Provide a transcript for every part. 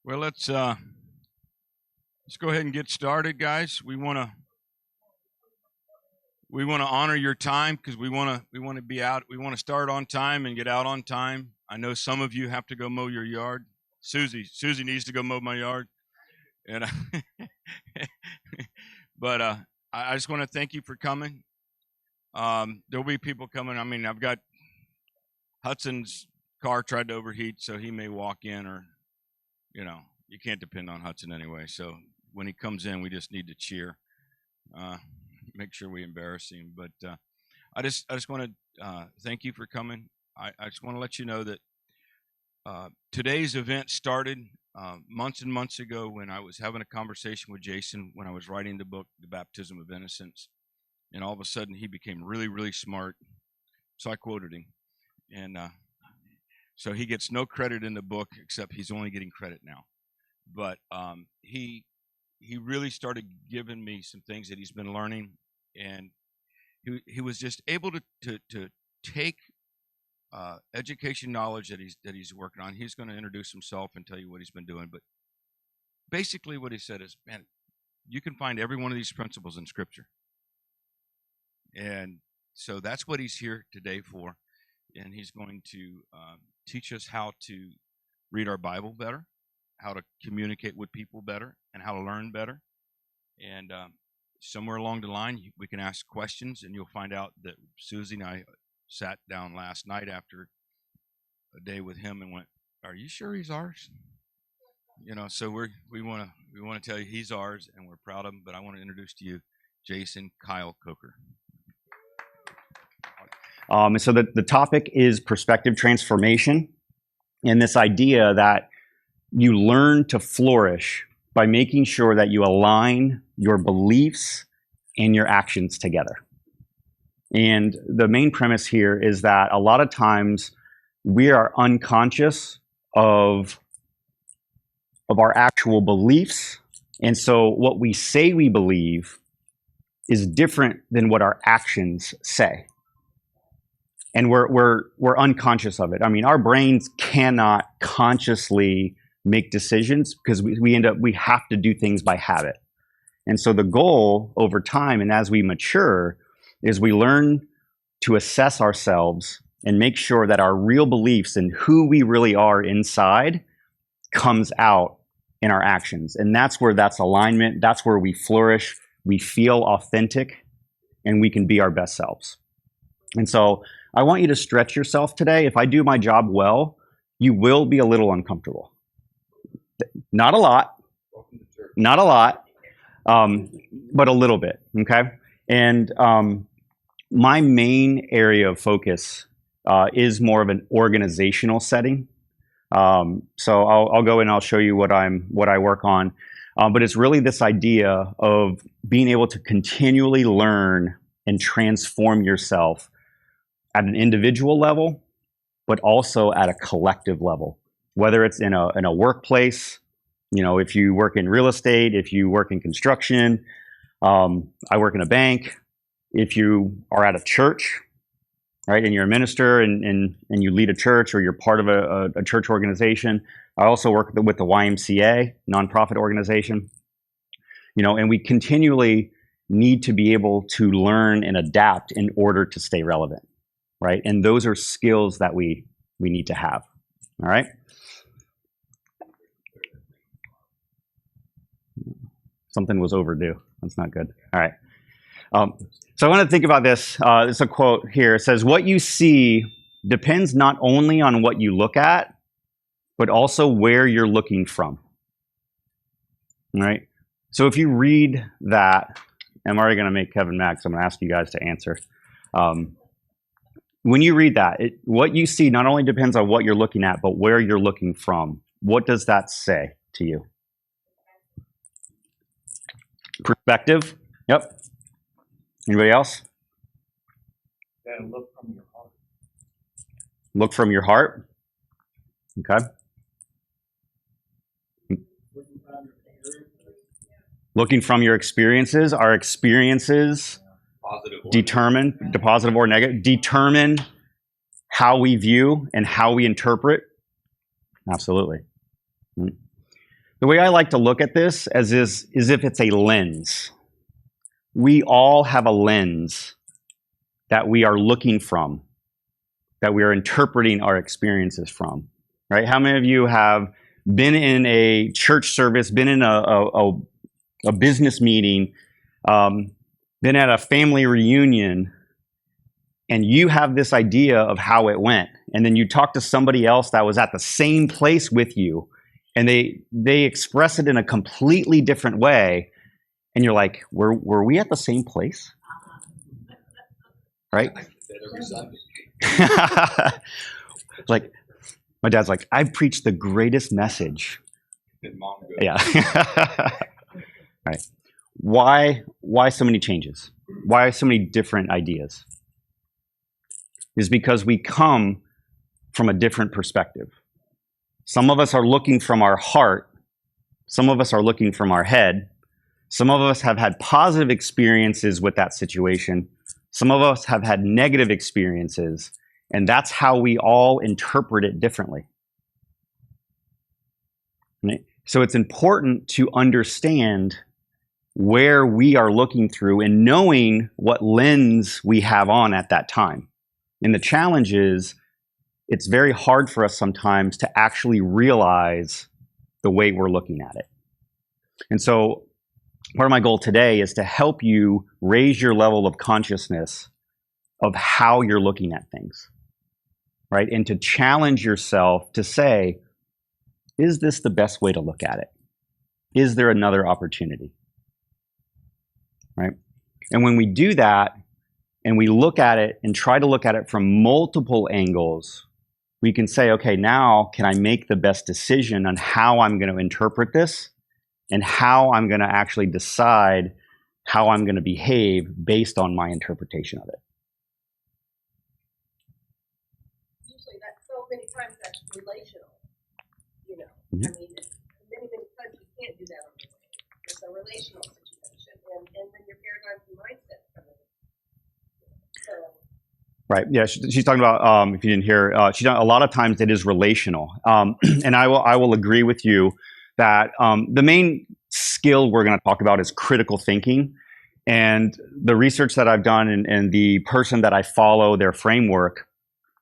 Well, let's go ahead and get started, guys. We want to honor your time because we want to be out. We want to start on time and get out on time. I know some of you have to go mow your yard. Susie needs to go mow my yard, and but I just want to thank you for coming. There'll be people coming. I mean, I've got Hudson's car tried to overheat, so he may walk in, or you can't depend on Hudson anyway. So when he comes in, we just need to cheer, make sure we embarrass him. But I just want to thank you for coming. I just want to let you know that today's event started months and months ago when I was having a conversation with Jason when I was writing the book, The Baptism of Innocence. And all of a sudden, he became really, really smart. So I quoted him. And so he gets no credit in the book, except he's only getting credit now. But he really started giving me some things that he's been learning. And he was just able to take education knowledge that he's working on. He's going to introduce himself and tell you what he's been doing. But basically what he said is, man, you can find every one of these principles in Scripture. And so that's what he's here today for. And he's going to teach us how to read our Bible better, how to communicate with people better, and how to learn better. And somewhere along the line, we can ask questions, and you'll find out that Susie and I sat down last night after a day with him and went, "Are you sure he's ours?" So we want to tell you he's ours, and we're proud of him. But I want to introduce to you Jason Kyle Coker. So the topic is perspective transformation, and this idea that you learn to flourish by making sure that you align your beliefs and your actions together. And the main premise here is that a lot of times we are unconscious of our actual beliefs, and so what we say we believe is different than what our actions say. And we're unconscious of it. I mean, our brains cannot consciously make decisions because we have to do things by habit. And so the goal over time and as we mature is we learn to assess ourselves and make sure that our real beliefs and who we really are inside comes out in our actions. And that's where that's alignment. That's where we flourish. We feel authentic and we can be our best selves. And so I want you to stretch yourself today. If I do my job well, you will be a little uncomfortable. Not a lot, but a little bit, okay? And my main area of focus is more of an organizational setting. So I'll go and I'll show you what I work on. But it's really this idea of being able to continually learn and transform yourself at an individual level, but also at a collective level, whether it's in a workplace, if you work in real estate, if you work in construction, I work in a bank, if you are at a church, right, and you're a minister and you lead a church or you're part of a church organization. I also work with the YMCA, nonprofit organization, and we continually need to be able to learn and adapt in order to stay relevant. Right? And those are skills that we need to have. All right? Something was overdue. That's not good. All right. So I want to think about this. It's a quote here. It says, "What you see depends not only on what you look at, but also where you're looking from." All right? So if you read that, I'm already going to make Kevin mad, so I'm going to ask you guys to answer. When you read that, what you see not only depends on what you're looking at, but where you're looking from. What does that say to you? Perspective? Yep. Anybody else? Yeah, look from your heart. Look from your heart? Okay. Looking from your experiences. Our experiences determine, positive or negative, determine how we view and how we interpret. Absolutely. The way I like to look at this is if it's a lens. We all have a lens that we are looking from, that we are interpreting our experiences from, right? How many of you have been in a church service, been in a business meeting, been at a family reunion, and you have this idea of how it went, and then you talk to somebody else that was at the same place with you, and they express it in a completely different way, and you're like, were we at the same place? Right? Like, my dad's like, I've preached the greatest message. Yeah. Right. Why so many changes? Why so many different ideas? Is because we come from a different perspective. Some of us are looking from our heart. Some of us are looking from our head. Some of us have had positive experiences with that situation. Some of us have had negative experiences, and that's how we all interpret it differently. Right? So it's important to understand where we are looking through and knowing what lens we have on at that time. And the challenge is, it's very hard for us sometimes to actually realize the way we're looking at it. And so part of my goal today is to help you raise your level of consciousness of how you're looking at things, right? And to challenge yourself to say, is this the best way to look at it? Is there another opportunity? Right? And when we do that, and we look at it and try to look at it from multiple angles, we can say, okay, now can I make the best decision on how I'm going to interpret this and how I'm going to actually decide how I'm going to behave based on my interpretation of it. Usually that's so many times that's relational, you know. Mm-hmm. I mean, many times you can't do that on your own. It's a relational situation, and then your paradigms and mindsets come in. So. Right. Yeah. She's talking about, if you didn't hear, a lot of times it is relational. And I will agree with you that the main skill we're going to talk about is critical thinking. And the research that I've done and the person that I follow, their framework,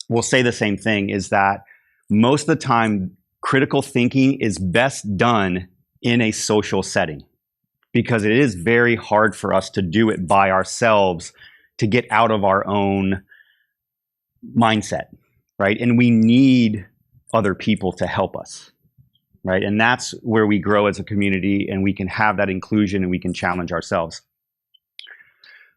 will say the same thing, is that most of the time, critical thinking is best done in a social setting, because it is very hard for us to do it by ourselves, to get out of our own mindset, right? And we need other people to help us, right? And that's where we grow as a community, and we can have that inclusion and we can challenge ourselves.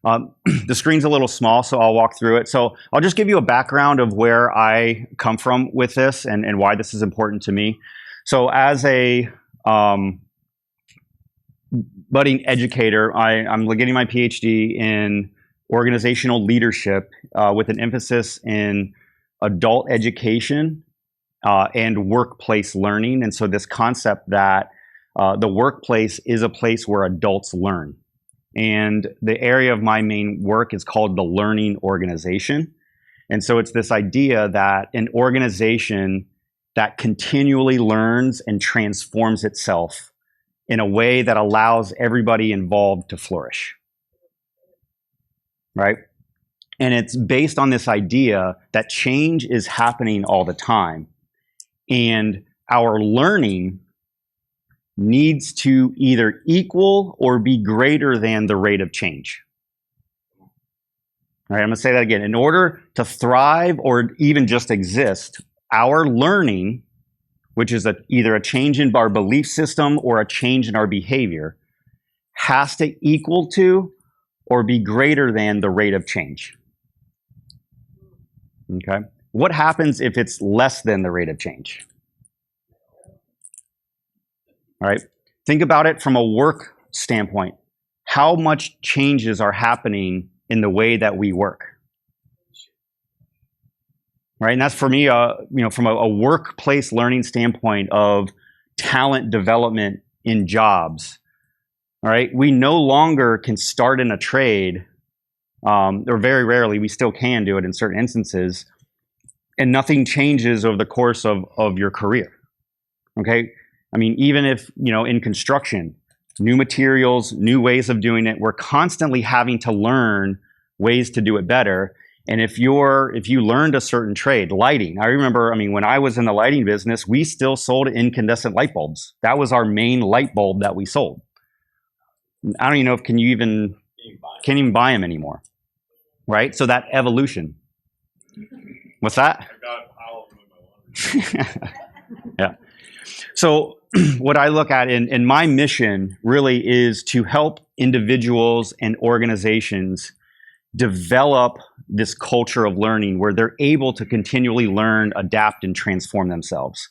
The screen's a little small, so I'll walk through it. So I'll just give you a background of where I come from with this and why this is important to me. So as a budding educator, I'm getting my PhD in organizational leadership with an emphasis in adult education and workplace learning. And so this concept that the workplace is a place where adults learn. And the area of my main work is called the learning organization. And so it's this idea that an organization that continually learns and transforms itself in a way that allows everybody involved to flourish. Right? And it's based on this idea that change is happening all the time. And our learning needs to either equal or be greater than the rate of change. All right, I'm going to say that again. In order to thrive or even just exist, our learning, which is either a change in our belief system or a change in our behavior, has to equal to or be greater than the rate of change. Okay? What happens if it's less than the rate of change? All right? Think about it from a work standpoint. How much changes are happening in the way that we work? Right? And that's for me, from a workplace learning standpoint of talent development in jobs. All right, we no longer can start in a trade, or very rarely, we still can do it in certain instances, and nothing changes over the course of your career. Okay, I mean, even if, in construction, new materials, new ways of doing it, we're constantly having to learn ways to do it better. And if you learned a certain trade, lighting, I remember, when I was in the lighting business, we still sold incandescent light bulbs. That was our main light bulb that we sold. I don't even know if can't even buy them anymore, right? So that evolution. What's that? I got a pile of them in my laundry. Yeah. So what I look at in my mission really is to help individuals and organizations develop this culture of learning where they're able to continually learn, adapt, and transform themselves.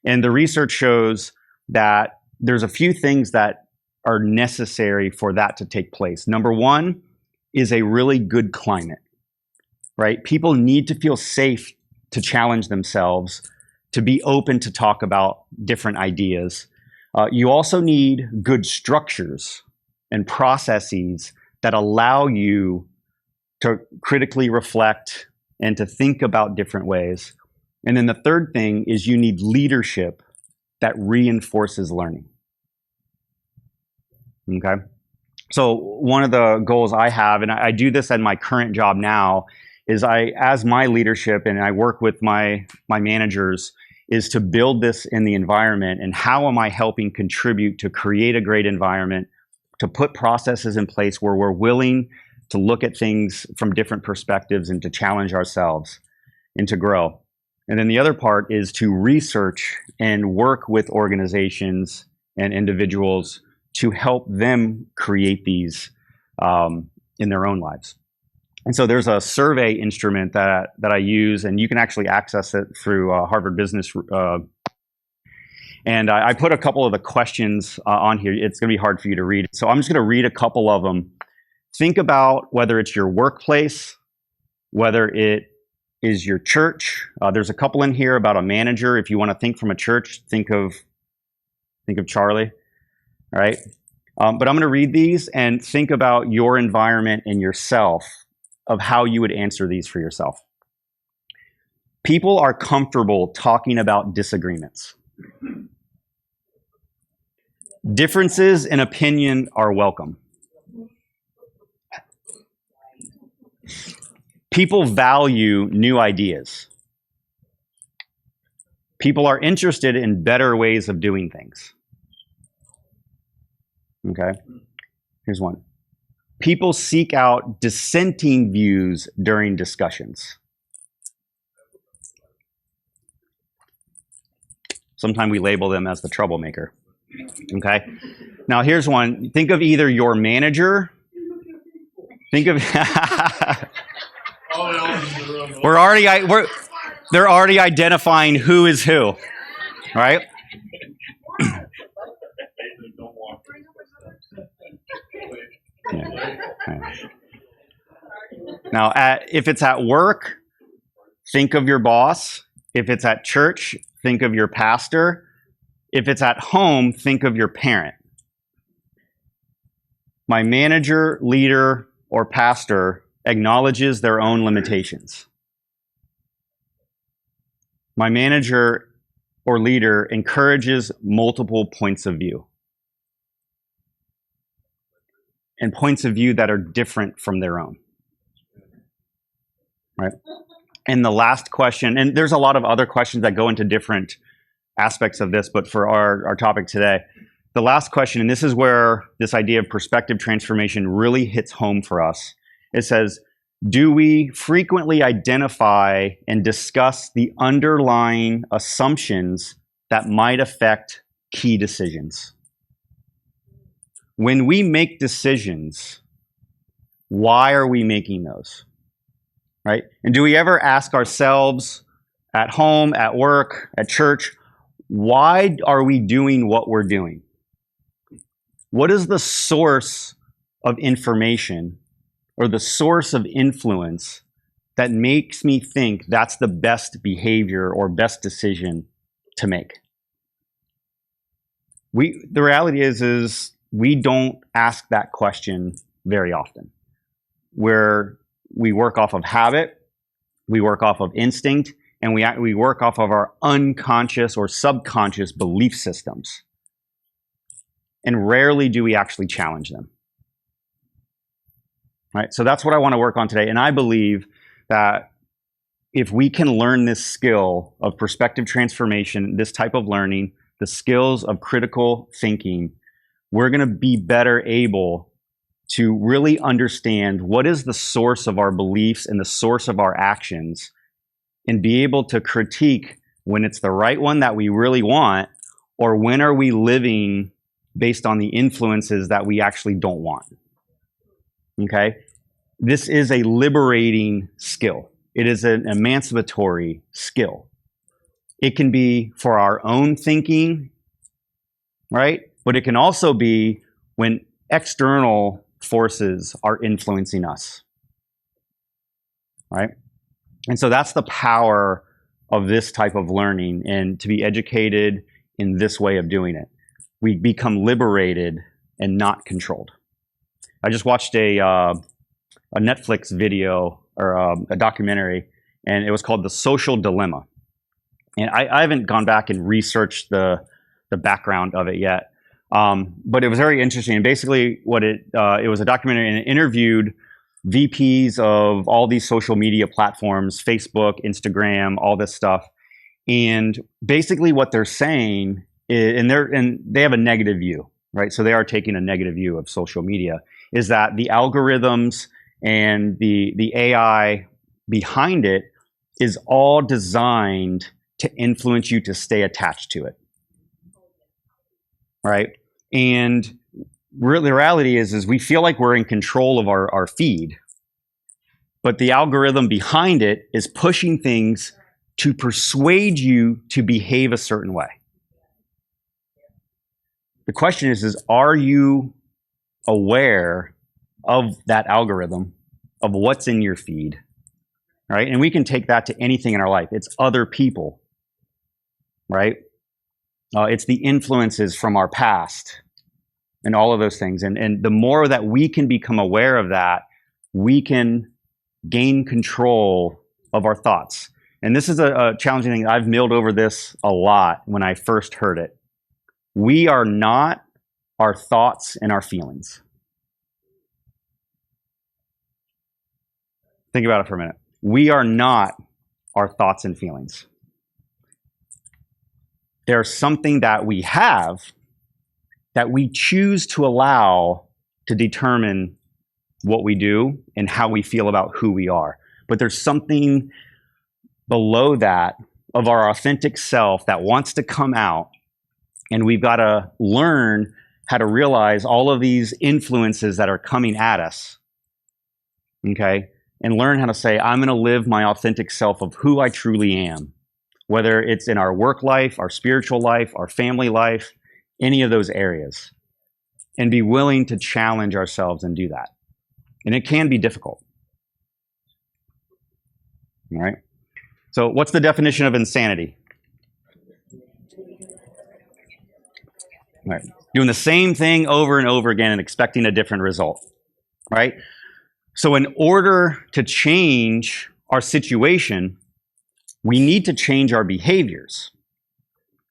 And the research shows that there's a few things that are necessary for that to take place. Number one is a really good climate, right? People need to feel safe to challenge themselves, to be open to talk about different ideas. You also need good structures and processes that allow you to critically reflect and to think about different ways. And then the third thing is you need leadership that reinforces learning. Okay? So one of the goals I have, and I do this at my current job now, is as my leadership and I work with my managers, is to build this in the environment. And how am I helping contribute to create a great environment, to put processes in place where we're willing to look at things from different perspectives and to challenge ourselves and to grow. And then the other part is to research and work with organizations and individuals to help them create these in their own lives. And so there's a survey instrument that I use, and you can actually access it through Harvard Business. And I put a couple of the questions on here. It's going to be hard for you to read. So I'm just going to read a couple of them. Think about whether it's your workplace, whether it is your church. There's a couple in here about a manager. If you want to think from a church, think of Charlie, all right? But I'm going to read these and think about your environment and yourself of how you would answer these for yourself. People are comfortable talking about disagreements. Differences in opinion are welcome. People value new ideas. People are interested in better ways of doing things. Okay, here's one. People seek out dissenting views during discussions. Sometimes we label them as the troublemaker. Okay, now here's one. Think of either your manager. Think of. They're already identifying who is who, right? Yeah. Now, if it's at work, think of your boss. If it's at church, think of your pastor. If it's at home, think of your parent. My manager, leader, or pastor acknowledges their own limitations. My manager or leader encourages multiple points of view. And points of view that are different from their own. Right? And the last question, and there's a lot of other questions that go into different aspects of this, but for our topic today, the last question, and this is where this idea of perspective transformation really hits home for us. It says, do we frequently identify and discuss the underlying assumptions that might affect key decisions? When we make decisions, why are we making those? Right? And do we ever ask ourselves at home, at work, at church, why are we doing what we're doing? What is the source of information or the source of influence that makes me think that's the best behavior or best decision to make? The reality is we don't ask that question very often. Where we work off of habit, we work off of instinct, and we work off of our unconscious or subconscious belief systems. And rarely do we actually challenge them. Right? So that's what I want to work on today. And I believe that if we can learn this skill of perspective transformation, this type of learning, the skills of critical thinking, we're going to be better able to really understand what is the source of our beliefs and the source of our actions, and be able to critique when it's the right one that we really want, or when are we living based on the influences that we actually don't want. Okay? This is a liberating skill. It is an emancipatory skill. It can be for our own thinking, right? But it can also be when external forces are influencing us, right? And so that's the power of this type of learning, and to be educated in this way of doing it. We become liberated and not controlled. I just watched a Netflix video, or a documentary, and it was called The Social Dilemma. And I haven't gone back and researched the background of it yet, but it was very interesting. And basically, it was a documentary, and it interviewed VPs of all these social media platforms, Facebook, Instagram, all this stuff. And basically, what they're saying is, and they have a negative view, right? So they are taking a negative view of social media, is that the algorithms and the AI behind it is all designed to influence you to stay attached to it, right? And the reality is we feel like we're in control of our feed, but the algorithm behind it is pushing things to persuade you to behave a certain way. The question is are you aware of that algorithm, of what's in your feed, right? And we can take that to anything in our life. It's other people, right? It's the influences from our past and all of those things. And the more that we can become aware of that, we can gain control of our thoughts. And this is a challenging thing. I've milled over this a lot when I first heard it. We are not our thoughts and our feelings. Think about it for a minute. We are not our thoughts and feelings. There's something that we have that we choose to allow to determine what we do and how we feel about who we are. But there's something below that of our authentic self that wants to come out, and we've got to learn how to realize all of these influences that are coming at us, okay? And learn how to say, I'm going to live my authentic self of who I truly am, whether it's in our work life, our spiritual life, our family life, any of those areas, and be willing to challenge ourselves and do that. And it can be difficult. All right? So what's the definition of insanity? All right. Doing the same thing over and over again and expecting a different result, right? So in order to change our situation, we need to change our behaviors.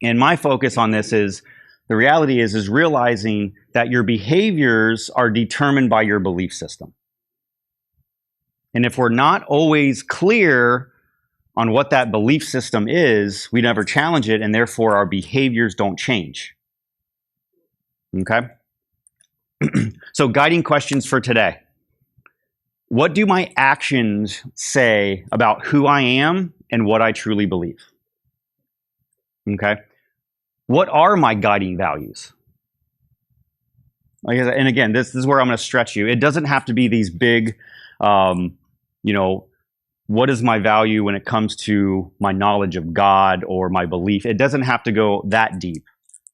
And my focus on this is, the reality is realizing that your behaviors are determined by your belief system. And if we're not always clear on what that belief system is, we never challenge it, and therefore our behaviors don't change. Okay? So guiding questions for today. What do my actions say about who I am and what I truly believe? Okay? What are my guiding values? And again, this is where I'm going to stretch you. It doesn't have to be these big, what is my value when it comes to my knowledge of God or my belief? It doesn't have to go that deep,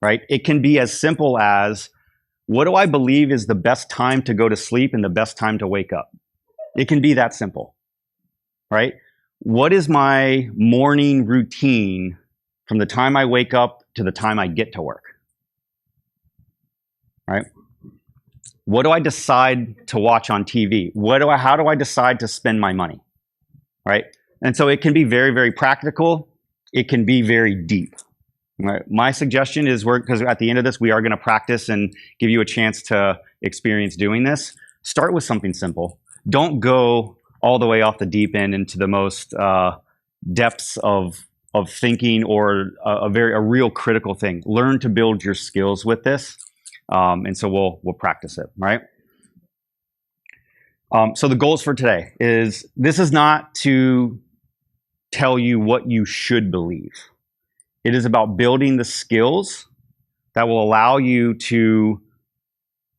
right? It can be as simple as, what do I believe is the best time to go to sleep and the best time to wake up? It can be that simple, right? What is my morning routine from the time I wake up to the time I get to work, right? What do I decide to watch on TV? How do I decide to spend my money, right? And so it can be very, very practical. It can be very deep. Right? My suggestion is because at the end of this, we are going to practice and give you a chance to experience doing this. Start with something simple. Don't go all the way off the deep end into the most depths of thinking or a real critical thing. Learn to build your skills with this. And so we'll practice it, right? So the goals for today is, this is not to tell you what you should believe. It is about building the skills that will allow you to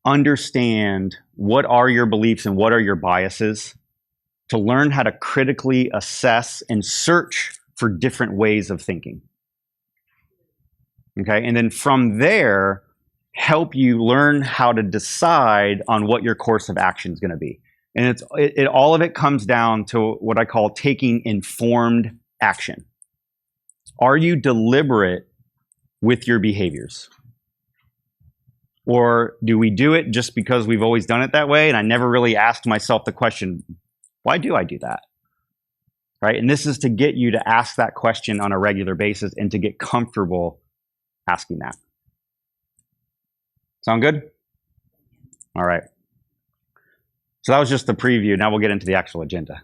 understand what are your beliefs and what are your biases, to learn how to critically assess and search for different ways of thinking. Okay, and then from there, help you learn how to decide on what your course of action is going to be. And all of it comes down to what I call taking informed action. Are you deliberate with your behaviors? Or do we do it just because we've always done it that way? And I never really asked myself the question, why do I do that? Right? And this is to get you to ask that question on a regular basis and to get comfortable asking that. Sound good? All right. So that was just the preview. Now we'll get into the actual agenda.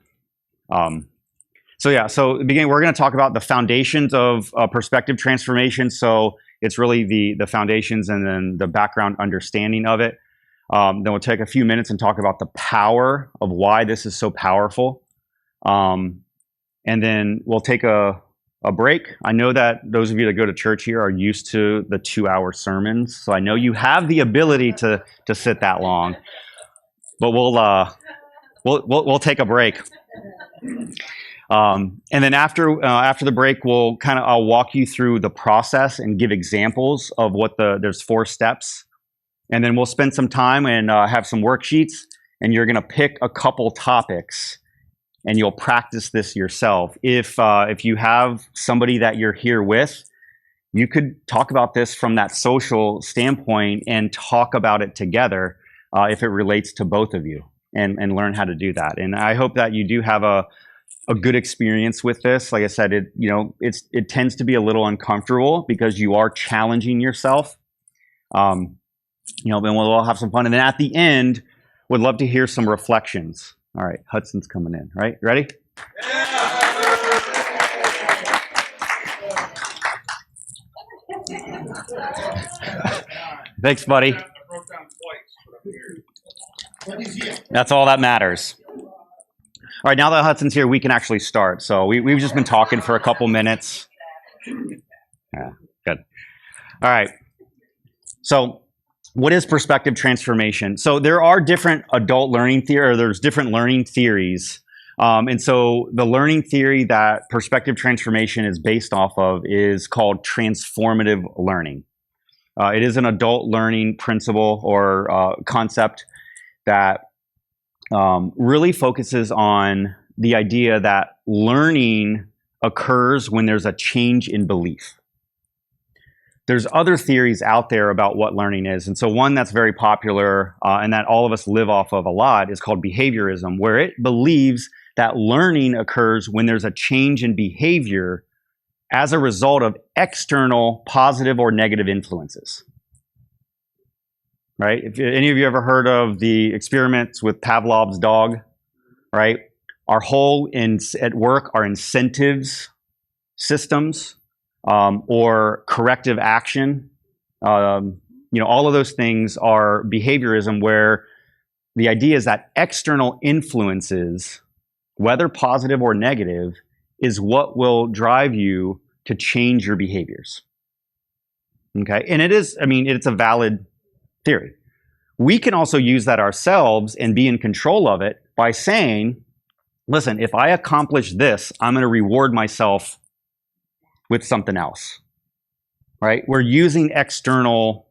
So beginning, we're going to talk about the foundations of perspective transformation. So it's really the foundations and then the background understanding of it. Then we'll take a few minutes and talk about the power of why this is so powerful. And then we'll take a break. I know that those of you that go to church here are used to the 2-hour sermons. So I know you have the ability to sit that long. But we'll take a break. And then after the break, I'll walk you through the process and give examples of there's 4 steps. And then we'll spend some time and have some worksheets, and you're going to pick a couple topics and you'll practice this yourself. If you have somebody that you're here with, you could talk about this from that social standpoint and talk about it together if it relates to both of you, and learn how to do that. And I hope that you do have a good experience with this. Like I said, it tends to be a little uncomfortable because you are challenging yourself. Then we'll all have some fun. And then at the end, would love to hear some reflections. All right, Hudson's coming in, right? Ready? Thanks, buddy. That's all that matters. All right, now that Hudson's here, we can actually start. So we've just been talking for a couple minutes. Yeah, good. All right. So what is perspective transformation? So there are different adult learning there's different learning theories. And so the learning theory that perspective transformation is based off of is called transformative learning. It is an adult learning principle or concept that really focuses on the idea that learning occurs when there's a change in belief. There's other theories out there about what learning is. And so one that's very popular and that all of us live off of a lot is called behaviorism, where it believes that learning occurs when there's a change in behavior as a result of external positive or negative influences. Right? If any of you ever heard of the experiments with Pavlov's dog, right? Our whole at work are incentives systems or corrective action. All of those things are behaviorism, where the idea is that external influences, whether positive or negative, is what will drive you to change your behaviors. Okay? And it's a valid theory. We can also use that ourselves and be in control of it by saying, listen, if I accomplish this, I'm going to reward myself with something else. Right? We're using external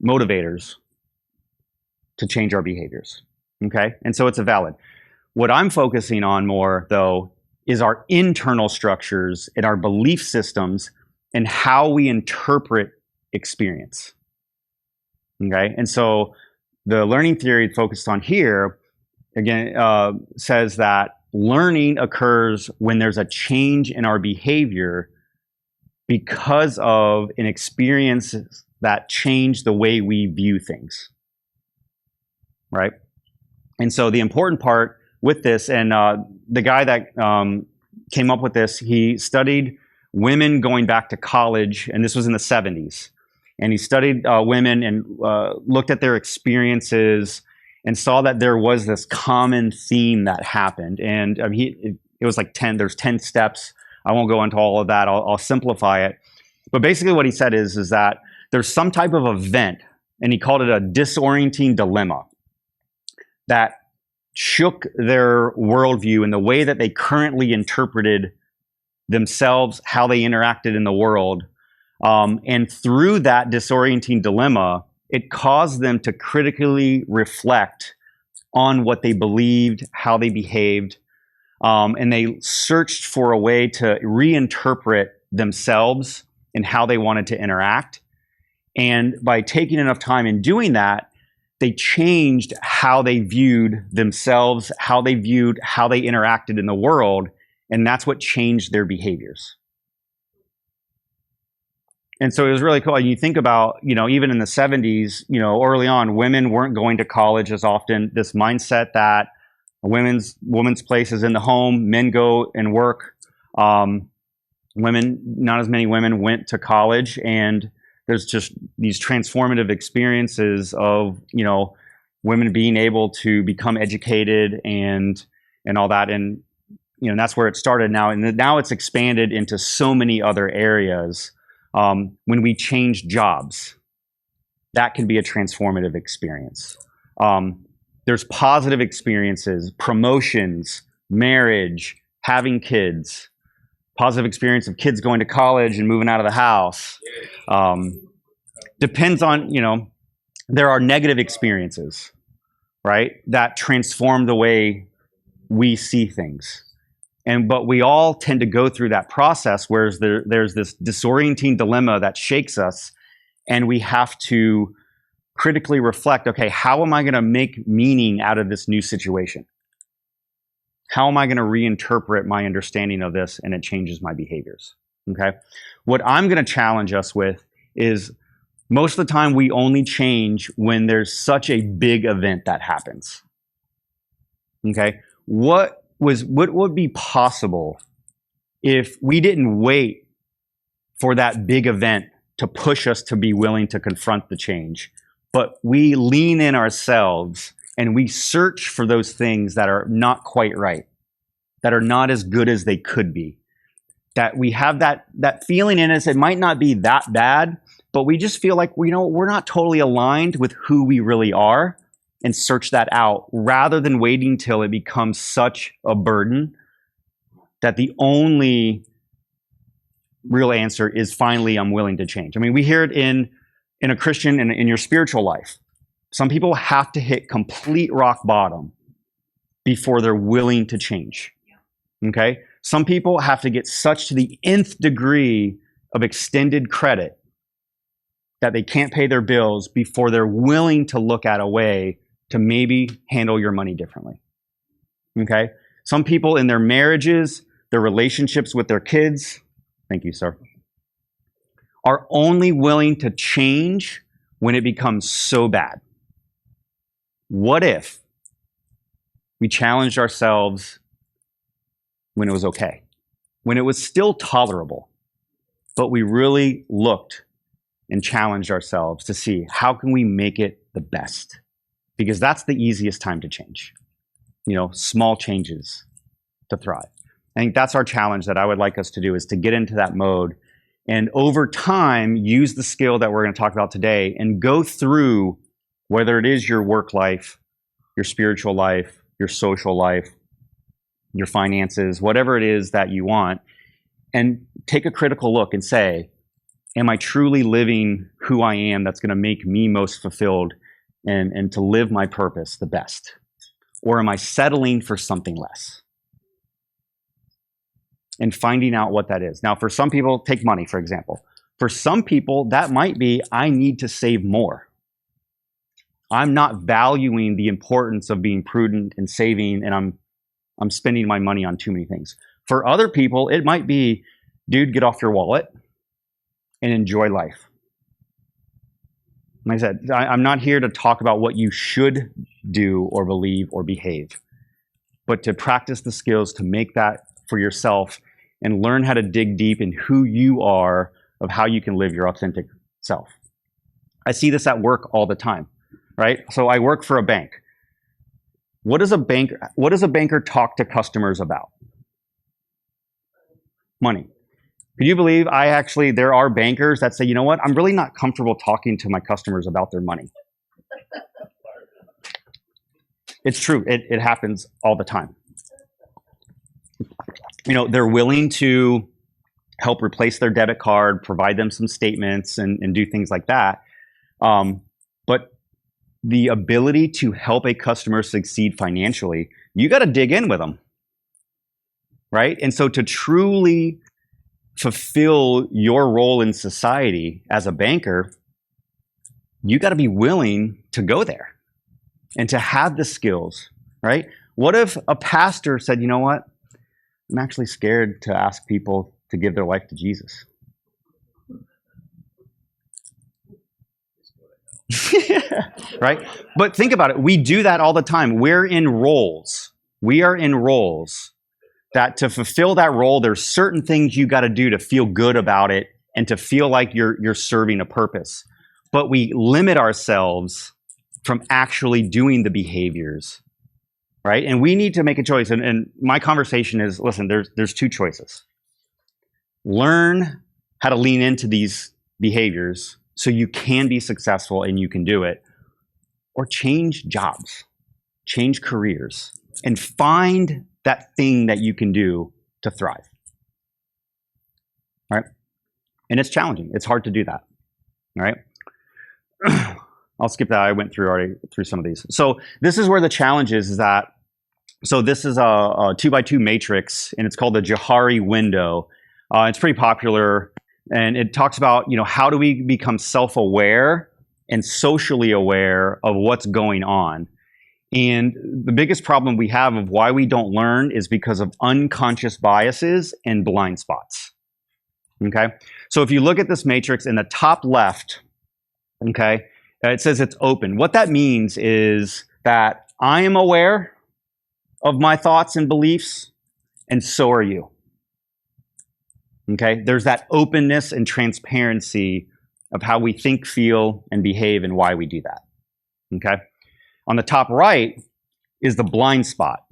motivators to change our behaviors. Okay? And so it's a valid. What I'm focusing on more, though, is our internal structures and our belief systems and how we interpret experience. Okay? And so the learning theory focused on here, again, says that, learning occurs when there's a change in our behavior because of an experience that changed the way we view things, right? And so the important part with this, and the guy that came up with this, he studied women going back to college, and this was in the 70s. And he studied women and looked at their experiences and saw that there was this common theme that happened. And it was like 10, there's 10 steps. I won't go into all of that. I'll simplify it. But basically what he said is that there's some type of event, and he called it a disorienting dilemma, that shook their worldview and the way that they currently interpreted themselves, how they interacted in the world. And through that disorienting dilemma, it caused them to critically reflect on what they believed, how they behaved, and they searched for a way to reinterpret themselves and how they wanted to interact. And by taking enough time in doing that, they changed how they viewed themselves, how they interacted in the world, and that's what changed their behaviors. And so it was really cool. And you think about, even in the 70s, early on, women weren't going to college as often. This mindset that a woman's place is in the home, men go and work. Not as many women went to college, and there's just these transformative experiences of, women being able to become educated and all that. And, that's where it started now. And now it's expanded into so many other areas. When we change jobs, that can be a transformative experience. There's positive experiences, promotions, marriage, having kids, positive experience of kids going to college and moving out of the house. Depends on, there are negative experiences, right, that transform the way we see things. But we all tend to go through that process, whereas there's this disorienting dilemma that shakes us, and we have to critically reflect, okay, how am I going to make meaning out of this new situation? How am I going to reinterpret my understanding of this, and it changes my behaviors? Okay. What I'm going to challenge us with is, most of the time we only change when there's such a big event that happens. Okay. What would be possible if we didn't wait for that big event to push us to be willing to confront the change, but we lean in ourselves and we search for those things that are not quite right, that are not as good as they could be, that we have that feeling in us. It might not be that bad, but we just feel like, we're not totally aligned with who we really are, and search that out rather than waiting till it becomes such a burden that the only real answer is finally I'm willing to change. I mean, we hear it in a Christian and in your spiritual life. Some people have to hit complete rock bottom before they're willing to change. Okay? Some people have to get such to the nth degree of extended credit that they can't pay their bills before they're willing to look at a way to maybe handle your money differently. Okay? Some people in their marriages, their relationships with their kids, thank you, sir, are only willing to change when it becomes so bad. What if we challenged ourselves when it was okay, when it was still tolerable, but we really looked and challenged ourselves to see how can we make it the best? Because that's the easiest time to change. Small changes to thrive. I think that's our challenge that I would like us to do, is to get into that mode and over time use the skill that we're going to talk about today and go through, whether it is your work life, your spiritual life, your social life, your finances, whatever it is that you want, and take a critical look and say, am I truly living who I am that's going to make me most fulfilled and to live my purpose the best? Or am I settling for something less? And finding out what that is. Now, for some people, take money, for example. For some people, that might be, I need to save more. I'm not valuing the importance of being prudent and saving, and I'm I'm spending my money on too many things. For other people, it might be, dude, get off your wallet and enjoy life. Like I said, I'm not here to talk about what you should do or believe or behave, but to practice the skills to make that for yourself and learn how to dig deep in who you are, of how you can live your authentic self. I see this at work all the time, right? So I work for a bank. What does a banker talk to customers about? Money. Could you believe there are bankers that say, you know what, I'm really not comfortable talking to my customers about their money. It's true. It happens all the time. You know, they're willing to help replace their debit card, provide them some statements, and do things like that. But the ability to help a customer succeed financially, you got to dig in with them, right? And so to truly fulfill your role in society as a banker, you got to be willing to go there and to have the skills, right? What if a pastor said, you know what, I'm actually scared to ask people to give their life to Jesus? Right? But think about it. We do that all the time. We're in roles. We are in roles that to fulfill that role, there's certain things you got to do to feel good about it and to feel like you're serving a purpose. But we limit ourselves from actually doing the behaviors, right? And we need to make a choice. And my conversation is, listen, there's two choices. Learn how to lean into these behaviors so you can be successful and you can do it, or change jobs, change careers, and find that thing that you can do to thrive. All right? And it's challenging. It's hard to do that. All right? I'll skip that. I went through some of these. So this is where the challenge is that, so this is a 2x2 matrix, and it's called the Jaina Window. It's pretty popular, and it talks about, you know, how do we become self-aware and socially aware of what's going on. And the biggest problem we have of why we don't learn is because of unconscious biases and blind spots. Okay? So if you look at this matrix in the top left, okay, it says it's open. What that means is that I am aware of my thoughts and beliefs, and so are you. Okay? There's that openness and transparency of how we think, feel, and behave and why we do that. Okay? On the top right is the blind spot.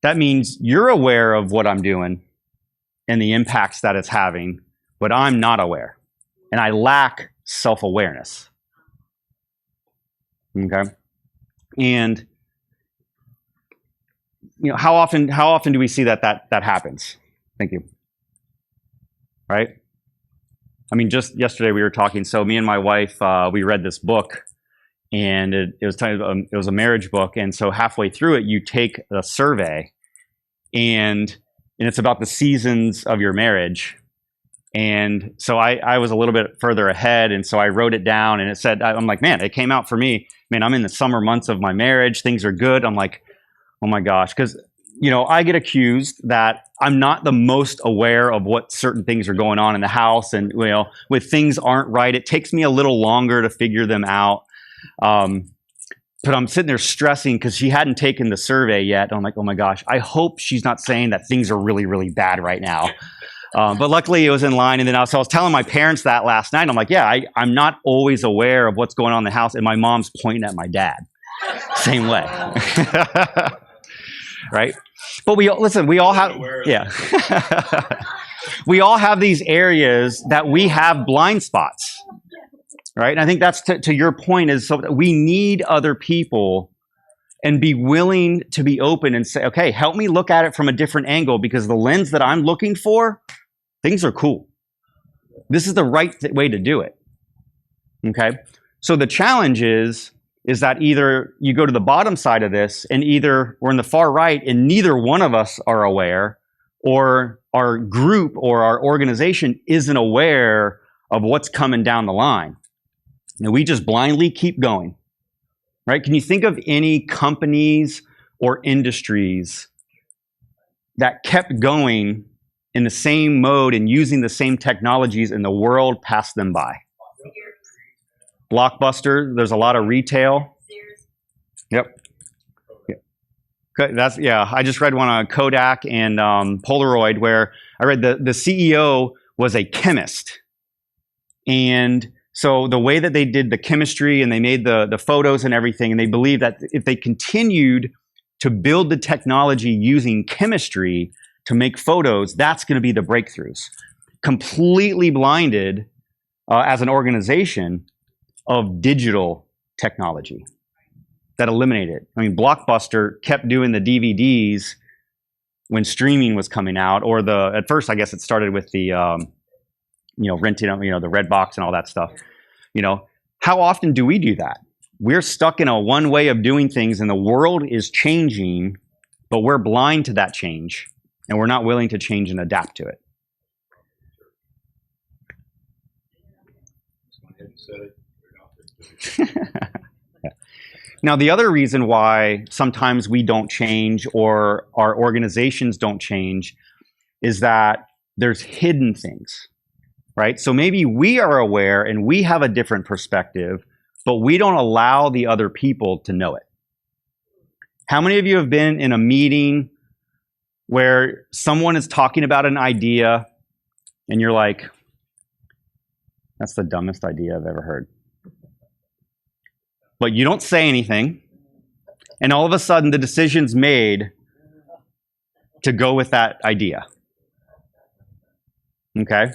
That means you're aware of what I'm doing and the impacts that it's having, but I'm not aware. And I lack self-awareness. Okay? And you know, how often do we see that happens? Thank you. Right? I mean, just yesterday we were talking. So me and my wife, we read this book, and it was a marriage book. And so halfway through it, you take a survey, and it's about the seasons of your marriage. And so I was a little bit further ahead, and so I wrote it down, and it said, I'm like, man, it came out for me. Man, I'm in the summer months of my marriage. Things are good. I'm like, oh my gosh, because you know, I get accused that I'm not the most aware of what certain things are going on in the house, and you know, when things aren't right, it takes me a little longer to figure them out. But I'm sitting there stressing because she hadn't taken the survey yet. I'm like, oh my gosh, I hope she's not saying that things are really, really bad right now. But luckily it was in line. And then I was telling my parents that last night. I'm like, yeah, I'm not always aware of what's going on in the house. And my mom's pointing at my dad. Same way. Right? But we all have, yeah. We all have these areas that we have blind spots. Right? And I think that's to your point, is so that we need other people and be willing to be open and say, okay, help me look at it from a different angle, because the lens that I'm looking for, things are cool. This is the right way to do it. Okay? So the challenge is that either you go to the bottom side of this, and either we're in the far right and neither one of us are aware, or our group or our organization isn't aware of what's coming down the line. And we just blindly keep going. Right? Can you think of any companies or industries that kept going in the same mode and using the same technologies, and the world passed them by. Blockbuster, there's a lot of retail. Yep. That's, yeah, I just read one on Kodak and Polaroid where I read the CEO was a chemist. And so the way that they did the chemistry and they made the photos and everything, and they believed that if they continued to build the technology using chemistry to make photos, that's going to be the breakthroughs. Completely blinded as an organization of digital technology that eliminated it. I mean, Blockbuster kept doing the DVDs when streaming was coming out, or at first, I guess it started with the, renting, the red box and all that stuff. How often do we do that? We're stuck in a one way of doing things, and the world is changing, but we're blind to that change, and we're not willing to change and adapt to it. Now, the other reason why sometimes we don't change or our organizations don't change is that there's hidden things, right? So maybe we are aware and we have a different perspective, but we don't allow the other people to know it. How many of you have been in a meeting where someone is talking about an idea and you're like, that's the dumbest idea I've ever heard? But you don't say anything, and all of a sudden the decision's made to go with that idea. Okay?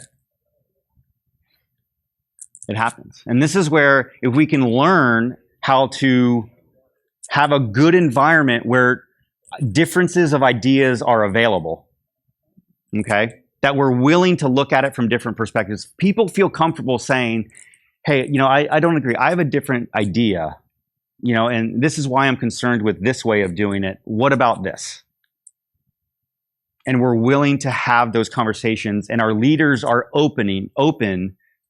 It happens. And this is where, if we can learn how to have a good environment where differences of ideas are available, okay, that we're willing to look at it from different perspectives. People feel comfortable saying, hey, I don't agree. I have a different idea, and this is why I'm concerned with this way of doing it. What about this? And we're willing to have those conversations, and our leaders are open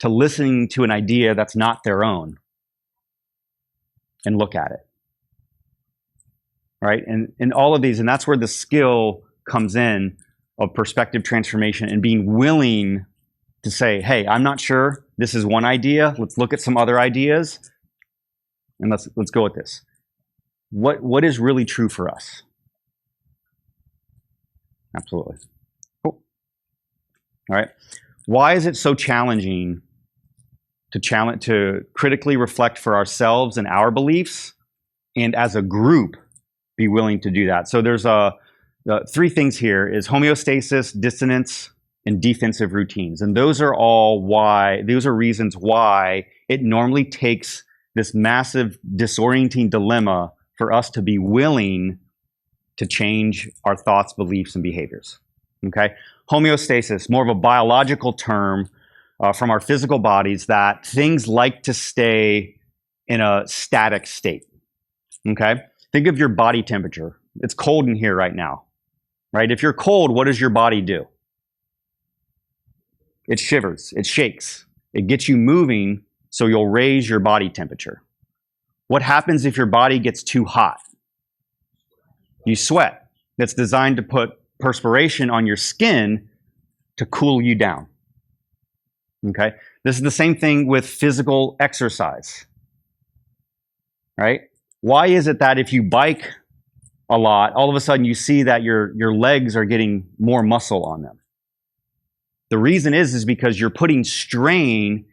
to listening to an idea that's not their own and look at it. Right? And all of these, and that's where the skill comes in of perspective transformation and being willing to say, hey, I'm not sure. This is one idea. Let's look at some other ideas, and let's go with this. What is really true for us? Absolutely. Cool. All right. Why is it so challenging to critically reflect for ourselves and our beliefs, and as a group be willing to do that? So there's three things here: is homeostasis, dissonance, and defensive routines. And those are reasons why it normally takes this massive disorienting dilemma for us to be willing to change our thoughts, beliefs, and behaviors. Okay? Homeostasis, more of a biological term from our physical bodies, that things like to stay in a static state. Okay? Think of your body temperature. It's cold in here right now. Right? If you're cold, what does your body do? It shivers, it shakes, it gets you moving, so you'll raise your body temperature. What happens if your body gets too hot? You sweat. That's designed to put perspiration on your skin to cool you down. Okay? This is the same thing with physical exercise. Right? Why is it that if you bike a lot, all of a sudden you see that your legs are getting more muscle on them? The reason is because you're putting strain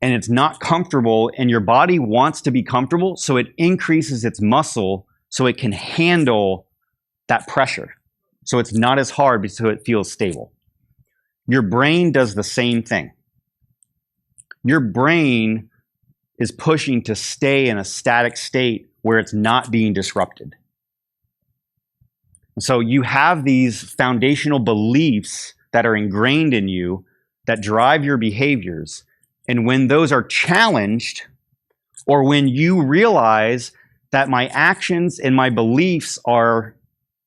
and it's not comfortable, and your body wants to be comfortable, so it increases its muscle so it can handle that pressure. So it's not as hard, so it feels stable. Your brain does the same thing. Your brain is pushing to stay in a static state where it's not being disrupted. So you have these foundational beliefs that are ingrained in you that drive your behaviors. And when those are challenged, or when you realize that my actions and my beliefs are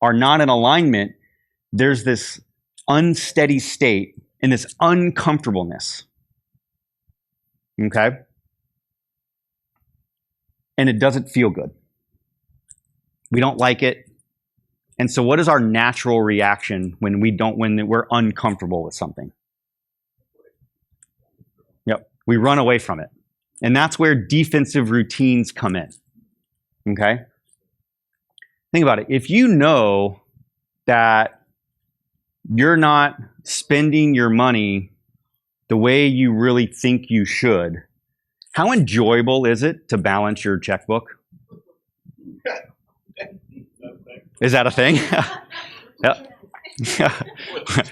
not in alignment, there's this unsteady state and this uncomfortableness. Okay? And it doesn't feel good. We don't like it. And so what is our natural reaction when we're uncomfortable with something? Yep, we run away from it. And that's where defensive routines come in. Okay? Think about it. If you know that you're not spending your money the way you really think you should, how enjoyable is it to balance your checkbook? Is that a thing? Yeah.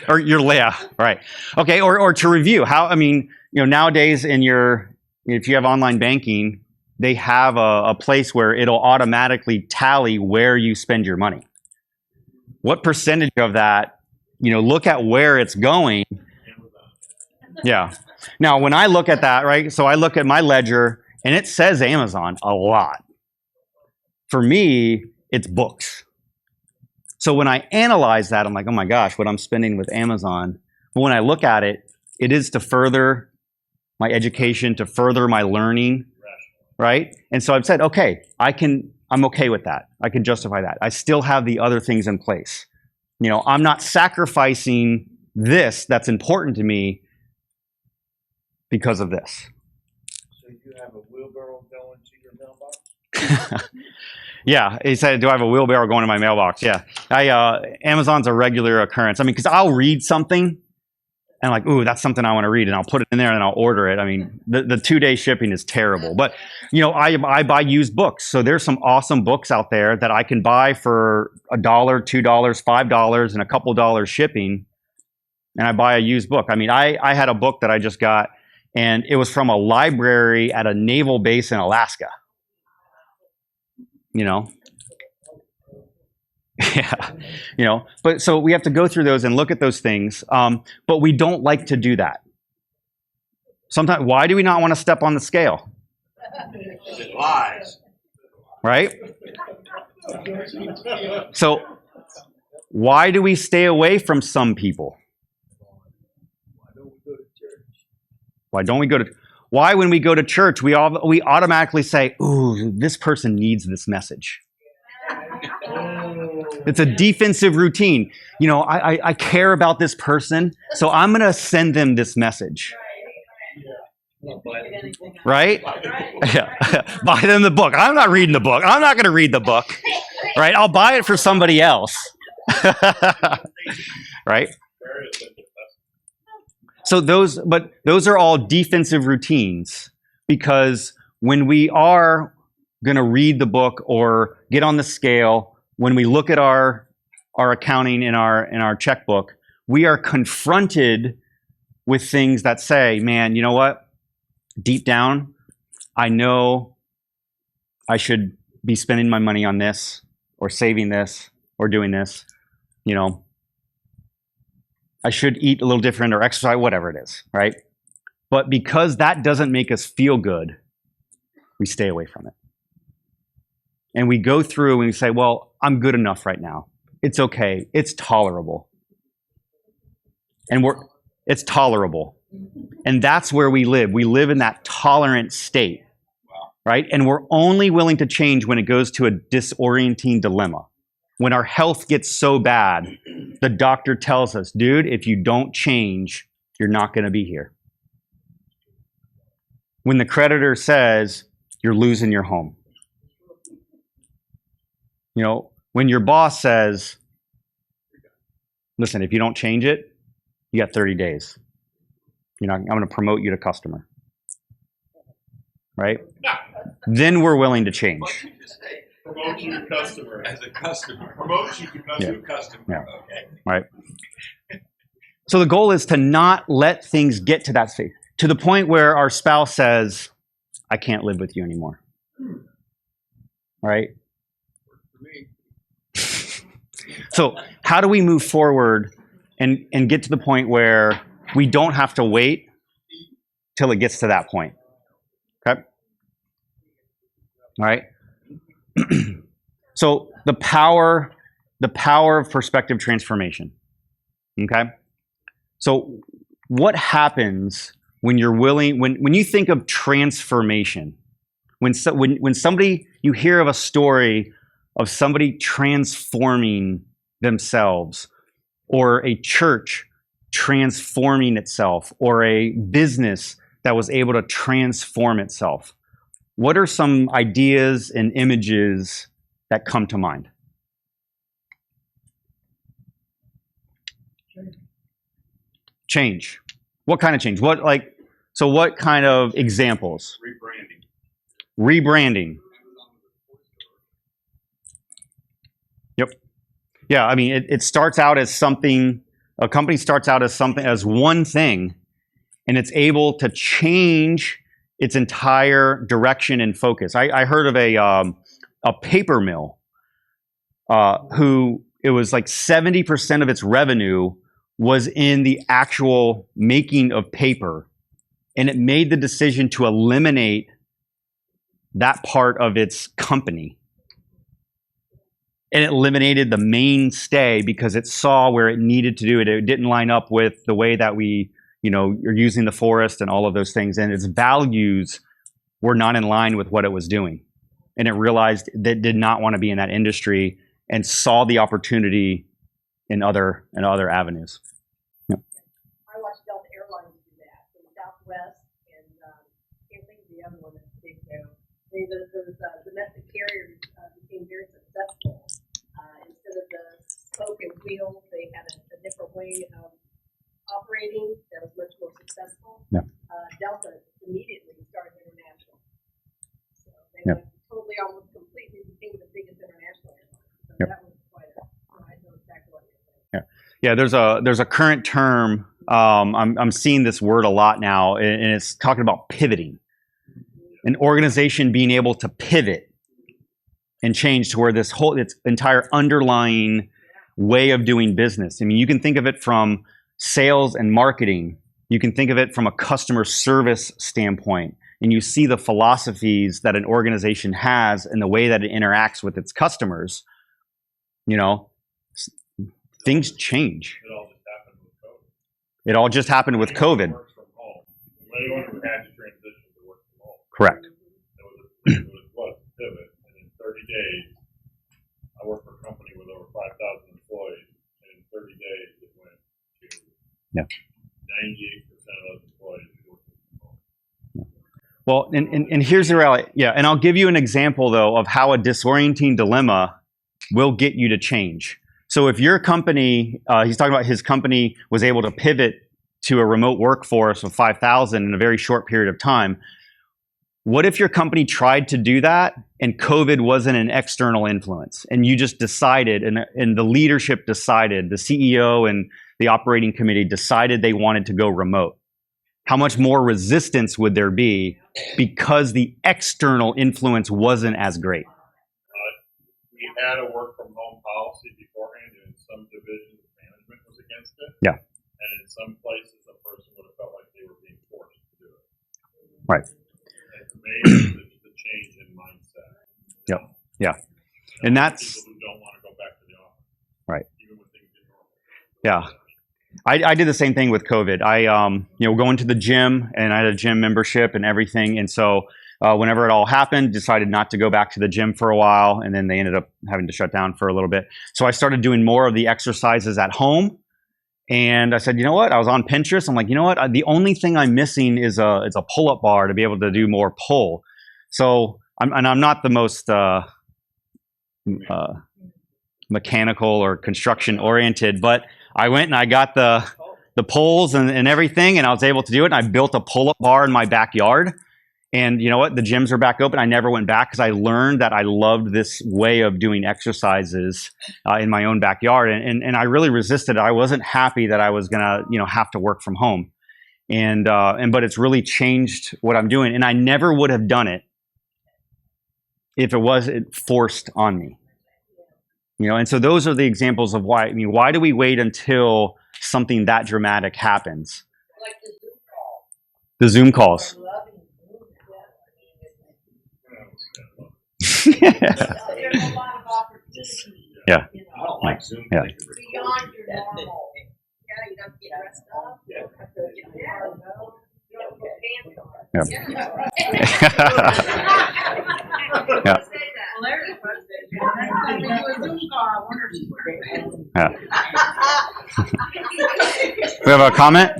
Or yeah, right. Okay, or to review, nowadays if you have online banking, they have a place where it'll automatically tally where you spend your money. What percentage of that, look at where it's going. Yeah. Now, when I look at that, right, so I look at my ledger, and it says Amazon a lot. For me, it's books. So when I analyze that, I'm like, oh my gosh, what I'm spending with Amazon. But when I look at it, it is to further my education, to further my learning, right? And so I've said, okay, I'm okay with that. I can justify that. I still have the other things in place. I'm not sacrificing this that's important to me because of this. So you have a wheelbarrow going to your mailbox? Yeah, he said, do I have a wheelbarrow going to my mailbox? Yeah. Amazon's a regular occurrence. Because I'll read something, and like, ooh, that's something I want to read, and I'll put it in there and I'll order it. The 2-day shipping is terrible. But, I buy used books. So there's some awesome books out there that I can buy for $1, $2, $5, and a couple dollars shipping, and I buy a used book. I had a book that I just got, and it was from a library at a naval base in Alaska. Yeah, but so we have to go through those and look at those things, but we don't like to do that. Sometimes, why do we not want to step on the scale? It lies. Right? So, why do we stay away from some people? Why don't we go to church? Why, when we go to church, we automatically say, ooh, this person needs this message. It's a defensive routine. I care about this person, so I'm going to send them this message. Right? Yeah. Buy them the book. I'm not reading the book. I'm not going to read the book. Right? I'll buy it for somebody else. Right? So those are all defensive routines, because when we are going to read the book or get on the scale, when we look at our accounting in our checkbook, we are confronted with things that say, man, you know what? Deep down, I know I should be spending my money on this or saving this or doing this, I should eat a little different or exercise, whatever it is, right? But because that doesn't make us feel good, we stay away from it. And we go through and we say, well, I'm good enough right now. It's okay. It's tolerable. And it's tolerable. And that's where we live. We live in that tolerant state, right? And we're only willing to change when it goes to a disorienting dilemma. When our health gets so bad, the doctor tells us, dude, if you don't change, you're not going to be here. When the creditor says, you're losing your home. When your boss says, listen, if you don't change it, you got 30 days. I'm going to promote you to customer. Right? Then we're willing to change. Promote you to customer. As a customer. Promote you to customer. Customer. Yeah. Okay. Right. So the goal is to not let things get to that state, to the point where our spouse says, I can't live with you anymore. Right? So how do we move forward and get to the point where we don't have to wait till it gets to that point? Okay? All right? So the power of perspective transformation. Okay? So what happens when you're willing, when you think of transformation, when somebody, you hear of a story of somebody transforming themselves, or a church transforming itself, or a business that was able to transform itself? What are some ideas and images that come to mind? Change. What kind of change? What kind of examples? Rebranding. Yep. Yeah, I mean, it starts out as something, a company starts out as something, as one thing, and it's able to change its entire direction and focus. I heard of a paper mill who, it was like 70% of its revenue was in the actual making of paper, and it made the decision to eliminate that part of its company. And it eliminated the mainstay because it saw where it needed to do it. It didn't line up with the way that we, are using the forest and all of those things. And its values were not in line with what it was doing. And it realized that it did not want to be in that industry and saw the opportunity in other avenues. Yep. I watched Delta Airlines do that in Southwest, and can't think of the other one that's big there. Those domestic carriers became very successful. Instead of the spoke and wheel, they had a different way of operating that was much more successful. Yeah. Delta immediately started international. So they Yeah. went totally, almost completely became the biggest international airline. So Yep. that was quite I know exactly what you're saying. Yeah, there's a current term. I'm seeing this word a lot now, and it's talking about pivoting. An organization being able to pivot and change to where its entire underlying way of doing business. I mean, you can think of it from sales and marketing. You can think of it from a customer service standpoint, and you see the philosophies that an organization has and the way that it interacts with its customers. Things change. It all just happened with COVID. Works from home. Anyone who had to transition to work from home. Correct. It was pivot, and in 30 days, I worked for a company with over 5,000 employees, and in 30 days, it went to 98% of those employees working from home. Well, and here's the reality. Yeah, and I'll give you an example, though, of how a disorienting dilemma will get you to change. So if your company, he's talking about his company was able to pivot to a remote workforce of 5,000 in a very short period of time. What if your company tried to do that and COVID wasn't an external influence, and you just decided, and the leadership decided, the CEO and the operating committee decided they wanted to go remote? How much more resistance would there be because the external influence wasn't as great? We had a work from home policy beforehand, and in some divisions, management was against it. Yeah. And in some places, a person would have felt like they were being forced to do it. Right. It's amazing the change in mindset. Yep. Yeah. And that's people who don't want to go back to the office. Right. Even when things get normal. Yeah. I did the same thing with COVID. I going to the gym, and I had a gym membership and everything, and so whenever it all happened, decided not to go back to the gym for a while, and then they ended up having to shut down for a little bit. So I started doing more of the exercises at home, and I said, you know what? I was on Pinterest. I'm like, you know what? The only thing I'm missing is a pull-up bar to be able to do more pull. So I'm not the most mechanical or construction oriented, but I went and I got the poles and everything, and I was able to do it. And I built a pull-up bar in my backyard. And you know what? The gyms are back open. I never went back because I learned that I loved this way of doing exercises in my own backyard. And I really resisted it. I wasn't happy that I was gonna, have to work from home. But it's really changed what I'm doing. And I never would have done it if it wasn't forced on me. And so those are the examples of why. Why do we wait until something that dramatic happens? Like the Zoom calls. The Zoom calls. There's a lot of opportunity. Yeah. I don't like Zoom. Yeah. Beyond your normal. Yeah, you don't have to get dressed up. You don't have to get in the car and go. You don't have to put pants on. Yeah. Say that. Well, there's a question. Next time we do a Zoom call, I wonder if she's wearing pants. Yeah. We have a comment?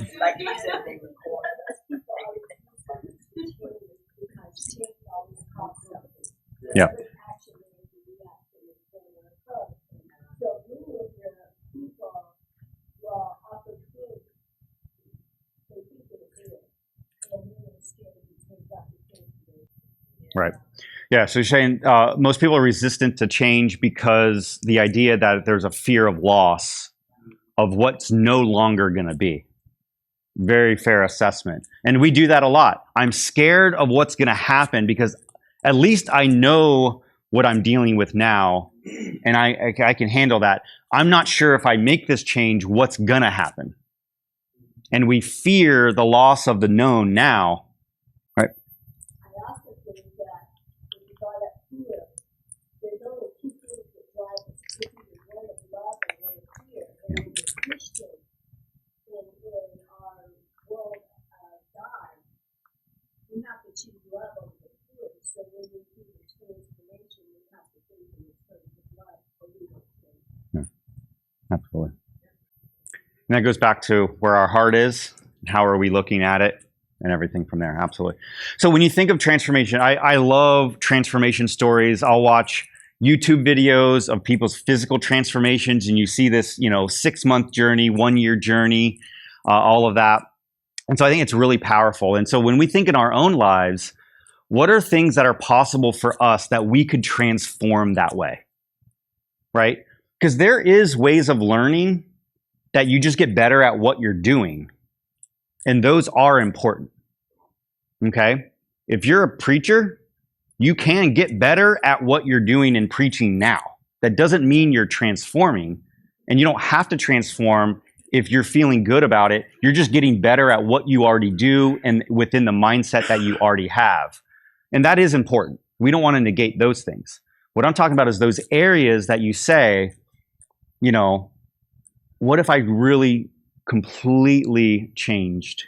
Yeah. Right. Yeah. So you're saying most people are resistant to change because the idea that there's a fear of loss of what's no longer going to be. Very fair assessment. And we do that a lot. I'm scared of what's going to happen because at least I know what I'm dealing with now and I can handle that. I'm not sure if I make this change, what's going to happen. And we fear the loss of the known now. Right. I also think that if you brought up fear, there's only two things that drive us. This is one of love and one of fear. And when the Christian in our world God, we have to choose love over the fear. So when we do the transformation, we have to think in terms of love or we don't change. Yeah, absolutely. And that goes back to where our heart is, how are we looking at it, and everything from there. Absolutely. So when you think of transformation, I love transformation stories. I'll watch YouTube videos of people's physical transformations, and you see this, 6-month journey, 1-year journey, all of that. And so I think it's really powerful. And so when we think in our own lives, what are things that are possible for us that we could transform that way, right? Because there is ways of learning that you just get better at what you're doing. And those are important, okay? If you're a preacher, you can get better at what you're doing in preaching now. That doesn't mean you're transforming, and you don't have to transform if you're feeling good about it. You're just getting better at what you already do and within the mindset that you already have. And that is important. We don't want to negate those things. What I'm talking about is those areas that you say, what if I really completely changed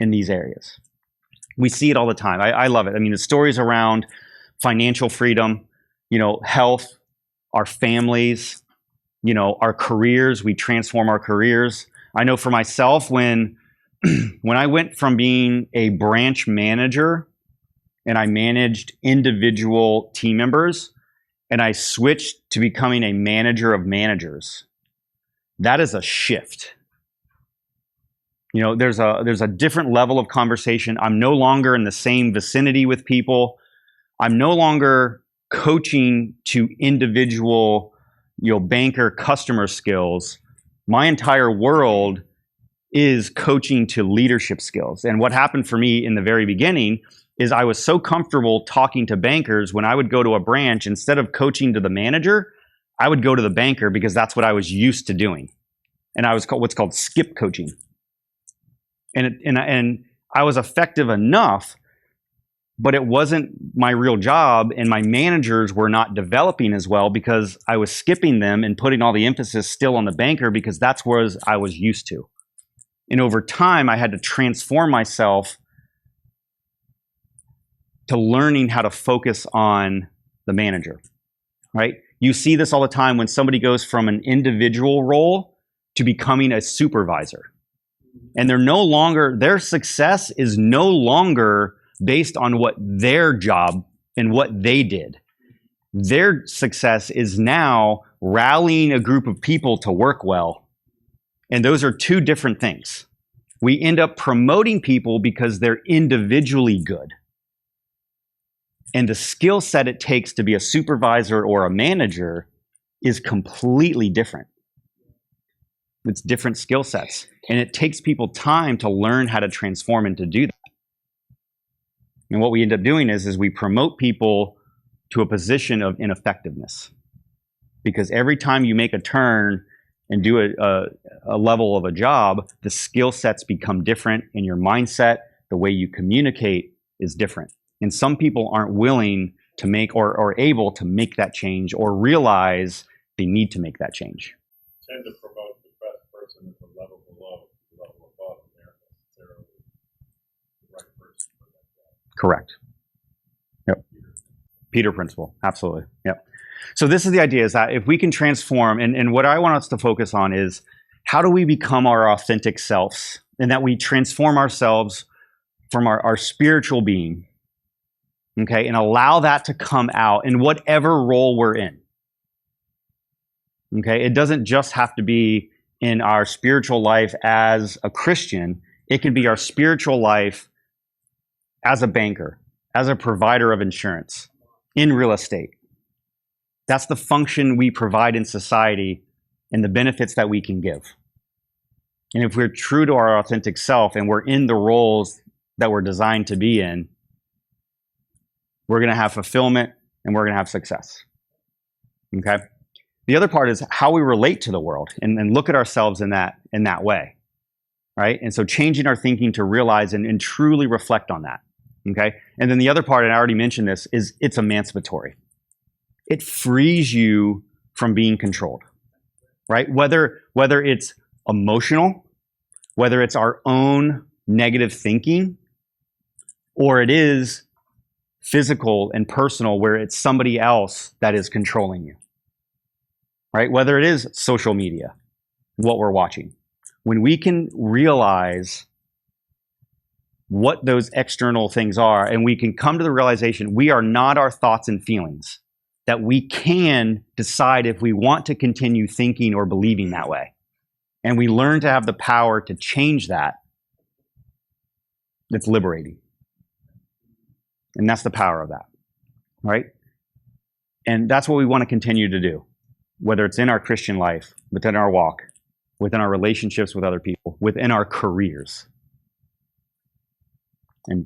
in these areas? We see it all the time. I love it. I mean, the stories around financial freedom, health, our families, our careers. We transform our careers. I know for myself, when I went from being a branch manager and I managed individual team members and I switched to becoming a manager of managers, that is a shift. There's a different level of conversation. I'm no longer in the same vicinity with people. I'm no longer coaching to individual, banker customer skills. My entire world is coaching to leadership skills. And what happened for me in the very beginning is I was so comfortable talking to bankers. When I would go to a branch, instead of coaching to the manager, I would go to the banker because that's what I was used to doing. And I was what's called skip coaching. And I was effective enough, but it wasn't my real job, and my managers were not developing as well because I was skipping them and putting all the emphasis still on the banker because that's what I was used to. And over time, I had to transform myself to learning how to focus on the manager, right? You see this all the time when somebody goes from an individual role to becoming a supervisor. And their success is no longer based on what their job and what they did. Their success is now rallying a group of people to work well. And those are two different things. We end up promoting people because they're individually good. And the skill set it takes to be a supervisor or a manager is completely different. It's different skill sets. And it takes people time to learn how to transform and to do that. And what we end up doing is we promote people to a position of ineffectiveness. Because every time you make a turn and do a level of a job, the skill sets become different, and your mindset, the way you communicate is different. And some people aren't willing to make or able to make that change or realize they need to make that change. Tend to promote the best person at the level below, the level above, and they're necessarily the right person for that job. Correct. Yep. Peter principle. Absolutely. Yep. So this is the idea, is that if we can transform, and what I want us to focus on is how do we become our authentic selves, and that we transform ourselves from our spiritual being, okay, and allow that to come out in whatever role we're in. Okay, it doesn't just have to be in our spiritual life as a Christian. It can be our spiritual life as a banker, as a provider of insurance, in real estate. That's the function we provide in society and the benefits that we can give. And if we're true to our authentic self and we're in the roles that we're designed to be in, we're going to have fulfillment and we're going to have success. Okay? The other part is how we relate to the world and look at ourselves in that way, right? And so changing our thinking to realize and truly reflect on that, okay? And then the other part, and I already mentioned this, is it's emancipatory. It frees you from being controlled, right? Whether it's emotional, whether it's our own negative thinking, or it is physical and personal where it's somebody else that is controlling you. Right? Whether it is social media, what we're watching. When we can realize what those external things are, and we can come to the realization we are not our thoughts and feelings, that we can decide if we want to continue thinking or believing that way. And we learn to have the power to change that. It's liberating. And that's the power of that. Right? And that's what we want to continue to do. Whether it's in our Christian life, within our walk, within our relationships with other people, within our careers. And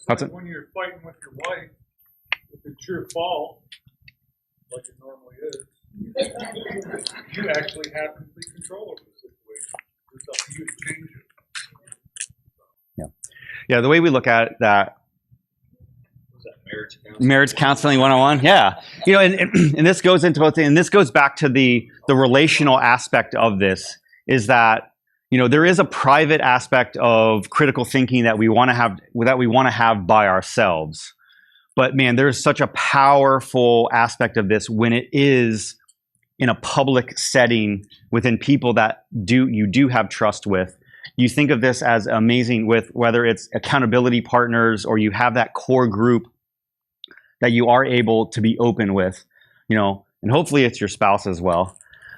that's like when you're fighting with your wife, if it's your fault, like it normally is, you actually have complete control over the situation. It's up to you to change it. Yeah, the way we look at that, Marriage counseling 101. Yeah. You know, and this goes into both things, and this goes back to the relational aspect of this, is that, you know, there is a private aspect of critical thinking that we want to have by ourselves. But man, there's such a powerful aspect of this when it is in a public setting within people that you do have trust with. You think of this as amazing with whether it's accountability partners or you have that core group that you are able to be open with, you know, and hopefully it's your spouse as well.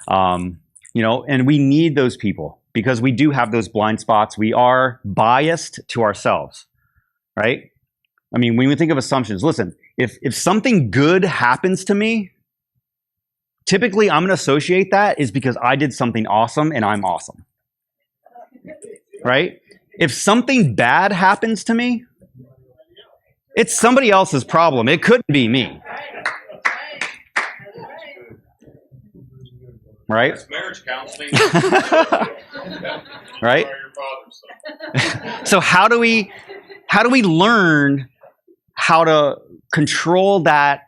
You know, and we need those people because we do have those blind spots. We are biased to ourselves, right? I mean, when we think of assumptions, listen, if something good happens to me, typically I'm going to associate that is because I did something awesome and I'm awesome, right? If something bad happens to me, it's somebody else's problem. It couldn't be me. Right? That's marriage counseling. Right? So how do we learn how to control that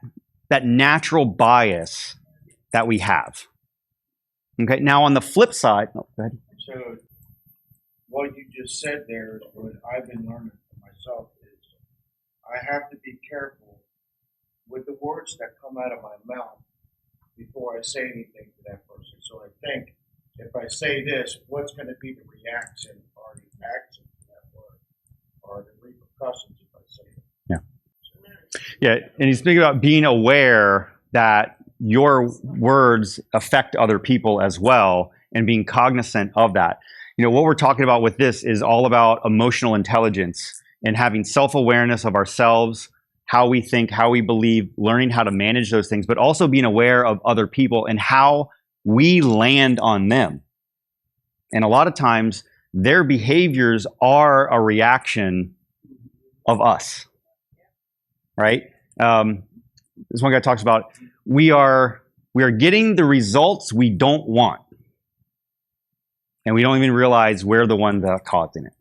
natural bias that we have? Okay. Now on the flip side, go ahead. So what you just said there is what I've been learning for myself. I have to be careful with the words that come out of my mouth before I say anything to that person. So I think, if I say this, what's going to be the reaction or the action to that word or the repercussions if I say it? Yeah. Yeah, and he's thinking about being aware that your words affect other people as well and being cognizant of that. You know, what we're talking about with this is all about emotional intelligence and having self-awareness of ourselves, how we think, how we believe, learning how to manage those things, but also being aware of other people and how we land on them. And a lot of times, their behaviors are a reaction of us, right? This one guy talks about, we are getting the results we don't want. And we don't even realize we're the one that's causing it.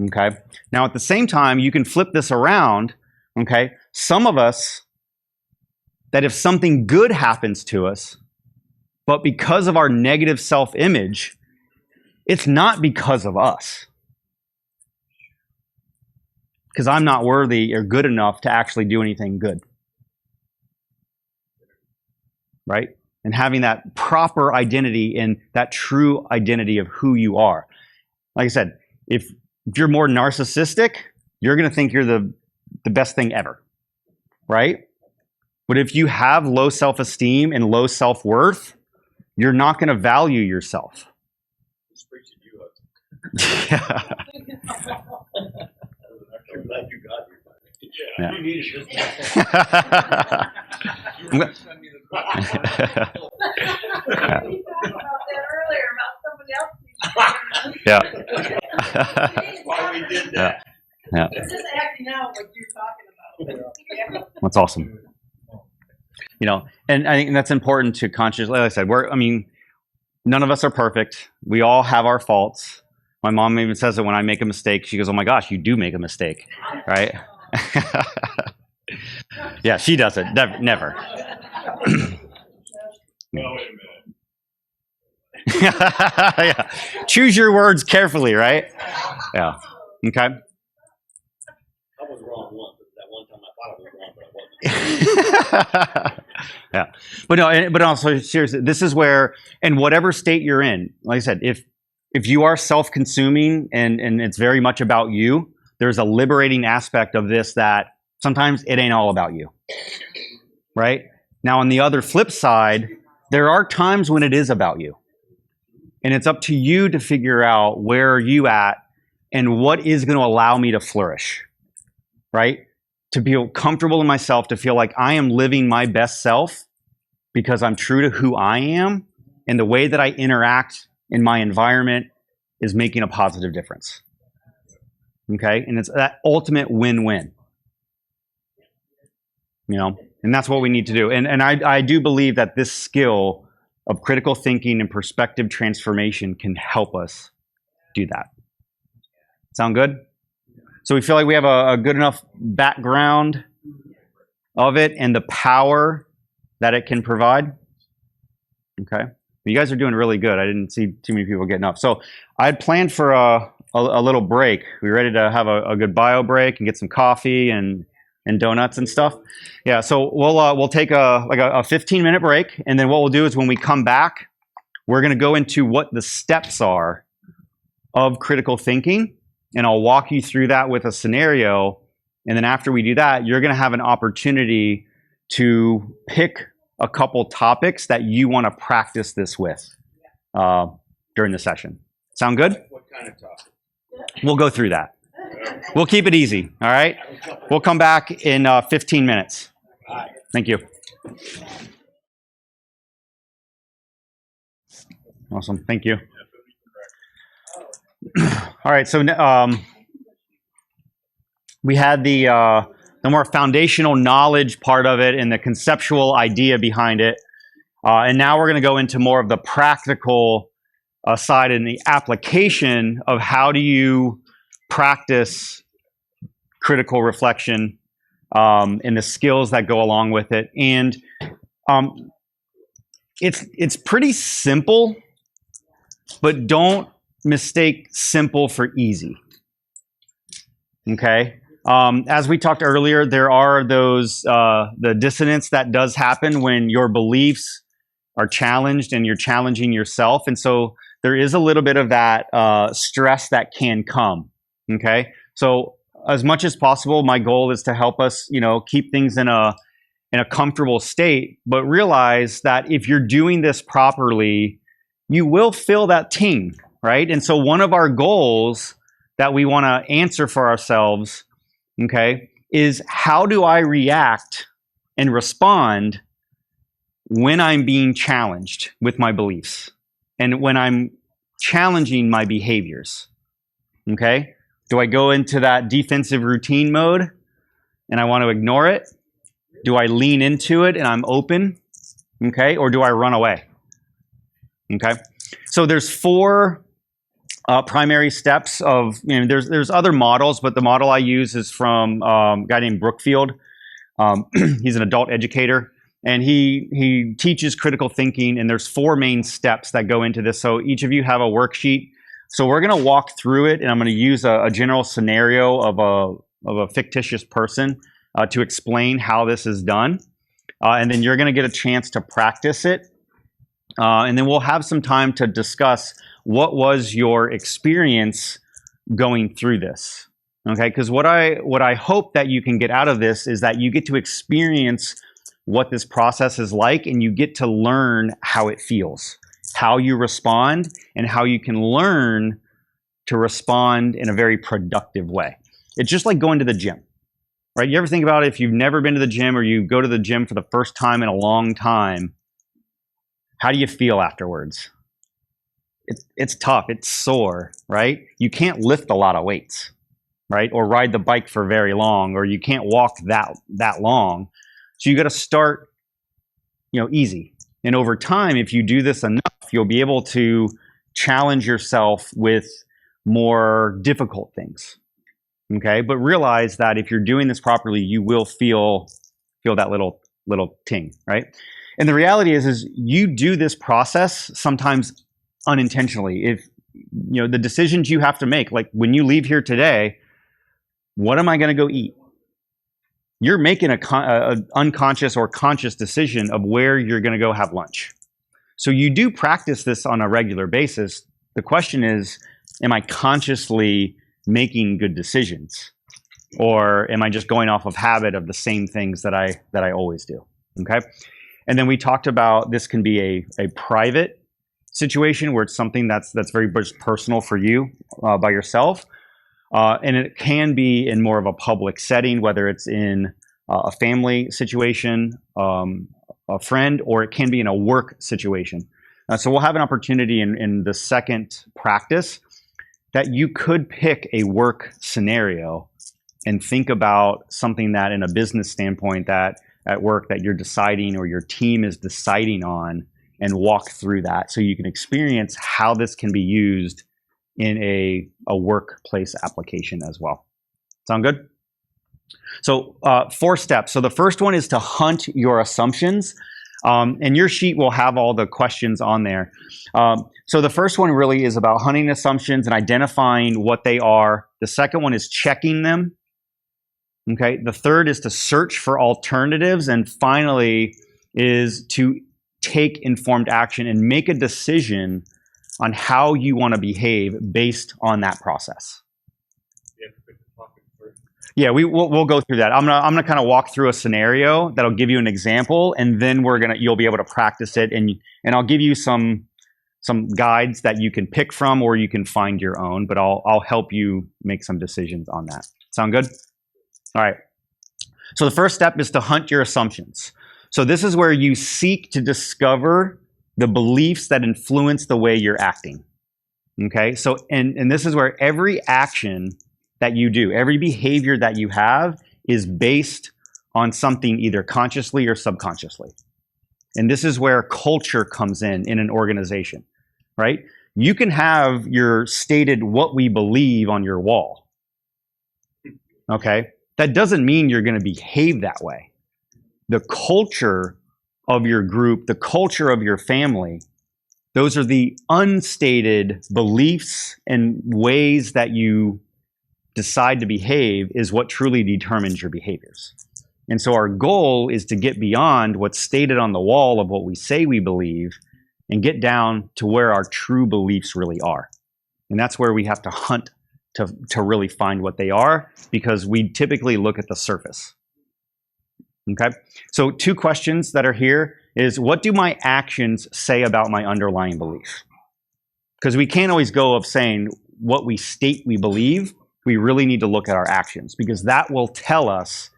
Okay. Now, at the same time, you can flip this around. Okay. Some of us, that if something good happens to us, but because of our negative self-image, it's not because of us. Because I'm not worthy or good enough to actually do anything good. right? And having that proper identity and that true identity of who you are. Like I said, if you're more narcissistic, you're going to think you're the best thing ever, right? But if you have low self-esteem and low self-worth, you're not going to value yourself. Yeah. I'm glad you got here. Yeah. You needed this. You were gonna send me the book. We talked about that earlier, about somebody else. Yeah. That's why we did that. Yeah. It's just acting out what you're talking about. Yeah. That's awesome. You know, and I think that's important to consciously, like I said, none of us are perfect. We all have our faults. My mom even says it when I make a mistake. She goes, "Oh my gosh, you do make a mistake," right? Yeah, she doesn't. Never. Well, wait a minute. Yeah. Choose your words carefully, right? Yeah. Okay. I was wrong once, but that one time I thought I was wrong, but I wasn't. Yeah, but no, but also seriously, this is where, in whatever state you're in, like I said, if you are self-consuming and it's very much about you, there's a liberating aspect of this that sometimes it ain't all about you, right? Now, on the other flip side, there are times when it is about you, and it's up to you to figure out where are you at and what is going to allow me to flourish, right? To feel comfortable in myself, to feel like I am living my best self because I'm true to who I am, and the way that I interact in my environment is making a positive difference. Okay? And it's that ultimate win-win. You know? And that's what we need to do. And I do believe that this skill of critical thinking and perspective transformation can help us do that. Sound good? So we feel like we have a good enough background of it and the power that it can provide. Okay. You guys are doing really good. I didn't see too many people getting up. So I had planned for a little break. We ready to have a good bio break and get some coffee and donuts and stuff. Yeah. So we'll take a 15-minute break, and then what we'll do is when we come back, we're going to go into what the steps are of critical thinking. And I'll walk you through that with a scenario. And then after we do that, you're going to have an opportunity to pick a couple topics that you want to practice this with during the session. Sound good? What kind of topic? We'll go through that. We'll keep it easy. All right? We'll come back in 15 minutes. Thank you. Awesome. Thank you. All right, so we had the more foundational knowledge part of it and the conceptual idea behind it. And now we're going to go into more of the practical side and the application of how do you practice critical reflection and the skills that go along with it. And it's pretty simple, but don't mistake simple for easy. Okay? As we talked earlier, there are those, the dissonance that does happen when your beliefs are challenged and you're challenging yourself. And so there is a little bit of that stress that can come. Okay? So as much as possible, my goal is to help us, keep things in a comfortable state, but realize that if you're doing this properly, you will feel that ting, right? And so one of our goals that we want to answer for ourselves, okay, is how do I react and respond when I'm being challenged with my beliefs and when I'm challenging my behaviors, okay? Do I go into that defensive routine mode and I want to ignore it? Do I lean into it and I'm open, okay? Or do I run away, okay? So there's 4 primary steps of, there's other models, but the model I use is from a guy named Brookfield. He's an adult educator, and he teaches critical thinking, and there's 4 main steps that go into this. So each of you have a worksheet. So we're going to walk through it, and I'm going to use a general scenario of a fictitious person to explain how this is done. and then you're going to get a chance to practice it. And then we'll have some time to discuss what was your experience going through this. Okay, because what I hope that you can get out of this is that you get to experience what this process is like, and you get to learn how it feels, how you respond, and how you can learn to respond in a very productive way. It's just like going to the gym, right? You ever think about it, if you've never been to the gym or you go to the gym for the first time in a long time, how do you feel afterwards? It's tough, it's sore, right? You can't lift a lot of weights, right? Or ride the bike for very long, or you can't walk that long. So you got to start, easy. And over time, if you do this enough, you'll be able to challenge yourself with more difficult things. Okay? But realize that if you're doing this properly, you will feel that little ting, right? And the reality is you do this process sometimes unintentionally. If the decisions you have to make, like when you leave here today, what am I going to go eat? You're making a unconscious or conscious decision of where you're going to go have lunch. So you do practice this on a regular basis. The question is, am I consciously making good decisions? Or am I just going off of habit of the same things that I always do? Okay. And then we talked about this can be a private situation where it's something that's very personal for you by yourself. And it can be in more of a public setting, whether it's in a family situation, a friend, or it can be in a work situation. So we'll have an opportunity in the second practice that you could pick a work scenario and think about something that in a business standpoint that at work that you're deciding or your team is deciding on, and walk through that so you can experience how this can be used in a workplace application as well. Sound good? So 4 steps. So the first one is to hunt your assumptions. And your sheet will have all the questions on there. So the first one really is about hunting assumptions and identifying what they are. The second one is checking them. Okay. The third is to search for alternatives. And finally is to take informed action and make a decision on how you want to behave based on that process. Yeah, we'll go through that. I'm gonna kind of walk through a scenario that'll give you an example, and then you'll be able to practice it, and I'll give you some guides that you can pick from, or you can find your own. But I'll help you make some decisions on that. Sound good? All right. So the first step is to hunt your assumptions. So this is where you seek to discover the beliefs that influence the way you're acting. Okay. So and this is where every action that you do, every behavior that you have is based on something either consciously or subconsciously. And this is where culture comes in an organization, right? You can have your stated what we believe on your wall. Okay? That doesn't mean you're going to behave that way. The culture of your group, the culture of your family, those are the unstated beliefs and ways that you decide to behave is what truly determines your behaviors. And so our goal is to get beyond what's stated on the wall of what we say we believe and get down to where our true beliefs really are. And that's where we have to hunt to really find what they are, because we typically look at the surface. Okay? So 2 questions that are here is, what do my actions say about my underlying belief? Because we can't always go of saying what we state we believe. We really need to look at our actions, because that will tell us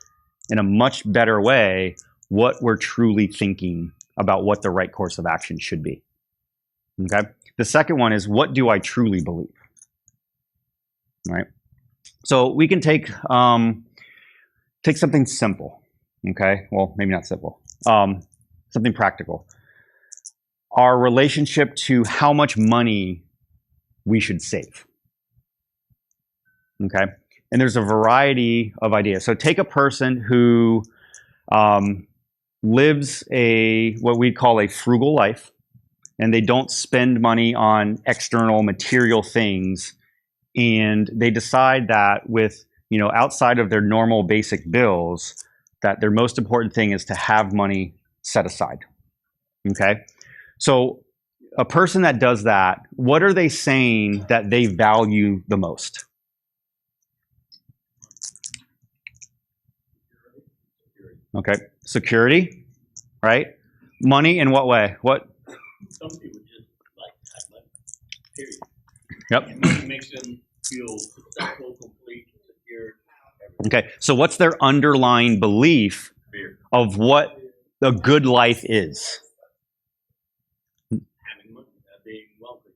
in a much better way what we're truly thinking about what the right course of action should be. Okay. The second one is, what do I truly believe? All right. So we can take something simple. Okay. Well, maybe not simple. Something practical. Our relationship to how much money we should save. Okay. And there's a variety of ideas. So take a person who lives what we call a frugal life, and they don't spend money on external material things. And they decide that with, outside of their normal basic bills, that their most important thing is to have money set aside. Okay? So a person that does that, what are they saying that they value the most? Okay, security, right? Money in what way? What? Some people just like have money, period. Yep. And money makes them feel successful, complete, secure. Everything. Okay, so what's their underlying belief Fear. of what a good life is? Having money, being wealthy.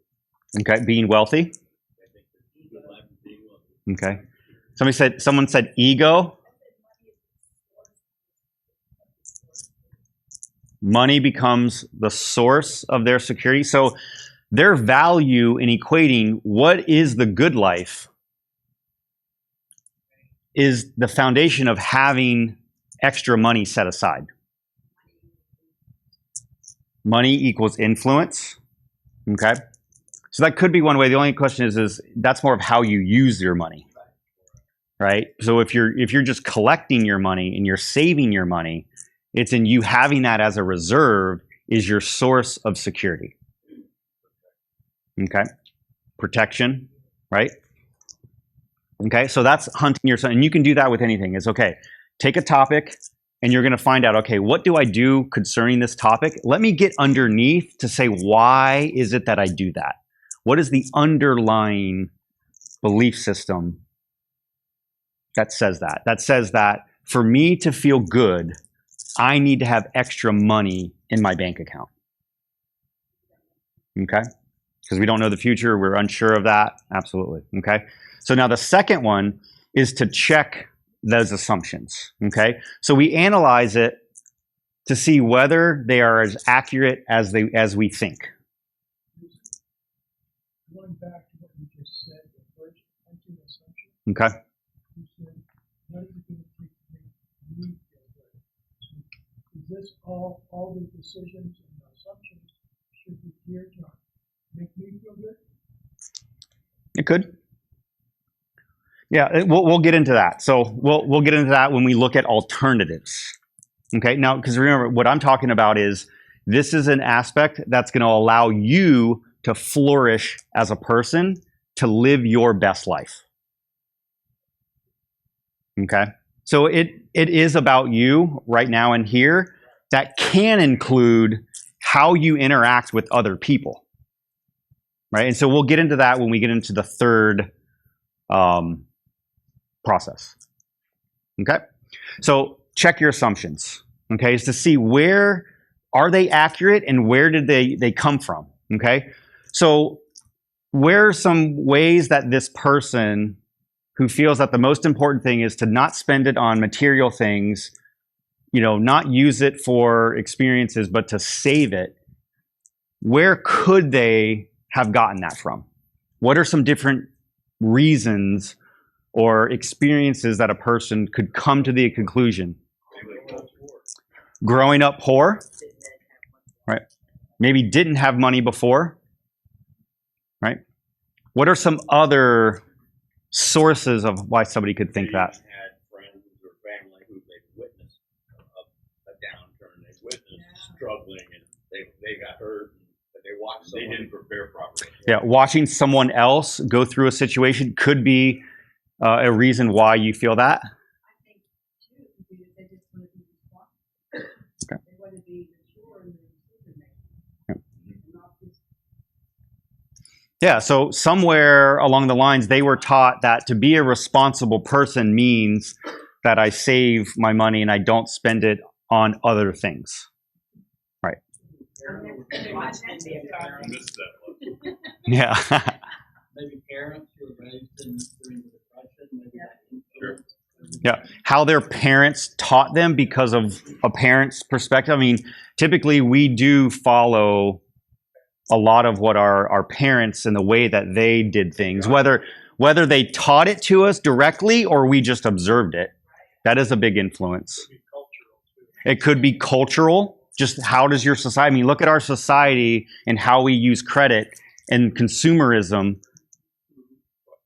Okay, being wealthy. I think the good life is being wealthy. Okay. Someone said ego. Money becomes the source of their security. So their value in equating what is the good life is the foundation of having extra money set aside. Money equals influence. Okay. So that could be one way. The only question is that's more of how you use your money. Right? So if you're just collecting your money and you're saving your money, it's in you having that as a reserve is your source of security. Okay? Protection, right? Okay, so that's hunting yourself. And you can do that with anything. It's okay. Take a topic and you're going to find out, okay, what do I do concerning this topic? Let me get underneath to say, why is it that I do that? What is the underlying belief system that says that? That says that for me to feel good, I need to have extra money in my bank account. Okay? Because we don't know the future. We're unsure of that. Absolutely. Okay? So now the second one is to check those assumptions. Okay? So we analyze it to see whether they are as accurate as we think. Going back to what you just said, the first hunting assumption, Okay? you said, what is it going to take to make me feel good? So is this all the decisions and assumptions should be geared to make me feel good? It could. Yeah, we'll get into that. So we'll get into that when we look at alternatives. Okay, now, because remember, what I'm talking about is this is an aspect that's going to allow you to flourish as a person, to live your best life. Okay, so it is about you right now and here. That can include how you interact with other people, right? And so we'll get into that when we get into the third process. Okay, so check your assumptions. Okay, is to see where are they accurate and where did they come from. Okay, so where are some ways that this person who feels that the most important thing is to not spend it on material things, not use it for experiences, but to save it, where could they have gotten that from? What are some different reasons or experiences that a person could come to the conclusion? Growing up poor, right? Maybe didn't have money before, right? What are some other sources of why somebody could think that? Had friends or family who they've witnessed a downturn, they've witnessed struggling, and they got hurt, but they watched someone. They didn't prepare properly. Yeah, watching someone else go through a situation could be a reason why you feel that. I think too, because they just want to be responsible. Okay. They want to be mature in their decision making. Yep. Not just Yeah, so somewhere along the lines, they were taught that to be a responsible person means that I save my money and I don't spend it on other things. Right. Yeah. Maybe parents who were raised during the Depression, maybe that influence. Yeah. How their parents taught them because of a parent's perspective. I mean, typically we do follow a lot of what our parents and the way that they did things, whether they taught it to us directly or we just observed it. That is a big influence. It could be cultural. Just how does your society, I mean, look at our society and how we use credit and consumerism.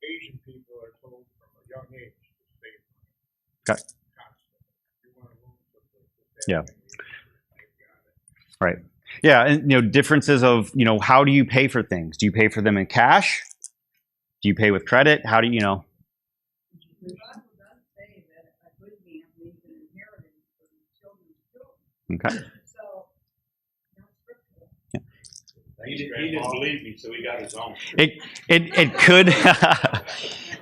Asian people are told from a young age to save money. Okay. Constantly. You want to move Yeah. Right. Yeah, and differences of how do you pay for things? Do you pay for them in cash? Do you pay with credit? How do you know? The Bible does say that a good man leaves an inheritance for his children's children. Okay. So, that's scriptural. He didn't believe me, so he got his own. It could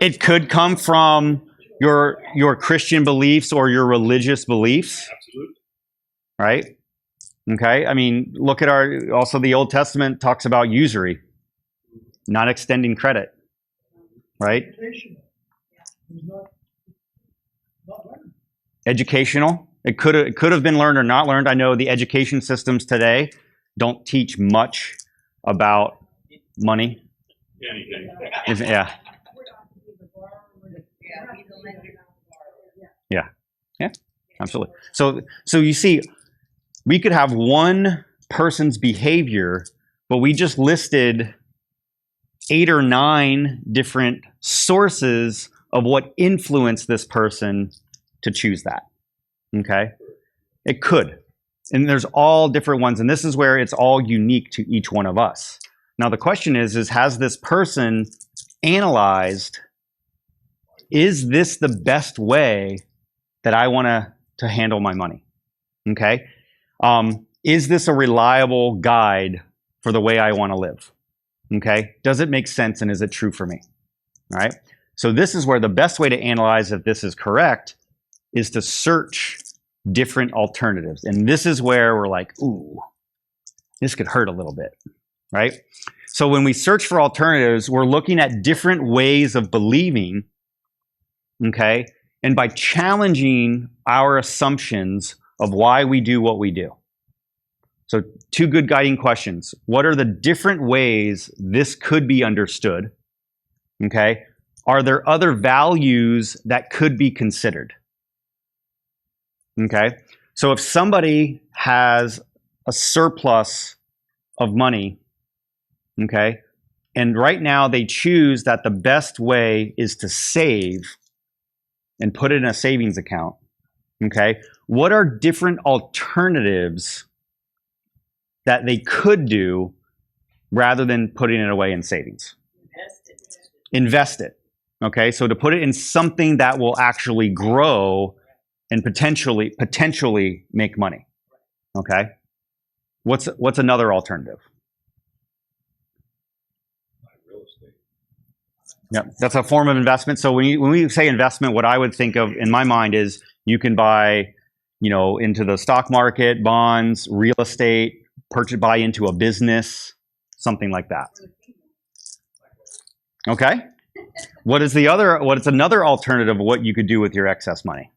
it could come from your Christian beliefs or your religious beliefs, Absolutely. right? Okay. I mean, look at also the Old Testament talks about usury, not extending credit, right? Educational. It could have been learned or not learned. I know the education systems today don't teach much about money. Anything. Yeah. Yeah, absolutely. So you see, we could have one person's behavior, but we just listed 8 or 9 different sources of what influenced this person to choose that. Okay? It could. And there's all different ones, and this is where it's all unique to each one of us. Now the question is has this person analyzed, is this the best way that I want to handle my money? Okay? Is this a reliable guide for the way I want to live? Okay? Does it make sense, and is it true for me? All right? So this is where the best way to analyze if this is correct is to search different alternatives. And this is where we're like, ooh, this could hurt a little bit, right? So when we search for alternatives, we're looking at different ways of believing, okay? And by challenging our assumptions of why we do what we do. So 2 good guiding questions. What are the different ways this could be understood? Okay? Are there other values that could be considered? Okay? So if somebody has a surplus of money, okay, and right now they choose that the best way is to save and put it in a savings account, okay, what are different alternatives that they could do rather than putting it away in savings? Invest it. Okay, so to put it in something that will actually grow and potentially make money. Okay, what's another alternative? Real estate. Yeah, that's a form of investment. So when we say investment, what I would think of in my mind is you can buy, into the stock market, bonds, real estate, buy into a business, something like that. Okay. What's another alternative of what you could do with your excess money?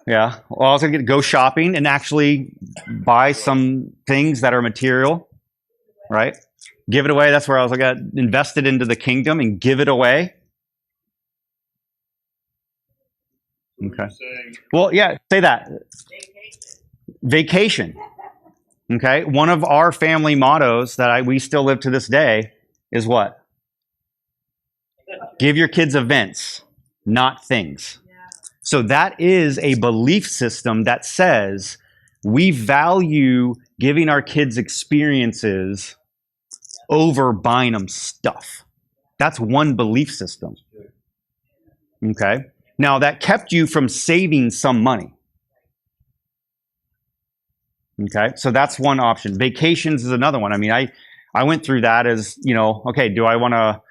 Yeah. Well, also go shopping and actually buy some things that are material, right? Give it away. That's where I was like, invest it into the kingdom and give it away. Okay. Well, yeah, say that. Vacation. Okay. One of our family mottos that we still live to this day is what? Give your kids events, not things. So that is a belief system that says we value giving our kids experiences over buying them stuff. That's one belief system. Okay. Now that kept you from saving some money. Okay. So that's one option. Vacations is another one. I mean, I went through that as, okay, do I want to,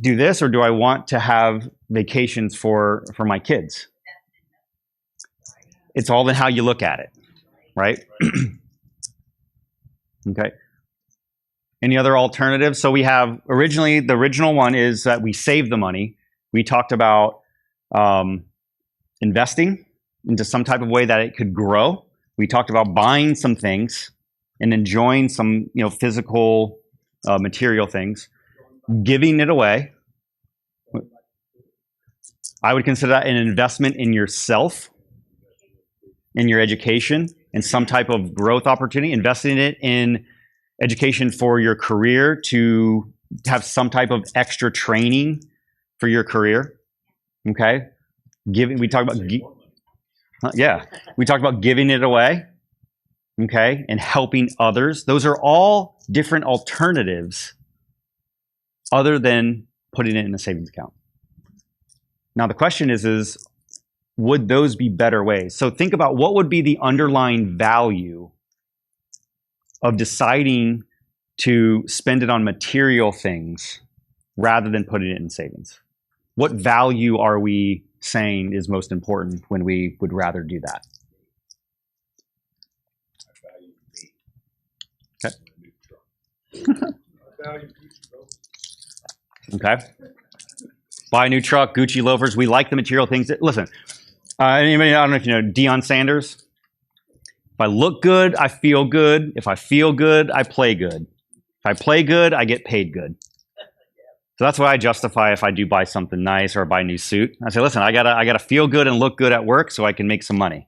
do this, or do I want to have vacations for my kids? It's all in how you look at it, right? Okay. Any other alternatives? So we have the original one is that we save the money. We talked about investing into some type of way that it could grow. We talked about buying some things and enjoying some, physical, material things, giving it away. I would consider that an investment in yourself, in your education, and some type of growth opportunity, investing it in education for your career to have some type of extra training for your career. Okay. We talk about, Yeah. We talked about giving it away, okay, and helping others. Those are all different alternatives other than putting it in a savings account. Now, the question is would those be better ways? So think about what would be the underlying value of deciding to spend it on material things rather than putting it in savings. What value are we saying is most important when we would rather do that? Okay. Okay. Buy a new truck, Gucci loafers. We like the material things. Listen, anybody, I don't know if you know Deion Sanders. If I look good, I feel good. If I feel good, I play good. If I play good, I get paid good. So that's why I justify if I do buy something nice or buy a new suit. I say, listen, I gotta feel good and look good at work so I can make some money.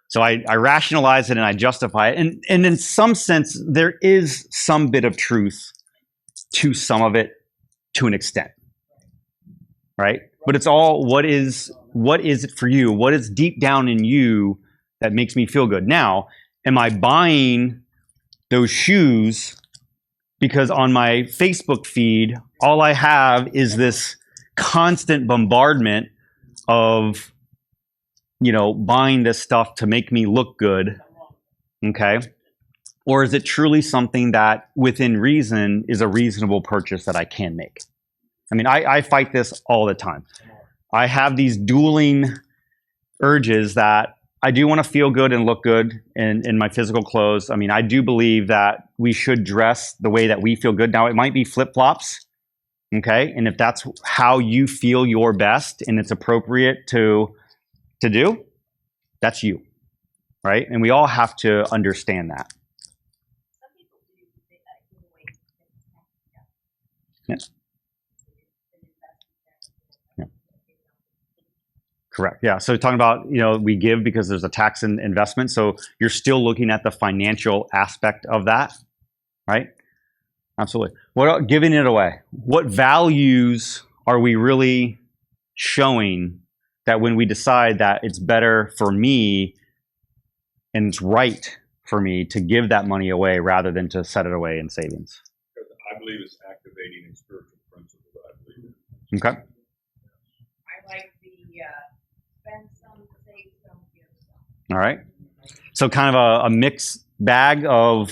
So I rationalize it and I justify it. And in some sense, there is some bit of truth to some of it to an extent. Right? But it's all what is it for you? What is deep down in you that makes me feel good? Now, am I buying those shoes because on my Facebook feed, all I have is this constant bombardment of, buying this stuff to make me look good, okay? Or is it truly something that, within reason, is a reasonable purchase that I can make? I mean, I fight this all the time. I have these dueling urges that I do want to feel good and look good in my physical clothes. I mean, I do believe that we should dress the way that we feel good. Now, it might be flip-flops, okay? And if that's how you feel your best and it's appropriate to do, that's you, right? And we all have to understand that. Some people do give away things. Yeah. Correct. Yeah. So talking about, we give because there's a tax and investment. So you're still looking at the financial aspect of that, right? Absolutely. What about giving it away? What values are we really showing that when we decide that it's better for me and it's right for me to give that money away rather than to set it away in savings? I believe it's activating a spiritual principle that I believe in. Okay. I like the spend some, save some, give some. All right. So kind of a mixed bag of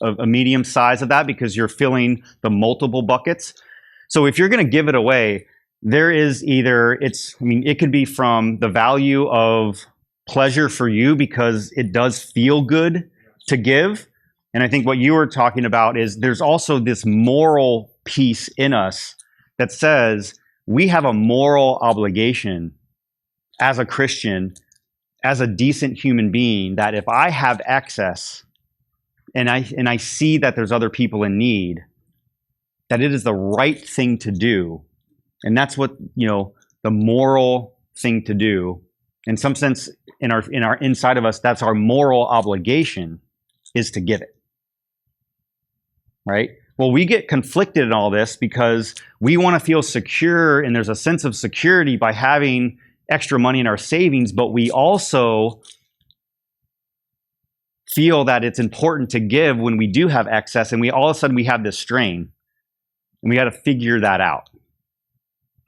a medium size of that because you're filling the multiple buckets. So if you're going to give it away, there is it could be from the value of pleasure for you because it does feel good to give. And I think what you were talking about is there's also this moral piece in us that says we have a moral obligation as a Christian, as a decent human being, that if I have excess and I see that there's other people in need, that it is the right thing to do. And that's what, the moral thing to do. In some sense, in our inside of us, that's our moral obligation, is to give it. Right? Well, we get conflicted in all this because we want to feel secure, and there's a sense of security by having extra money in our savings, but we also feel that it's important to give when we do have excess, and all of a sudden we have this strain, and we got to figure that out.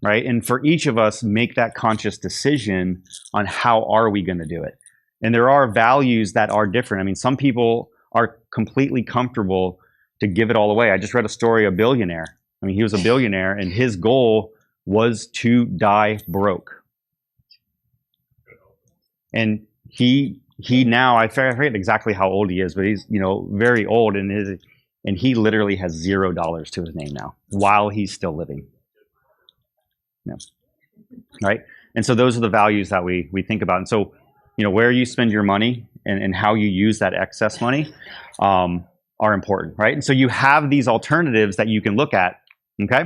Right? And for each of us, make that conscious decision on how are we going to do it. And there are values that are different. I mean, some people are completely comfortable to give it all away. I just read a story of a billionaire. I mean, he was a billionaire and his goal was to die broke. And he now, I forget exactly how old he is, but he's, very old, and he literally has $0 to his name now while he's still living. Yeah. Right. And so those are the values that we think about. And so, where you spend your money and how you use that excess money are important. Right. And so you have these alternatives that you can look at. Okay.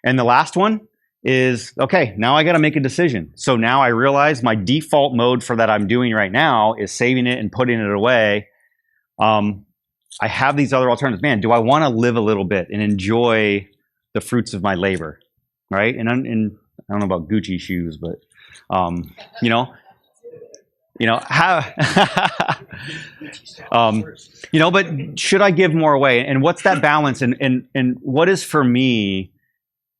And the last one is, okay, now I got to make a decision. So now I realize my default mode for that I'm doing right now is saving it and putting it away. I have these other alternatives. Man, do I want to live a little bit and enjoy the fruits of my labor? Right? And I don't know about Gucci shoes, but, You know, how, you know, but should I give more away? And what's that balance? And what is for me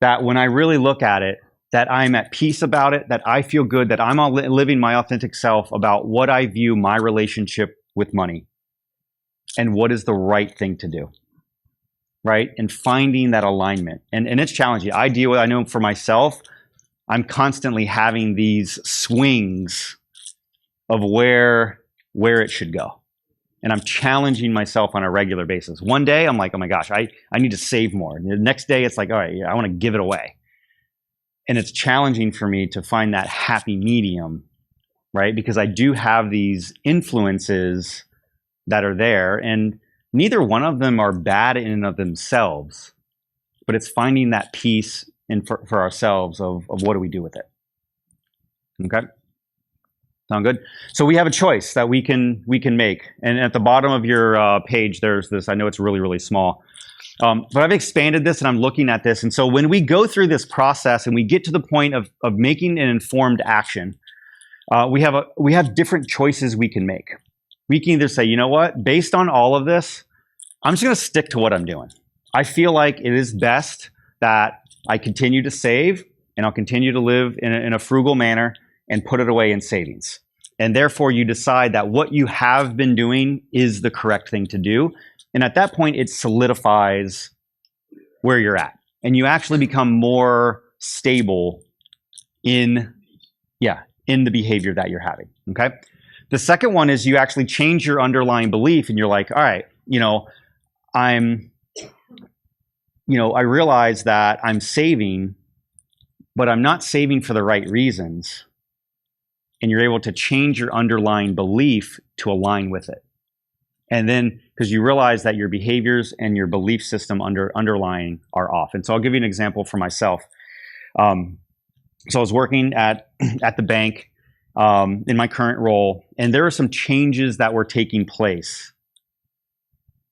that when I really look at it, that I'm at peace about it, that I feel good, that I'm living my authentic self about what I view my relationship with money and what is the right thing to do, right? And finding that alignment. And it's challenging. I know for myself, I'm constantly having these swings of where it should go. And I'm challenging myself on a regular basis. One day I'm like, oh my gosh, I need to save more. And the next day it's like, all right, I want to give it away. And it's challenging for me to find that happy medium, right? Because I do have these influences that are there, and neither one of them are bad in and of themselves, but it's finding that peace for ourselves of what do we do with it. Okay? Sound good? So we have a choice that we can make. And at the bottom of your page, there's this, I know it's really, really small, but I've expanded this and I'm looking at this. And so when we go through this process and we get to the point of making an informed action, we have different choices we can make. We can either say, you know what, based on all of this, I'm just going to stick to what I'm doing. I feel like it is best that I continue to save and I'll continue to live in a frugal manner and put it away in savings. And therefore you decide that what you have been doing is the correct thing to do. And at that point, it solidifies where you're at. And you actually become more stable in the behavior that you're having, okay? The second one is you actually change your underlying belief and you're like, all right, I realize that I'm saving, but I'm not saving for the right reasons. And you're able to change your underlying belief to align with it. And then, because you realize that your behaviors and your belief system underlying are off. And so I'll give you an example for myself. So I was working at the bank in my current role, and there were some changes that were taking place.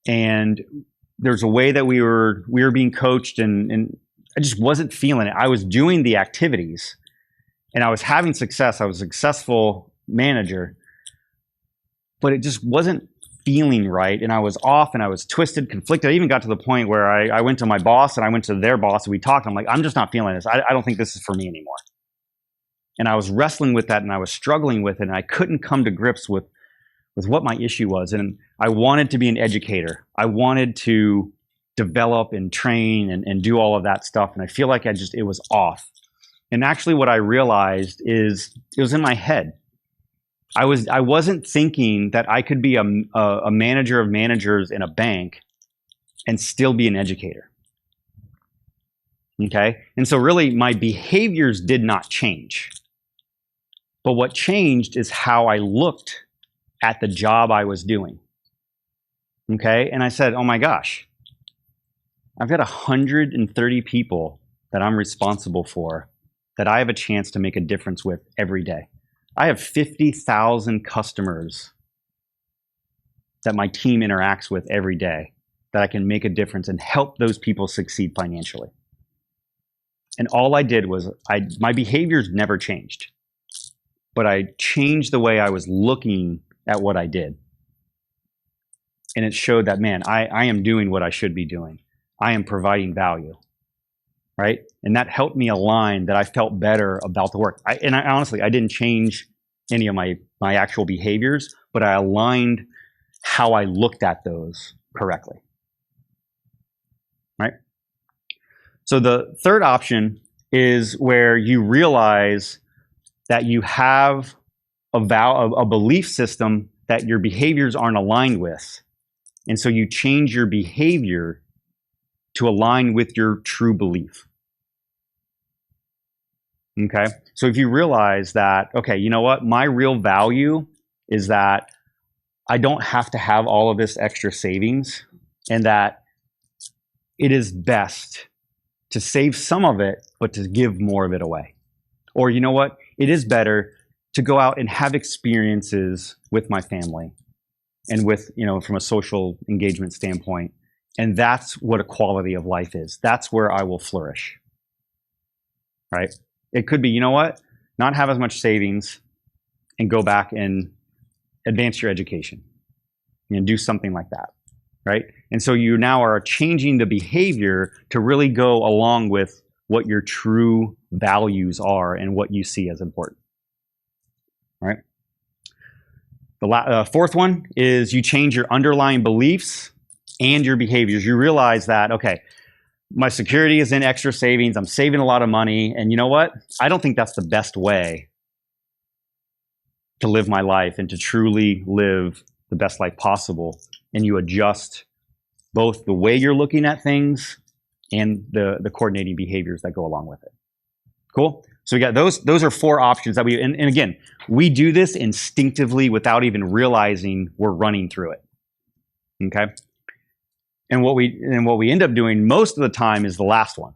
And there's a way that we were being coached, and I just wasn't feeling it. I was doing the activities, and I was having success. I was a successful manager, but it just wasn't feeling right. And I was off and I was twisted, conflicted. I even got to the point where I went to my boss and I went to their boss and we talked. I'm like, I'm just not feeling this. I don't think this is for me anymore. And I was wrestling with that and I was struggling with it. And I couldn't come to grips with what my issue was. And I wanted to be an educator. I wanted to develop and train and do all of that stuff. And I feel like it was off. And actually what I realized is it was in my head. I wasn't thinking that I could be a manager of managers in a bank and still be an educator. Okay? And so really my behaviors did not change. But what changed is how I looked at the job I was doing. Okay? And I said, oh my gosh, I've got 130 people that I'm responsible for that I have a chance to make a difference with every day. I have 50,000 customers that my team interacts with every day that I can make a difference and help those people succeed financially. And all I did was, my behaviors never changed, but I changed the way I was looking at what I did. And it showed that, man, I am doing what I should be doing. I am providing value, right? And that helped me align that I felt better about the work. Honestly, I didn't change any of my actual behaviors, but I aligned how I looked at those correctly, right? So the third option is where you realize that you have a belief system that your behaviors aren't aligned with. And so you change your behavior to align with your true belief. Okay, so if you realize that, okay, you know what, my real value is that I don't have to have all of this extra savings, and that it is best to save some of it, but to give more of it away. Or you know what, it is better to go out and have experiences with my family and with, from a social engagement standpoint. And that's what a quality of life is. That's where I will flourish, right? It could be, you know what, not have as much savings and go back and advance your education and do something like that, right? And so you now are changing the behavior to really go along with what your true values are and what you see as important, right? The fourth one is you change your underlying beliefs and your behaviors. You realize that, okay, my security is in extra savings. I'm saving a lot of money. And you know what? I don't think that's the best way to live my life and to truly live the best life possible. And you adjust both the way you're looking at things and the coordinating behaviors that go along with it. Cool? So we got those are 4 options that and again, we do this instinctively without even realizing we're running through it. Okay? And what we end up doing most of the time is the last one.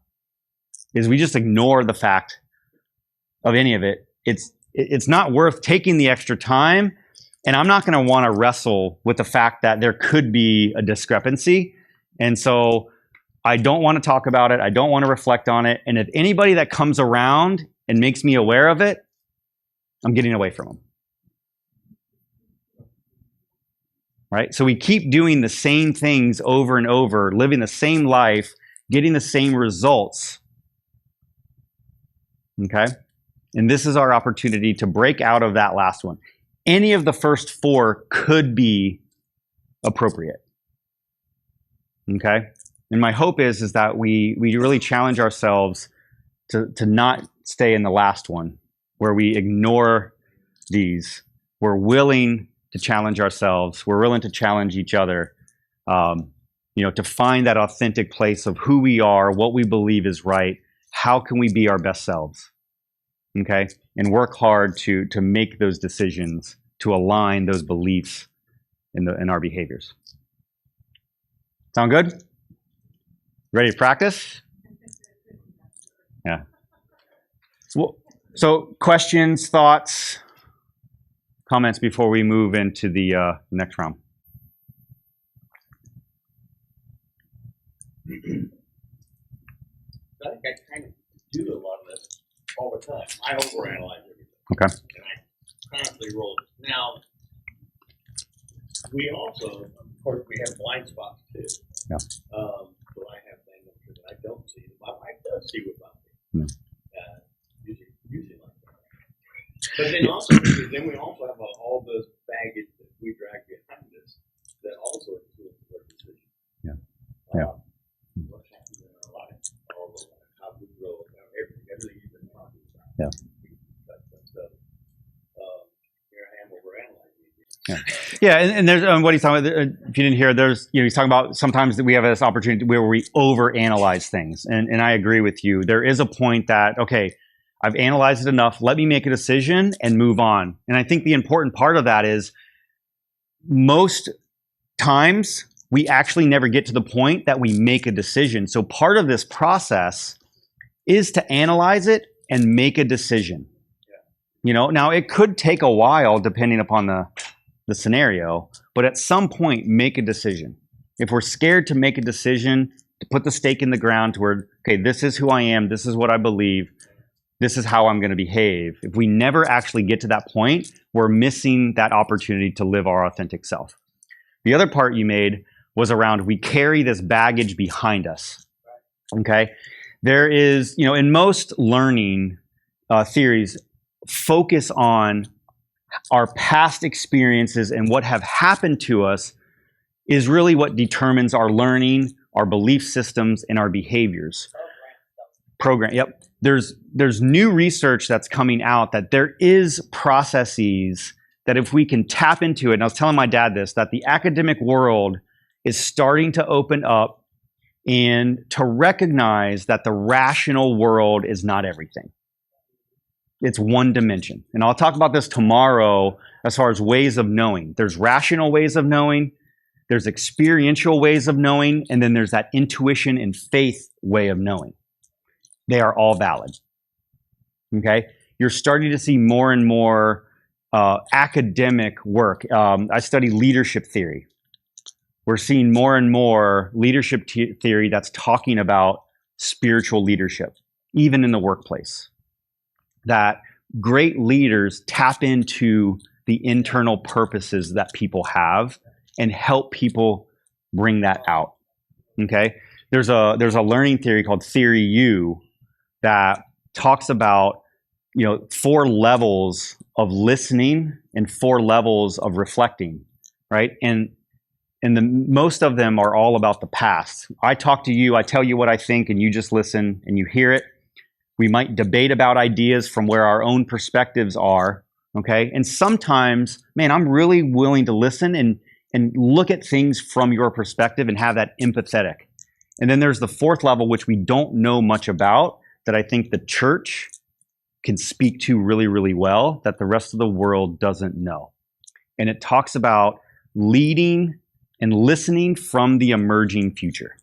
Is we just ignore the fact of any of it. It's not worth taking the extra time, and I'm not going to want to wrestle with the fact that there could be a discrepancy. And so I don't want to talk about it. I don't want to reflect on it. And if anybody that comes around and makes me aware of it, I'm getting away from them. Right? So we keep doing the same things over and over, living the same life, getting the same results. Okay? And this is our opportunity to break out of that last one. Any of the first 4 could be appropriate. Okay? And my hope is that we really challenge ourselves to not stay in the last one, where we ignore these. We're willing to challenge ourselves. We're willing to challenge each other, to find that authentic place of who we are, what we believe is right. How can we be our best selves? Okay? And work hard to make those decisions, to align those beliefs in our behaviors. Sound good? Ready to practice? Yeah. So questions, thoughts, comments before we move into the next round? I think I kind of do a lot of this all the time. I overanalyze everything. Okay. And I constantly roll. Now, we also, of course, we have blind spots too. Yeah. So I have things that I don't see. My wife does see about me. Usually like that. But then we also have all this baggage that we drag behind us that also influences our decision. Yeah. What happens in our life, all the how we grow, everything you've been talking about. Yeah. Here I am overanalyzing. Yeah, and there's what he's talking about. If you didn't hear, there's he's talking about sometimes that we have this opportunity where we overanalyze things, and I agree with you. There is a point that I've analyzed it enough. Let me make a decision and move on. And I think the important part of that is most times we actually never get to the point that we make a decision. So part of this process is to analyze it and make a decision. Now it could take a while depending upon the scenario, but at some point make a decision. If we're scared to make a decision, to put the stake in the ground toward, okay, this is who I am, this is what I believe, this is how I'm going to behave. If we never actually get to that point, we're missing that opportunity to live our authentic self. The other part you made was around we carry this baggage behind us. Okay? There is, in most learning theories, focus on our past experiences and what have happened to us is really what determines our learning, our belief systems, and our behaviors. Yep. There's new research that's coming out that there is processes that if we can tap into it, and I was telling my dad this, that the academic world is starting to open up and to recognize that the rational world is not everything. It's one dimension. And I'll talk about this tomorrow as far as ways of knowing. There's rational ways of knowing, there's experiential ways of knowing, and then there's that intuition and faith way of knowing. They are all valid. Okay? You're starting to see more and more academic work. I study leadership theory. We're seeing more and more leadership theory that's talking about spiritual leadership, even in the workplace. That great leaders tap into the internal purposes that people have and help people bring that out. Okay? There's a learning theory called Theory U that talks about 4 levels of listening and 4 levels of reflecting, right? And most of them are all about the past. I talk to you, I tell you what I think, and you just listen and you hear it. We might debate about ideas from where our own perspectives are, okay? And sometimes, man, I'm really willing to listen and look at things from your perspective and have that empathetic. And then there's the 4th level, which we don't know much about, that I think the church can speak to really, really well, that the rest of the world doesn't know. And it talks about leading and listening from the emerging future.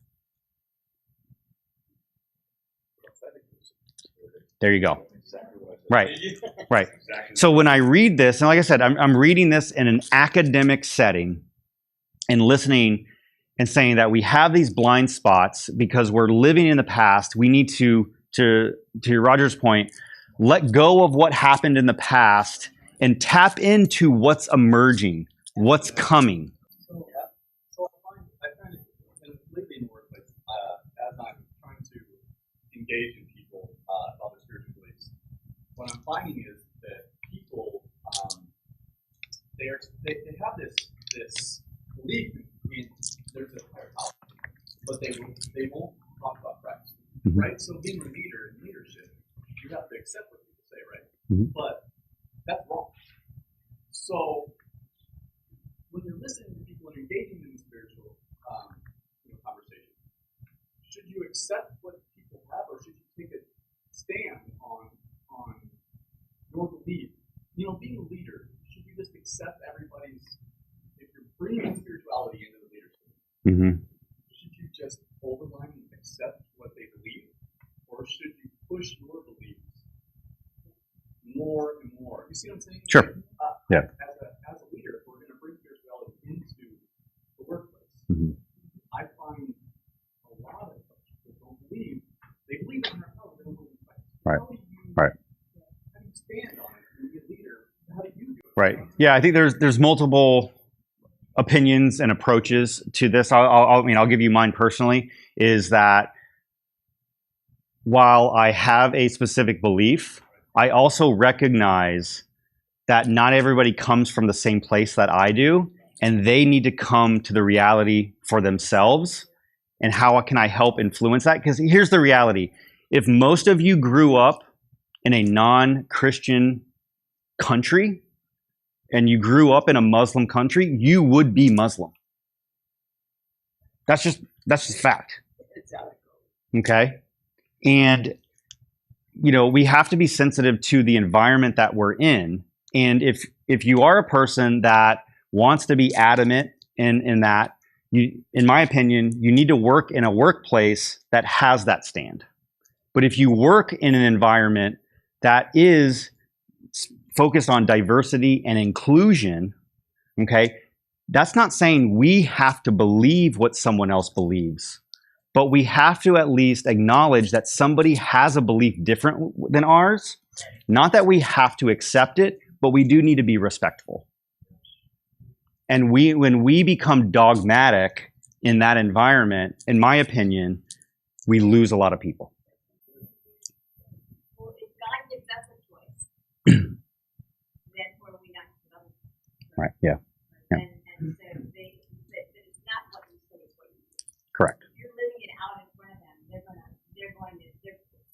There you go. Right, right. So when I read this, and like I said, I'm reading this in an academic setting and listening and saying that we have these blind spots because we're living in the past. We need to Roger's point, let go of what happened in the past and tap into what's emerging, what's coming. So I find it completely in the workplace as I'm trying to engage in people about their spiritual beliefs. What I'm finding is that people they have this belief in there's a higher power, but they won't talk about Christ, right? So being a leader in leadership, you have to accept what people say, right? But that's wrong. So when you're listening to people and engaging in spiritual conversation, should you accept what people have, or should you take a stand on your belief? Being a leader, should you just accept everybody's? If you're bringing spirituality into the leadership, should you just overline and accept what they believe, or should you push your beliefs more and more? You see what I'm saying? Sure. Yeah. As a leader, if we're going to bring spirituality into the workplace, I find a lot of people don't believe. They believe in their power, they don't believe in Christ. Right. How do you, right. How do you stand on it and be a leader? How do you do it? Right. Yeah, I think there's multiple opinions and approaches to this. I'll give you mine personally, is that while I have a specific belief, I also recognize that not everybody comes from the same place that I do, and they need to come to the reality for themselves. And how can I help influence that? Because here's the reality. If most of you grew up in a non-Christian country, and you grew up in a Muslim country, you would be Muslim. That's just fact. Okay? And we have to be sensitive to the environment that we're in. And if you are a person that wants to be adamant in that, in my opinion, you need to work in a workplace that has that stand. But if you work in an environment that is focused on diversity and inclusion, okay, that's not saying we have to believe what someone else believes, but we have to at least acknowledge that somebody has a belief different than ours. Not that we have to accept it, but we do need to be respectful. And when we become dogmatic in that environment, in my opinion, we lose a lot of people. Well, if God gives us a choice, then where are we not to know? Right, yeah. And so it's not what you say, it's what you do. Correct. If you're living it out in front of them, they're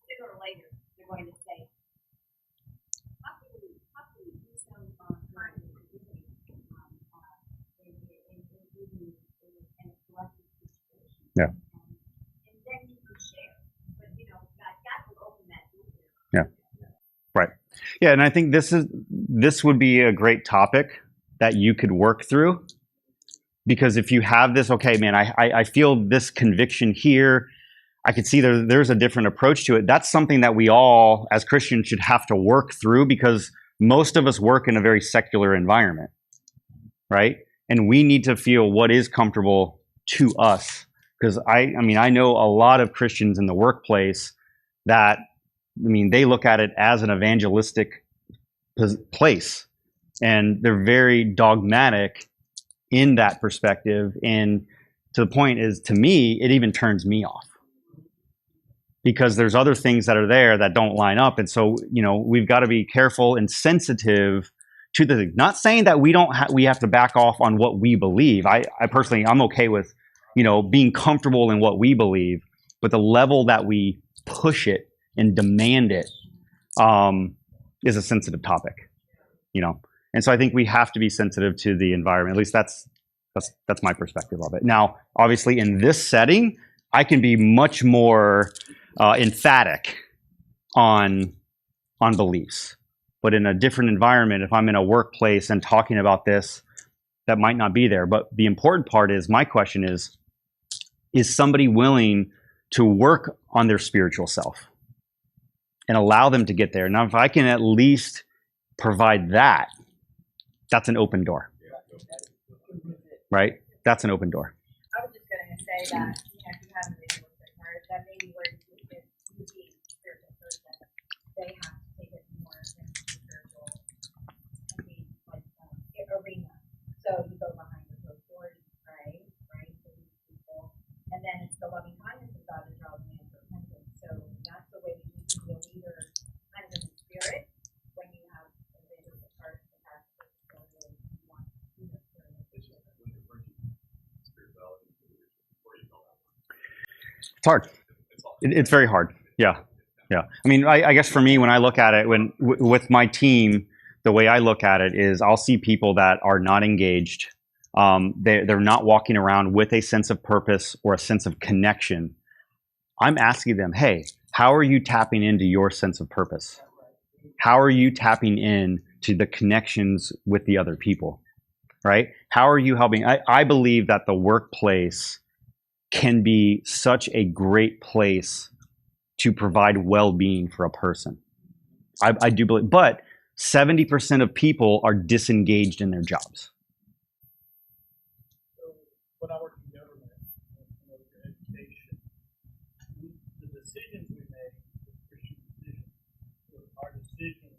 sooner or later, they're going to say, how can you be so kind and forgiving in a collective situation? Yeah. And then you can share. But, God will open that door. Yeah. Right. Yeah, and I think this would be a great topic that you could work through, because if you have this, okay, man, I feel this conviction here, I could see there's a different approach to it. That's something that we all, as Christians, should have to work through, because most of us work in a very secular environment, right? And we need to feel what is comfortable to us. Because I know a lot of Christians in the workplace that, they look at it as an evangelistic place, and they're very dogmatic in that perspective. And to the point is, to me, it even turns me off, because there's other things that are there that don't line up. And so, we've got to be careful and sensitive to the thing. Not saying that we have to back off on what we believe. I personally, I'm okay with, being comfortable in what we believe, but the level that we push it and demand it is a sensitive topic, And so I think we have to be sensitive to the environment. At least that's my perspective of it. Now, obviously, in this setting, I can be much more emphatic on beliefs. But in a different environment, if I'm in a workplace and talking about this, that might not be there. But the important part is, my question is somebody willing to work on their spiritual self and allow them to get there? Now, if I can at least provide that, that's an open door. Right? That's an open door. I was just going to say that, if you have an individual that maybe where you be a spiritual person, they have to take it more than spiritual, arena. So you go behind the authority, right? For these people. And then it's the loving kindness of God that draws man to repentance. So that's the way you can be a leader kind of in the spirit when you have a leader of the heart that has to really want to do this. It's hard. It's very hard. Yeah. I mean, I guess for me, when I look at it, with my team, the way I look at it is, I'll see people that are not engaged. They're not walking around with a sense of purpose or a sense of connection. I'm asking them, hey, how are you tapping into your sense of purpose? How are you tapping in to the connections with the other people? Right? How are you helping? I believe that the workplace can be such a great place to provide well-being for a person. I do believe, but 70% of people are disengaged in their jobs. So when I worked in government, in education, the decisions we made were Christian decisions. So our decisions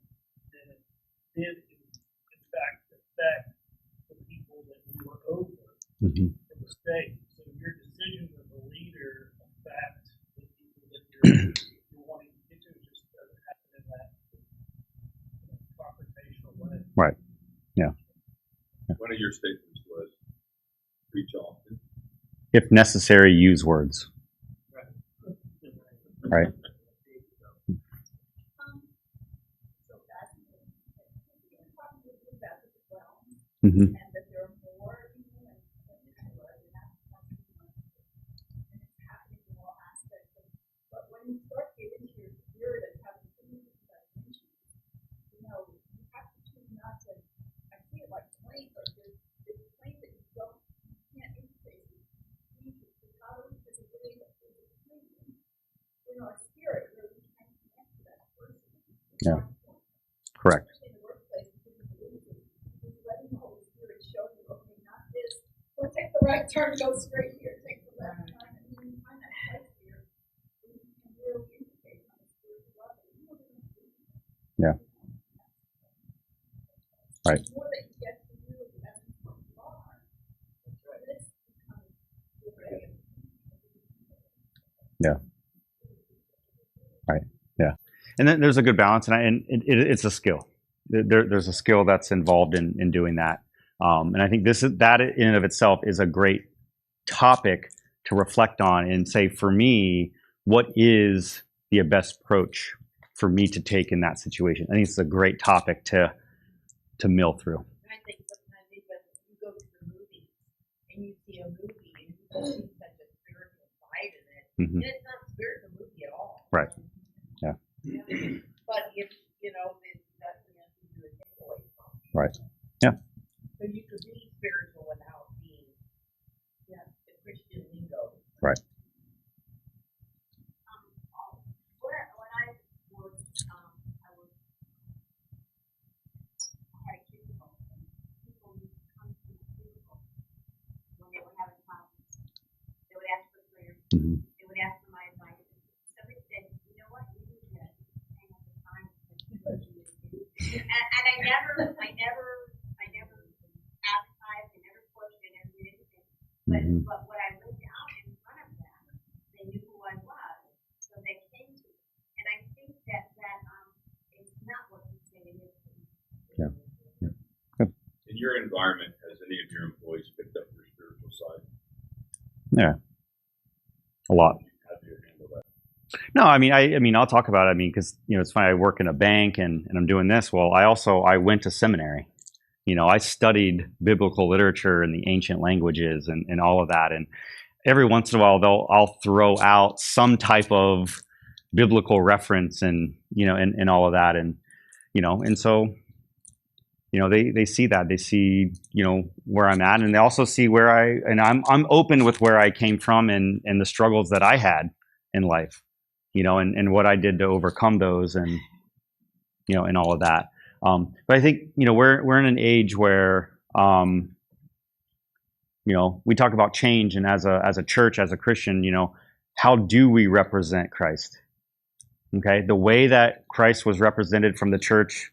did in fact affect the people that we were over in the state. So your decisions as a leader affect the people that you're wanting to get to. It just doesn't happen in that confrontational way. Right. Yeah. One of your statements was, preach often. If necessary, use words. Right. Mm-hmm. And that there are more people and that's happening in all aspects of, but when you start getting into your spirit and having things that dimensions, you have to choose not to. I see it like planes, like there's planes that you can't interface with Jesus, because there's a way that there's a plane in our spirit where we can connect to that person. Yeah. Correct. Take the right turn, go straight here. Take the left turn, and then you find that place here where you can really indicate on a spiritual level. Yeah. Right. The more that you get to know the essence of what you are, this becomes the way of. Yeah. Right. Yeah. And then there's a good balance, and it's a skill. There's a skill that's involved in doing that. And I think that in and of itself is a great topic to reflect on and say, for me, what is the best approach for me to take in that situation? I think it's a great topic to mill through. I think sometimes you go to the movie and you see a movie and you see such a spiritual side in it, and it's not a spiritual movie at all. Right. Yeah. But if that's the answer to a takeaway from. Right. Yeah. So you could be spiritual without being, the Christian lingo. Right. When I was, I had a cubicle, and people used to come to the cubicle when they were having problems. They would ask for prayer. Mm-hmm. They would ask for my advice. Somebody said, you know what, you need to hang up the sign. And I never advertised, I never pushed, I never did anything. But when I lived out in front of them, they knew who I was, so they came to me. And I think that it's not what you say it is. Yeah. In your environment, has any of your employees picked up your spiritual side? Yeah. A lot. How do you handle that? No, I mean, I'll talk about it. I mean, because it's funny. I work in a bank and I'm doing this. Well, I went to seminary. I studied biblical literature and the ancient languages and all of that. And every once in a while, I'll throw out some type of biblical reference and and all of that. And and so they see that. They see where I'm at, and they also see where I'm open with where I came from and the struggles that I had in life. And what I did to overcome those, and and all of that. But I think we're in an age where we talk about change, and as a church, as a Christian, how do we represent Christ? Okay, the way that Christ was represented from the church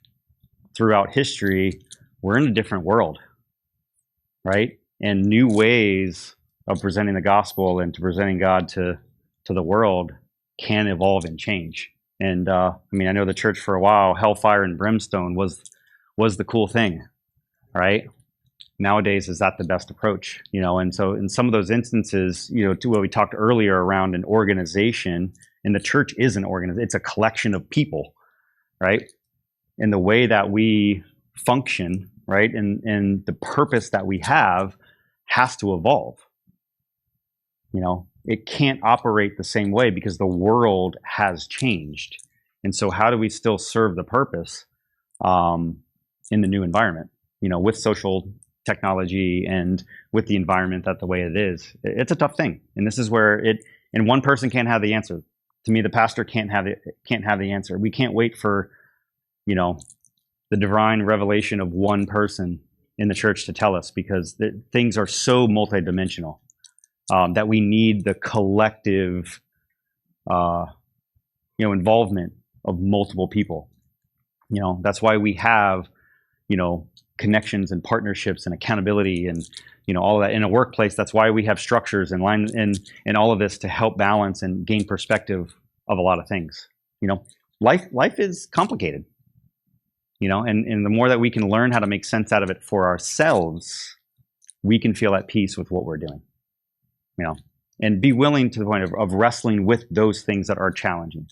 throughout history, we're in a different world, right? And new ways of presenting the gospel and to presenting God to the world can evolve and change. And I know the church for a while, hellfire and brimstone was the cool thing, right? Nowadays, is that the best approach? And so in some of those instances, to what we talked earlier around an organization, and the church is an organization, it's a collection of people, right? And the way that we function, right, and the purpose that we have has to evolve. It can't operate the same way because the world has changed. And so how do we still serve the purpose in the new environment, with social technology and with the environment that the way it is? It's a tough thing. And this is where and one person can't have the answer. To me, the pastor can't have the answer. We can't wait for the divine revelation of one person in the church to tell us, because things are so multidimensional that we need the collective, involvement of multiple people. That's why we have, connections and partnerships and accountability and all of that in a workplace. That's why we have structures and line and all of this to help balance and gain perspective of a lot of things. Life is complicated. And the more that we can learn how to make sense out of it for ourselves, we can feel at peace with what we're doing, and be willing to the point of wrestling with those things that are challenging.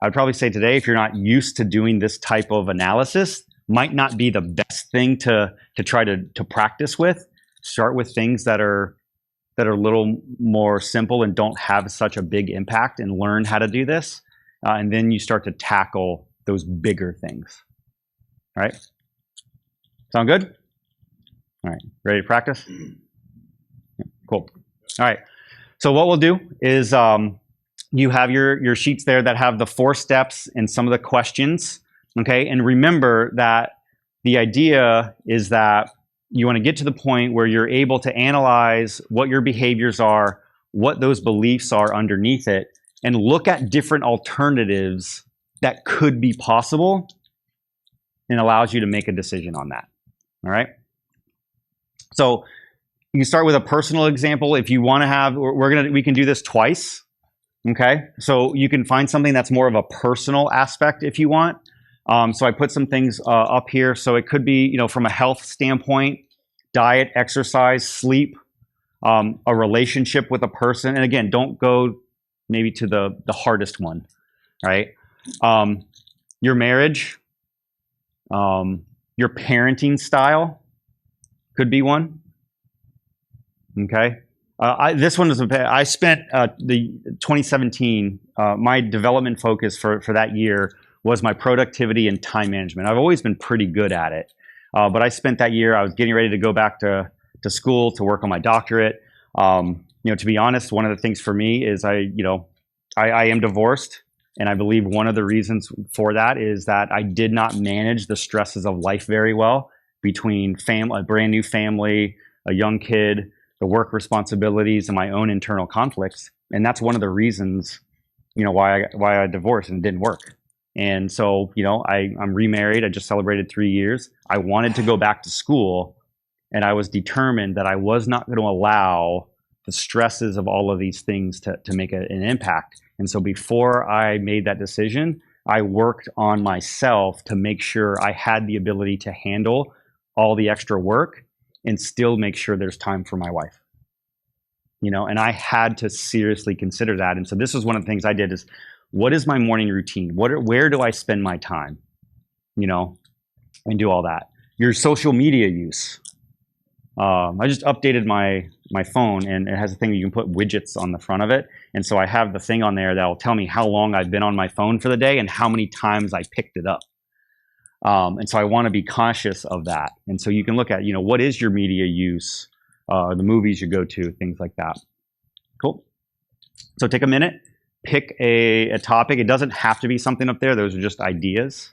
I'd probably say today, if you're not used to doing this type of analysis, might not be the best thing to try to practice with. Start with things that are a little more simple and don't have such a big impact, and learn how to do this. And then you start to tackle those bigger things. All right. Sound good? All right. Ready to practice? Cool. All right. So what we'll do is you have your sheets there that have the 4 steps and some of the questions. Okay. And remember that the idea is that you want to get to the point where you're able to analyze what your behaviors are, what those beliefs are underneath it, and look at different alternatives that could be possible, and allows you to make a decision on that. All right. So you can start with a personal example. If you want to have, we can do this twice. Okay. So you can find something that's more of a personal aspect if you want. So I put some things up here. So it could be, from a health standpoint, diet, exercise, sleep, a relationship with a person. And again, don't go maybe to the hardest one, right? Your marriage, your parenting style could be one. Okay. This one is, I spent the 2017, my development focus for that year was my productivity and time management. I've always been pretty good at it. But I spent that year, I was getting ready to go back to school to work on my doctorate. To be honest, one of the things for me is I am divorced. And I believe one of the reasons for that is that I did not manage the stresses of life very well, between a brand new family, a young kid, the work responsibilities, and my own internal conflicts. And that's one of the reasons, why I divorced and it didn't work. And so, I'm remarried. I just celebrated 3 years. I wanted to go back to school, and I was determined that I was not going to allow the stresses of all of these things to make an impact. And so before I made that decision, I worked on myself to make sure I had the ability to handle all the extra work and still make sure there's time for my wife. And I had to seriously consider that. And so this was one of the things I did is, what is my morning routine? Where do I spend my time? And do all that. Your social media use. I just updated my phone, and it has a thing you can put widgets on the front of it. And so I have the thing on there that will tell me how long I've been on my phone for the day and how many times I picked it up. And so I want to be conscious of that. And so you can look at, what is your media use, the movies you go to, things like that. Cool. So take a minute, pick a topic. It doesn't have to be something up there. Those are just ideas.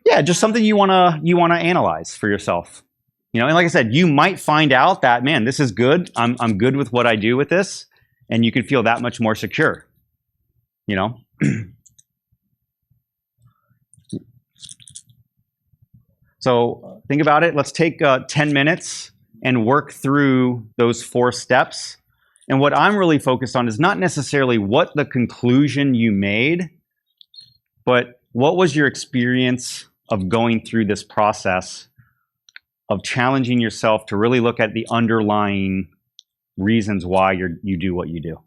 Yeah, just something you want to analyze for yourself. And like I said, you might find out that, man, this is good. I'm good with what I do with this, and you can feel that much more secure. So think about it. Let's take 10 minutes and work through those 4 steps. And what I'm really focused on is not necessarily what the conclusion you made, but what was your experience of going through this process of challenging yourself to really look at the underlying reasons why you do what you do.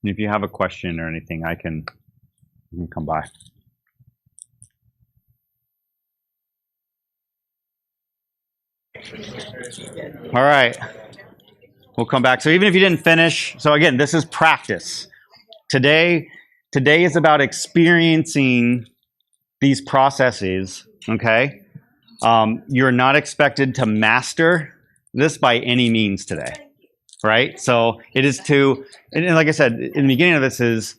And if you have a question or anything, I can come by. All right. We'll come back. So even if you didn't finish, so again, this is practice. Today is about experiencing these processes, okay? You're not expected to master this by any means today, right? So it is to, and like I said, in the beginning of this is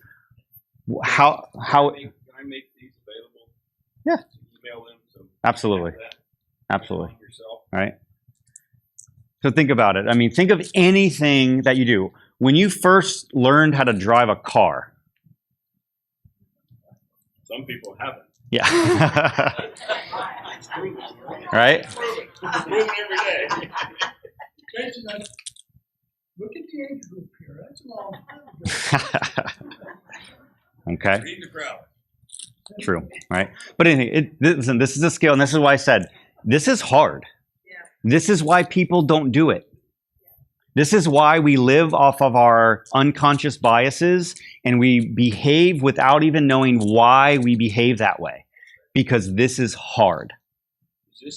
how. Can I make these available? Yeah. Email them. So absolutely. Absolutely. Yourself. All right. So think about it. I mean, think of anything that you do. When you first learned how to drive a car. Some people haven't. Yeah. Right? Improving every day. Look at the age group here. That's a long time ago. Okay. Read the crowd. True. Right. But anyway, listen, this is a skill, and this is why I said this is hard. This is why people don't do it. This is why we live off of our unconscious biases and we behave without even knowing why we behave that way. Because this is hard. I'm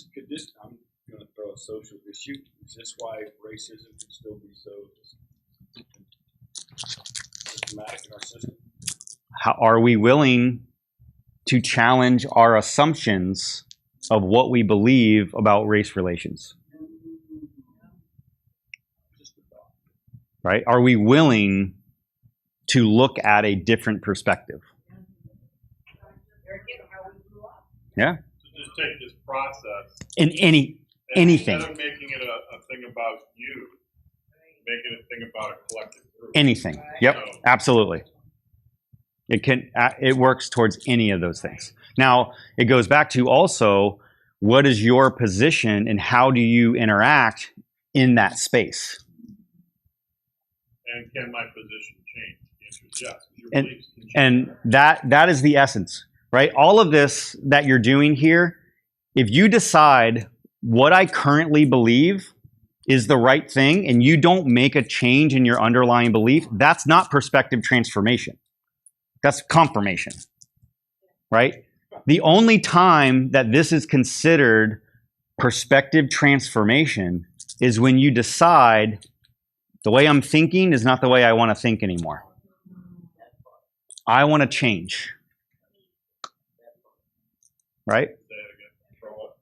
going to throw a social issue. Is this why racism can still be so systematic in our system? How are we willing to challenge our assumptions of what we believe about race relations? Right? Are we willing to look at a different perspective? Yeah. So just take this process In anything. instead of making it a thing about you, make it a thing about a collective group. Anything. Yep. So, Absolutely. It works towards any of those things. Now, it goes back to also, what is your position and how do you interact in that space? and can my position change? The answer is yes. Your And- beliefs can change. And that is the essence, right? All of this that you're doing here, if you decide what I currently believe is the right thing and you don't make a change in your underlying belief, that's not perspective transformation. That's confirmation, right? The only time that this is considered perspective transformation is when you decide the way I'm thinking is not the way I want to think anymore. I want to change. Right? Say it again. For what?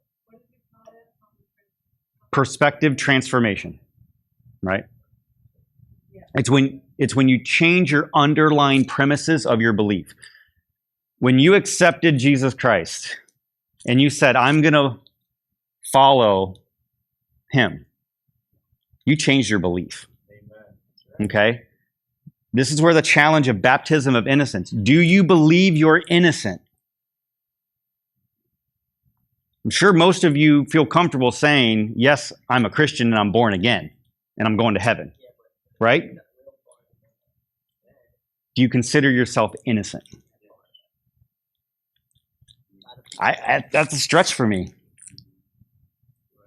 Perspective transformation. Right? It's when you change your underlying premises of your belief. When you accepted Jesus Christ, and you said, I'm going to follow him, you changed your belief. Okay? This is where the challenge of baptism of innocence. Do you believe you're innocent? I'm sure most of you feel comfortable saying, yes, I'm a Christian and I'm born again and I'm going to heaven. Right? Do you consider yourself innocent? That's a stretch for me.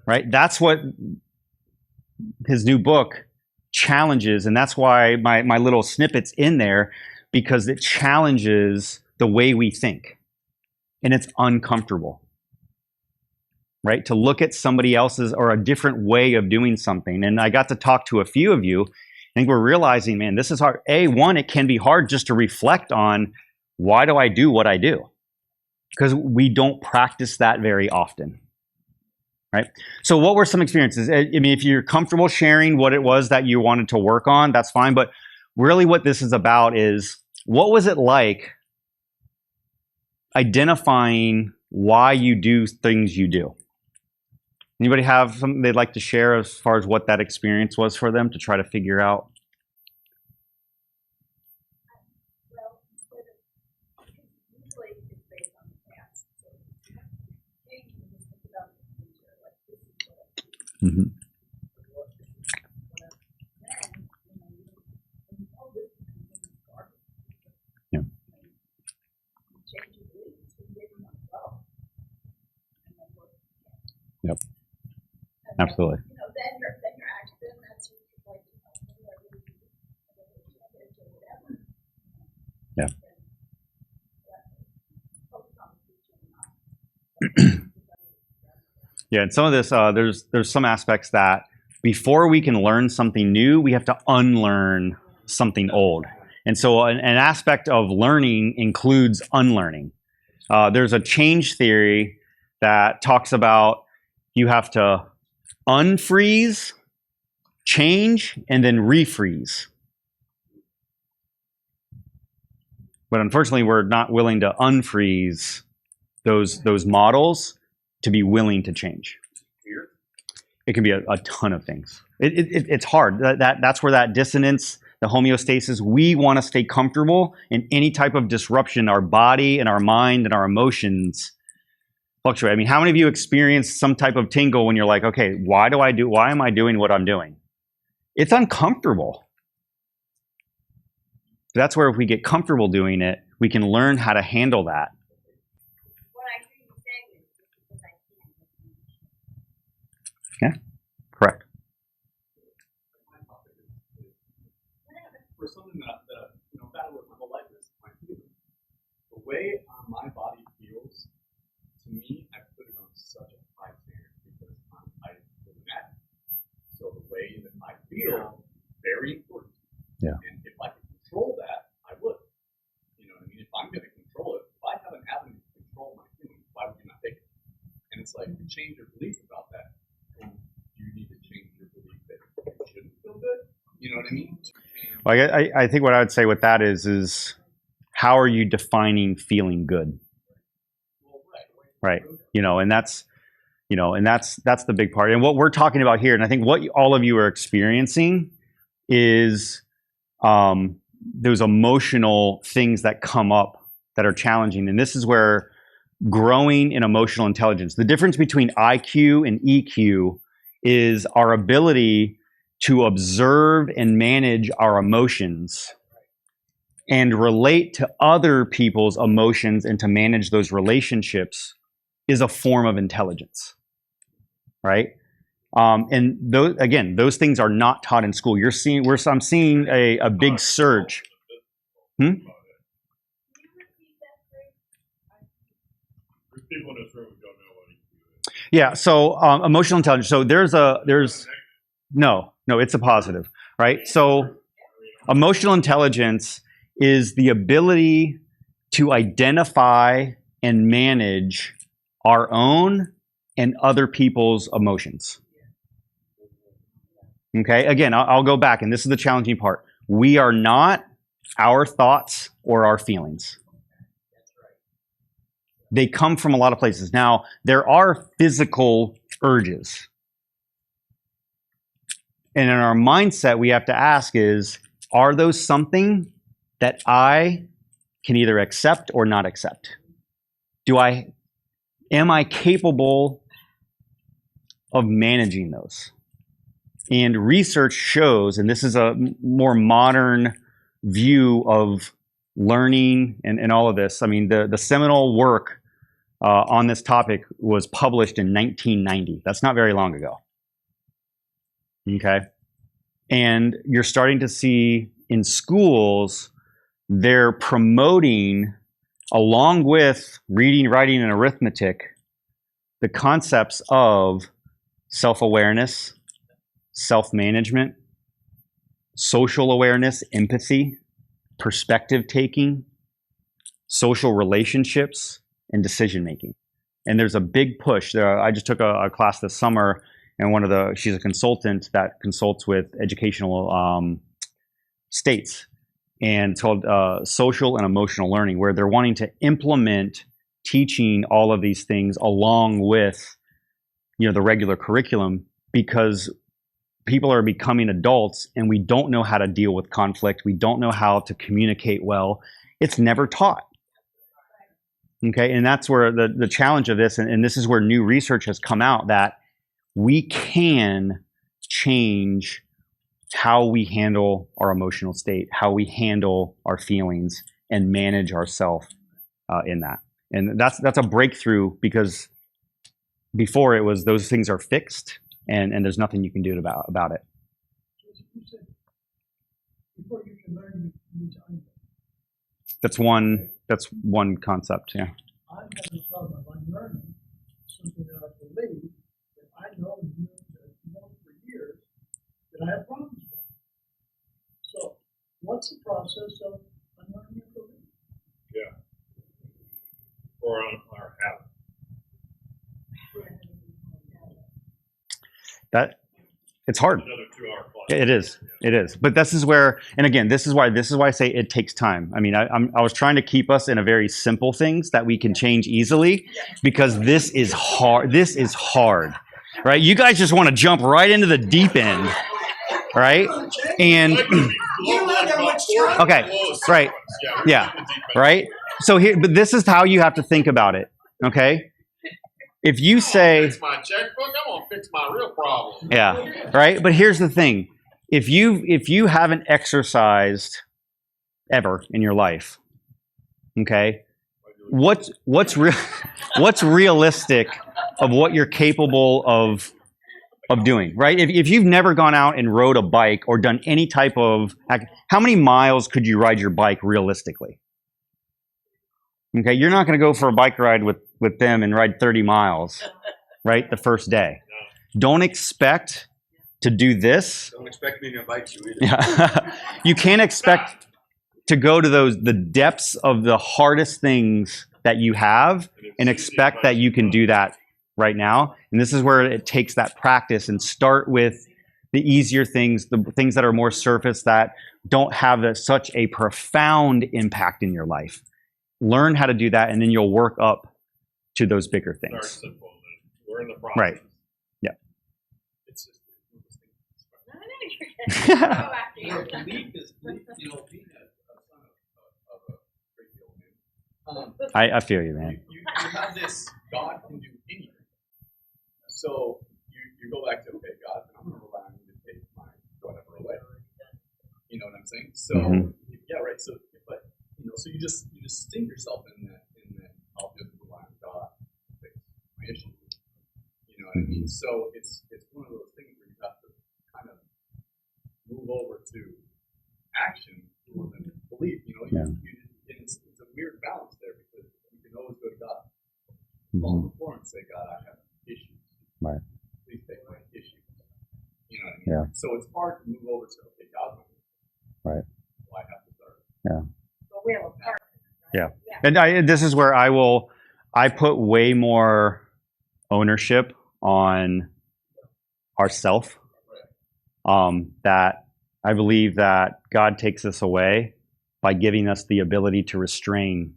Right? That's what his new book challenges, and that's why my little snippet's in there, because it challenges the way we think. And it's uncomfortable. Right? To look at somebody else's or a different way of doing something. And I got to talk to a few of you. I think we're realizing, man, this is hard. One, it can be hard just to reflect on, why do I do what I do? Because we don't practice that very often. Right? So what were some experiences? I mean, if you're comfortable sharing what it was that you wanted to work on, that's fine. But really what this is about is, what was it like identifying why you do things you do? Anybody have something they'd like to share as far as what that experience was for them to try to figure out? Well, usually it's based on the past. So maybe you just think about the future, like this is what I do. Mm-hmm. Yeah. Yep. Absolutely. You know, then your action, that's your like, whatever. Yeah. Yeah, and some of this, there's some aspects that before we can learn something new, we have to unlearn something old. And so an aspect of learning includes unlearning. There's a change theory that talks about you have to unfreeze, change, and then refreeze. But unfortunately, we're not willing to unfreeze those models to be willing to change. It can be a ton of things. It's hard. That's where that dissonance, the homeostasis, we want to stay comfortable in any type of disruption. Our body and our mind and our emotions fluctuate. I mean, how many of you experienced some type of tingle when you're like, okay, why am I doing what I'm doing? It's uncomfortable. That's where if we get comfortable doing it, we can learn how to handle that. What I hear you saying is because I Yeah, correct. For something that battle with my whole life is my feelings. The way my body feels, to me, I put it on such a high standard because I live in that. So the way that I feel, very important. Yeah. And if I could control that, I would. You know what I mean? If I'm going to control it, if I have an avenue to control my feelings, why would you not take it? And it's like, to change your belief about that, well, you need to change your belief that you shouldn't feel good. You know what I mean? Well, I think what I would say with that is how are you defining feeling good? Right. And that's the big part. And what we're talking about here, and I think what all of you are experiencing is those emotional things that come up that are challenging. And this is where growing in emotional intelligence, the difference between IQ and EQ is our ability to observe and manage our emotions and relate to other people's emotions and to manage those relationships is a form of intelligence, right? And those things are not taught in school. I'm seeing a big surge. There's people in this room who don't know what EQ is. Yeah. So emotional intelligence. So no, it's a positive, right? So emotional intelligence is the ability to identify and manage our own and other people's emotions. Okay, again, I'll go back, and this is the challenging part. We are not our thoughts or our feelings. they come from a lot of places. Now, there are physical urges. And in our mindset, we have to ask is, are those something that I can either accept or not accept? Am I capable of managing those? And research shows, and this is a more modern view of learning and all of this. I mean, the seminal work on this topic was published in 1990. That's not very long ago. Okay? And you're starting to see in schools, they're promoting, along with reading, writing, and arithmetic, the concepts of self-awareness, self-management, social awareness, empathy, perspective taking, social relationships, and decision making. And there's a big push. I just took a class this summer, and she's a consultant that consults with educational states, and it's called social and emotional learning, where they're wanting to implement teaching all of these things along with, the regular curriculum, because people are becoming adults and we don't know how to deal with conflict. We don't know how to communicate well. It's never taught. Okay, and that's where the challenge of this, and this is where new research has come out, that we can change how we handle our emotional state, how we handle our feelings, and manage ourselves in that. And that's a breakthrough, because before it was those things are fixed, and there's nothing you can do about it. You said before you can learn, you need to unlearn. That's one concept, yeah. I'm having a problem. I'm learning something that I believe that I know for years that I have problems with. So, what's the process of unlearning a belief? Yeah. Or our habit. That it's hard. Another 2-hour class. It is. It is. But this is where, and again, this is why I say it takes time. I mean, I was trying to keep us in a very simple things that we can change easily, because this is hard. This is hard, right? You guys just want to jump right into the deep end, right? And okay, right, yeah, right. So here, but this is how you have to think about it. Okay. If you say, fix my checkbook, I'm gonna fix my real problem. Yeah, right. But here's the thing: if you haven't exercised ever in your life, okay, what's realistic of what you're capable of doing, right? If you've never gone out and rode a bike or done any type of, how many miles could you ride your bike realistically? Okay, you're not going to go for a bike ride with them and ride 30 miles, right, the first day. Don't expect to do this. Don't expect me to invite you either. Yeah. You can't expect to go to the depths of the hardest things that you have and expect that you can do that right now. And this is where it takes that practice, and start with the easier things, the things that are more surface, that don't have such a profound impact in your life. Learn how to do that, and then you'll work up to those bigger Start things. simple. We're in the process. Right. Yeah. It's just Belief is, being a son of a great deal of news. I feel you, man. You have this, God can do anything. So you go back to, okay, God, I'm going to rely on you to take my whatever away. You know what I'm saying? So, yeah, right. So, but, so you just sink yourself in that, I'll just rely on God to fix my issue. You know what I mean? So it's one of those things where you have to kind of move over to action more than belief. And it's a weird balance there, because you can always go to God, fall on the floor and say, God, I have issues. Right. Please take my issues. You know what I mean? Yeah. So it's hard to move over to, okay, God's my issue. Right. Well, I have to start. Yeah. But we have a partner. Yeah. And this is where I put way more ownership on ourself. That I believe that God takes us away by giving us the ability to restrain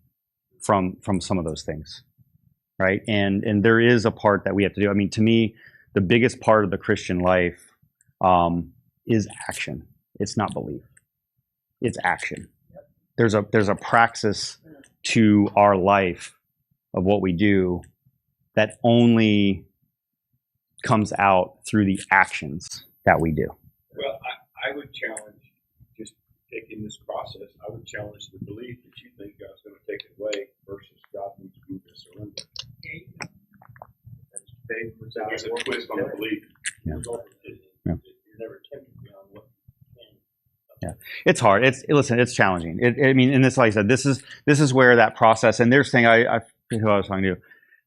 from some of those things. right? And there is a part that we have to do. I mean, to me, the biggest part of the Christian life is action. It's not belief. It's action. There's a praxis to our life of what we do that only comes out through the actions that we do. Well, I would challenge, just taking this process, I would challenge the belief that you think God's going to take it away versus God needs to be surrender. That's faith without There's a works. twist on belief. Yeah. You're Yeah. never tempted beyond what you can. Yeah, it's hard. It's challenging. I mean, and this, like I said, this is where that process. And there's thing I forget who I was talking to.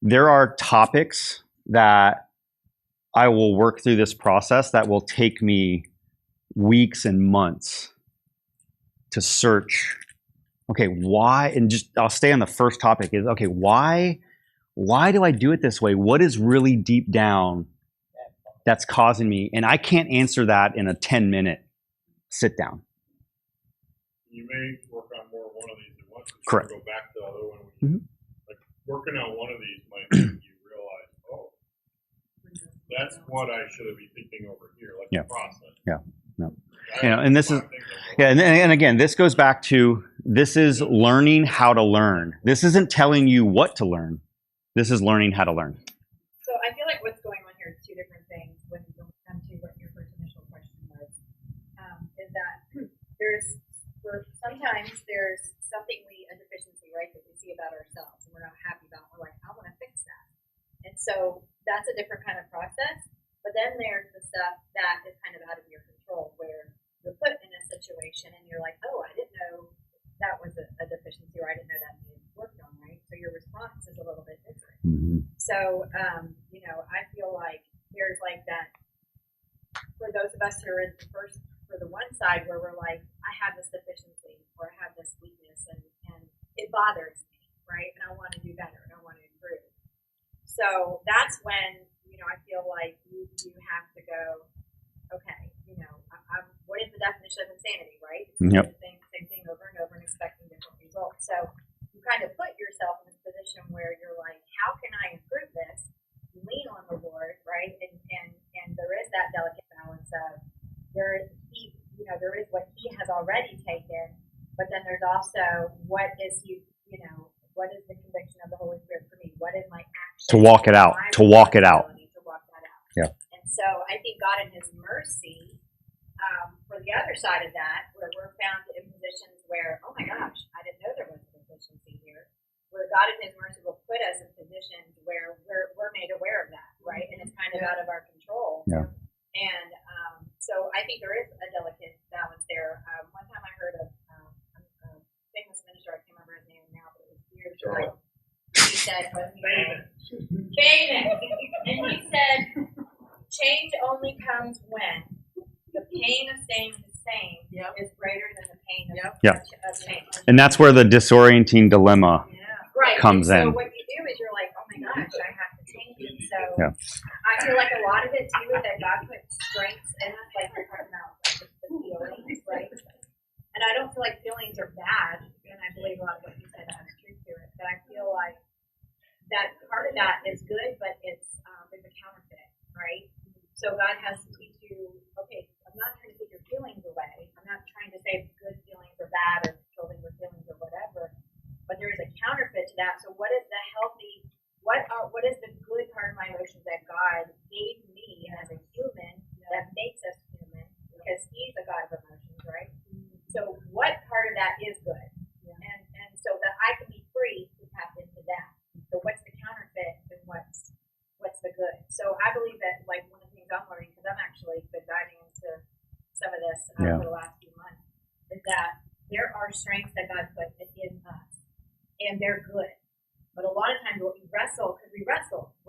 There are topics that I will work through this process that will take me weeks and months to search. Okay, why? And just I'll stay on the first topic. Is okay. Why do I do it this way? What is really deep down that's causing me? And I can't answer that in a 10-minute sit down. You may work on more of one of these at once. Correct. Go back to the other one. Mhm. Like working on one of these might make you realize, oh, that's what I should be thinking over here, like Yeah. the process. Yeah. No. I You know, and this is, think of yeah, and again, this goes back to, this is learning how to learn. This isn't telling you what to learn. This is learning how to learn. So I feel like what's going on here is two different things when you come to what your first initial question was. Is that sometimes there's something a deficiency, right, that we see about ourselves and we're not happy about. We're like, I want to fix that. And so that's a different kind of process. But then there's the stuff that is kind of out of your control, where you're put in a situation and you're like, oh, I didn't know that was a deficiency, or I didn't know that needed worked on, right? So your response is a little bit different. Mm-hmm. So, I feel like there's like that, for those of us who are in for the one side where we're like, I have this deficiency or I have this weakness and it bothers me, right? And I want to do better and I want to improve. So that's when, I feel like you have to go, okay, what is the definition of insanity, right? It's doing Yep. the same thing over and over and expecting different results. So you kind of put yourself in this position where you're like, how can I improve this? You lean on the Lord, right? And there is that delicate balance of there is what He has already taken, but then there's also what is what is the conviction of the Holy Spirit for me? What is my action? To walk it out. My To walk it out. responsibility to walk that out. Yeah. And so I think God in His mercy, for the other side of that, where we're found in positions where, oh my gosh, I didn't know there was a deficiency here, where God in His mercy will put us in positions where we're made aware of that, right? And it's kind of out of our control. Yeah. And so I think there is a delicate balance there. One time I heard of a famous minister, I can't remember his name now, but it was years ago. He said, and he said, change only comes when the pain of staying the same is greater than the pain of change. And that's where the disorienting dilemma comes and so in. what you do is you're like, oh my gosh, I have to change it. So Yeah. I feel like a lot of it too is that God puts strengths in us, like you're talking about the feelings, right? And I don't feel like feelings are bad, and I believe a lot of what you said has truth to it. But I feel like that part of that is good, but it's a counterfeit, right? So God has to teach you, okay, I'm not trying to take your feelings away. I'm not trying to say good feelings are bad or controlling your feelings or whatever. But there is a counterfeit to that. So what is the healthy? What is the good part of my emotions that God gave me as a human that makes us human? Because He's a God of emotions, right? So what part of that is good? And so that I can be free to tap into that. So what's the counterfeit and what's the good? So I believe that, like, one of the things I'm learning, because I'm actually been diving into some of this for the last few months, is that there are strengths that God put in us, and they're good. But a lot of times we wrestle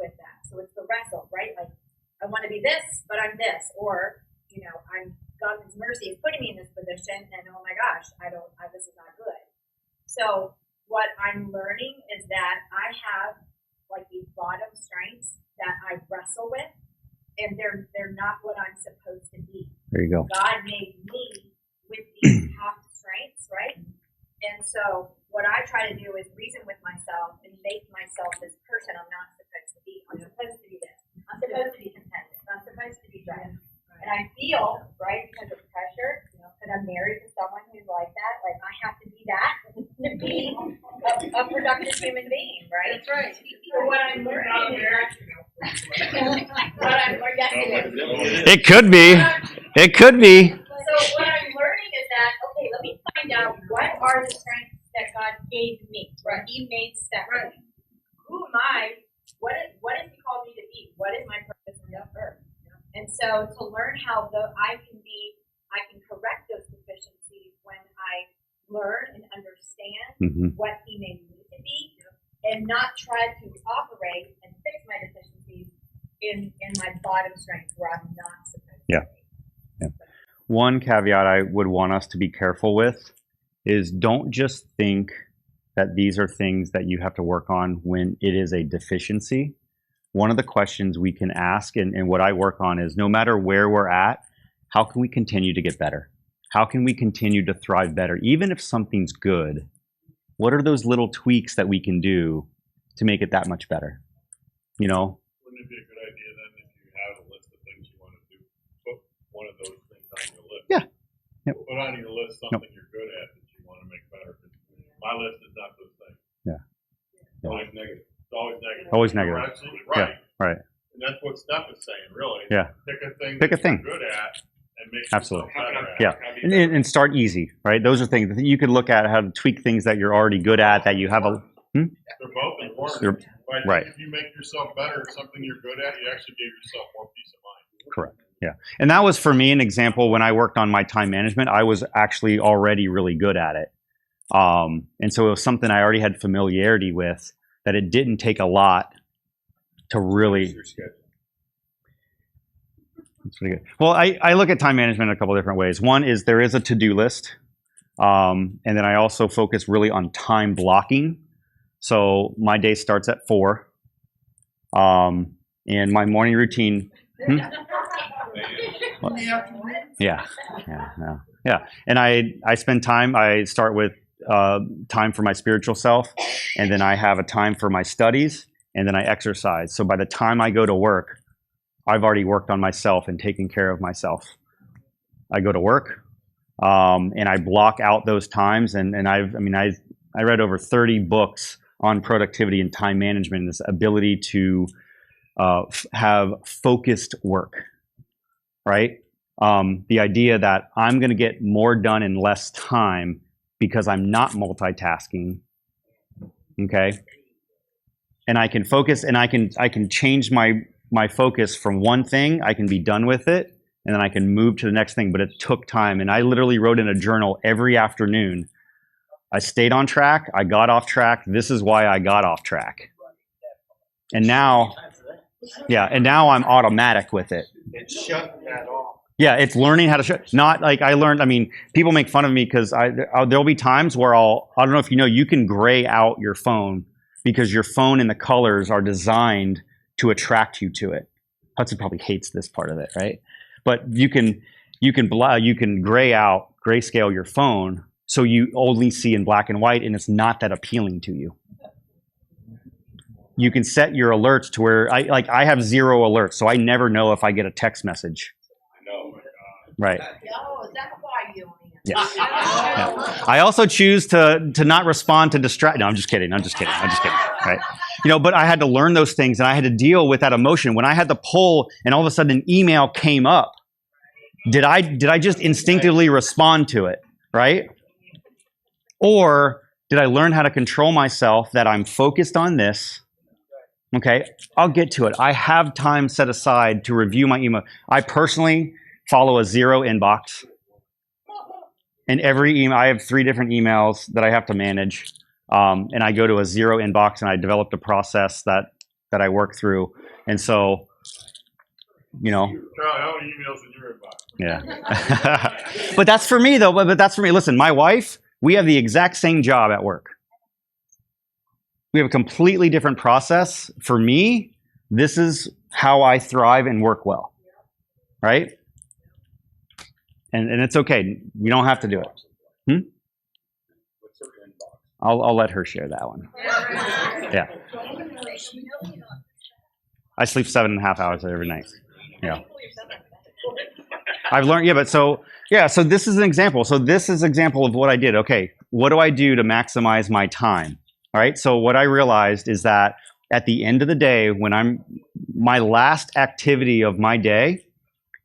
with that. So it's the wrestle, right? Like, I want to be this, but I'm this, or I'm God in His mercy is putting me in this position, and oh my gosh, this is not good. So what I'm learning is that I have like these bottom strengths that I wrestle with, and they're not what I'm supposed to be. There you go. God made me with these top strengths, right? And so what I try to do is reason with myself and make myself this person I'm not strength. And I feel, right, because of pressure, because I'm married to someone who's like that, like I have to be that to be a productive human being, right? That's right. So what I'm learning is It could be. It could be. So what I'm learning is that, okay, let me find out what are the strengths that God gave me, right? He made Stephanie. Who am I? What has He called me to be? What is my purpose on this earth? And so to learn how I can correct those deficiencies when I learn and understand what He made me to be, and not try to operate and fix my deficiencies in my bottom strength where I'm not supposed to be. One caveat I would want us to be careful with is don't just think that these are things that you have to work on when it is a deficiency. One of the questions we can ask, and what I work on, is no matter where we're at, how can we continue to get better? How can we continue to thrive better? Even if something's good, what are those little tweaks that we can do to make it that much better? Wouldn't it be a good idea then if you have a list of things you want to do, put one of those things on your list? Yeah. Yep. Put on your list something you're good at that you want to make better. My list is not those things. Yeah. It's always negative. It's always negative. Always negative. You're absolutely right. Yeah. Right. And that's what Steph is saying, really. Yeah. Pick a thing Pick a that thing. you're good at and make Absolutely. yourself better at. Yeah. And start easy, right? Those are things that you could look at, how to tweak things that you're already good at, that you have a... They're both important. But right. If you make yourself better at something you're good at, you actually gave yourself more peace of mind. Correct. Yeah. And that was, for me, an example. When I worked on my time management, I was actually already really good at it. And so it was something I already had familiarity with, that it didn't take a lot to really... That's pretty good. Well, I look at time management in a couple different ways. One is there is a to-do list. And then I also focus really on time blocking. So my day starts at 4. And my morning routine... Yeah. And I spend time, I start with time for my spiritual self, and then I have a time for my studies, and then I exercise. So by the time I go to work, I've already worked on myself and taken care of myself. I go to work, and I block out those times, and I read over 30 books on productivity and time management, and this ability to have focused work, right? The idea that I'm going to get more done in less time because I'm not multitasking, okay? And I can focus, and I can change my focus from one thing. I can be done with it, and then I can move to the next thing. But it took time, and I literally wrote in a journal every afternoon. I stayed on track. I got off track. This is why I got off track. And now, I'm automatic with it. It's shutting that off. Yeah, it's learning how to shut. Not like I learned. I mean, people make fun of me because there'll be times where I don't know if you know, you can gray out your phone because your phone and the colors are designed to attract you to it. Hudson probably hates this part of it, right? But you can grayscale your phone so you only see in black and white, and it's not that appealing to you. You can set your alerts to where I have 0 alerts, so I never know if I get a text message. Right. Oh, is that why you only have? Yes. Yeah. I also choose to not respond to distract. No, I'm just kidding. Right. But I had to learn those things, and I had to deal with that emotion. When I had to pull, and all of a sudden an email came up, did I just instinctively respond to it, right? Or did I learn how to control myself, that I'm focused on this? Okay, I'll get to it. I have time set aside to review my email. I personally follow a 0 inbox. And every email, I have 3 different emails that I have to manage. And I go to a 0 inbox, and I developed a process that I work through. And so, Charlie, how many emails in your inbox? Yeah. But that's for me, though. But that's for me. Listen, my wife, we have the exact same job at work. We have a completely different process. For me, this is how I thrive and work well. Right? And it's okay. We don't have to do it. I'll let her share that one. Yeah. I sleep 7.5 hours every night. Yeah. I've learned, so this is an example. So this is an example of what I did. Okay, what do I do to maximize my time? All right, so what I realized is that at the end of the day, when my last activity of my day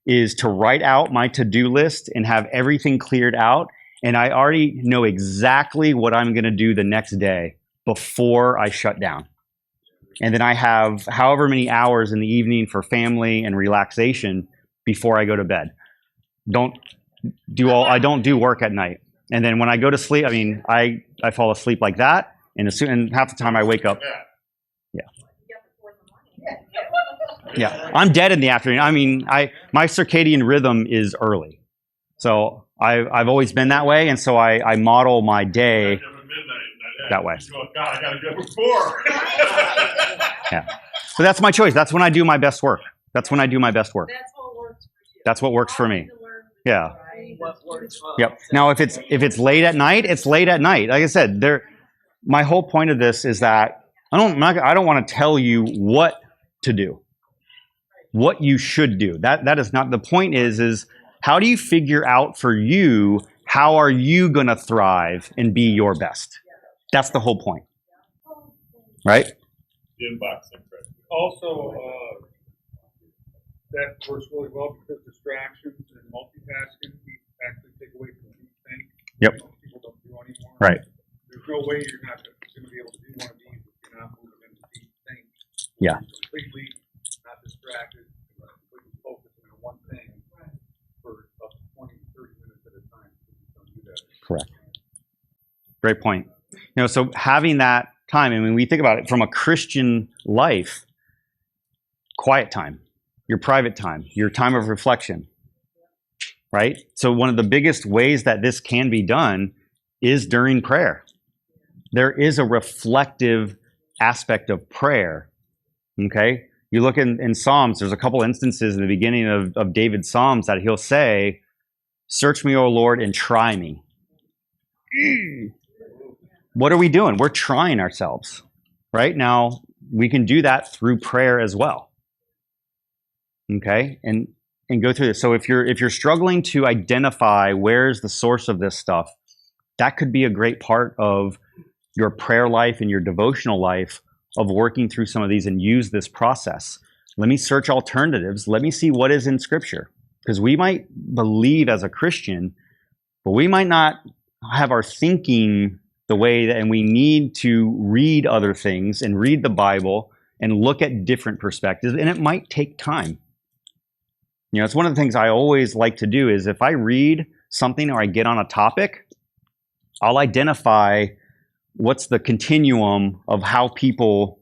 is to write out my to-do list and have everything cleared out. And I already know exactly what I'm going to do the next day before I shut down. And then I have however many hours in the evening for family and relaxation before I go to bed. I don't do work at night. And then when I go to sleep, I mean, I fall asleep like that. And half the time I wake up. Yeah, I'm dead in the afternoon. I mean, my circadian rhythm is early. So I've always been that way. And so I model my day that way. God, I gotta go before. Yeah. So that's my choice. That's when I do my best work. That's when I do my best work. That's what works for you. That's what works for me. Yeah. What works for Yep. Now, if it's late at night, it's late at night. Like I said, my whole point of this is that I don't want to tell you what to do, what you should do. That is not the point. Is how do you figure out for you, how are you going to thrive and be your best? That's the whole point, right? Also, that works really well because distractions and multitasking actually take away from deep think. Yep. Most people don't do anymore. Right. There's no way you're not going to be able to do one of these if you're not moving into deep think. Yeah. Completely not distracted, completely focusing on one thing for up to 20, 30 minutes at a time. Don't do that. Correct. Great point. So having that time, and when we think about it from a Christian life, quiet time, your private time, your time of reflection, right? So one of the biggest ways that this can be done is during prayer. There is a reflective aspect of prayer, okay? You look in Psalms, there's a couple instances in the beginning of David's Psalms that he'll say, "Search me, O Lord, and try me." What are we doing? We're trying ourselves, right? Now, we can do that through prayer as well. Okay? And go through this. So if you're struggling to identify where's the source of this stuff, that could be a great part of your prayer life and your devotional life of working through some of these and use this process. Let me search alternatives. Let me see what is in Scripture. Because we might believe as a Christian, but we might not have our thinking the way that, and we need to read other things and read the Bible and look at different perspectives, and it might take time. It's one of the things I always like to do is if I read something or I get on a topic, I'll identify what's the continuum of how people,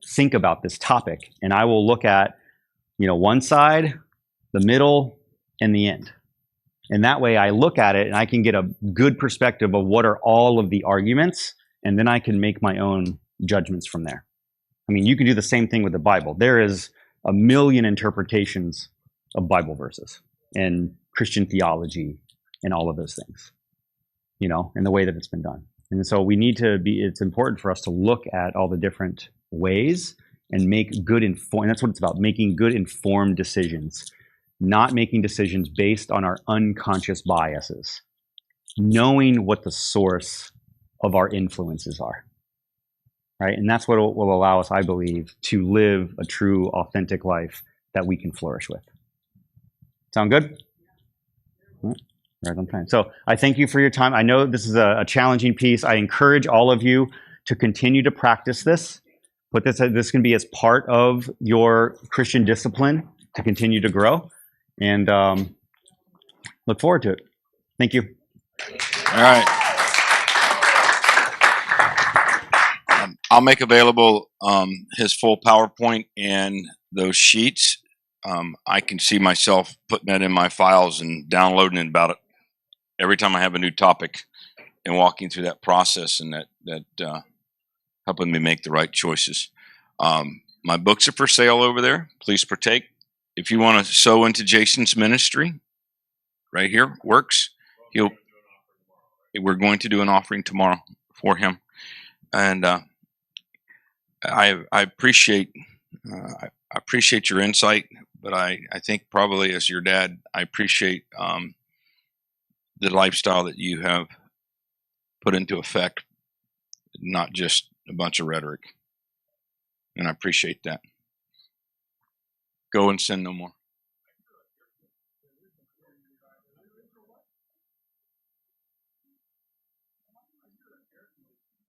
think about this topic. And I will look at, one side, the middle, and the end. And that way I look at it and I can get a good perspective of what are all of the arguments, and then I can make my own judgments from there. I mean, you can do the same thing with the Bible. There is a million interpretations of Bible verses and Christian theology and all of those things, and the way that it's been done. And so it's important for us to look at all the different ways and make and that's what it's about, making good informed decisions. Not making decisions based on our unconscious biases, knowing what the source of our influences are, right? And that's what will allow us, I believe, to live a true, authentic life that we can flourish with. Sound good? Right on time. So I thank you for your time. I know this is a challenging piece. I encourage all of you to continue to practice this. But this can be as part of your Christian discipline to continue to grow. And look forward to it. Thank you. All right. I'll make available his full PowerPoint and those sheets. I can see myself putting that in my files and downloading it about it every time I have a new topic and walking through that process, and that helping me make the right choices. My books are for sale over there. Please partake. If you want to sow into Jason's ministry, right here works. We're going to do an offering tomorrow for him, and I appreciate your insight, but I think probably as your dad, I appreciate the lifestyle that you have put into effect, not just a bunch of rhetoric. And I appreciate that. Go and sin no more.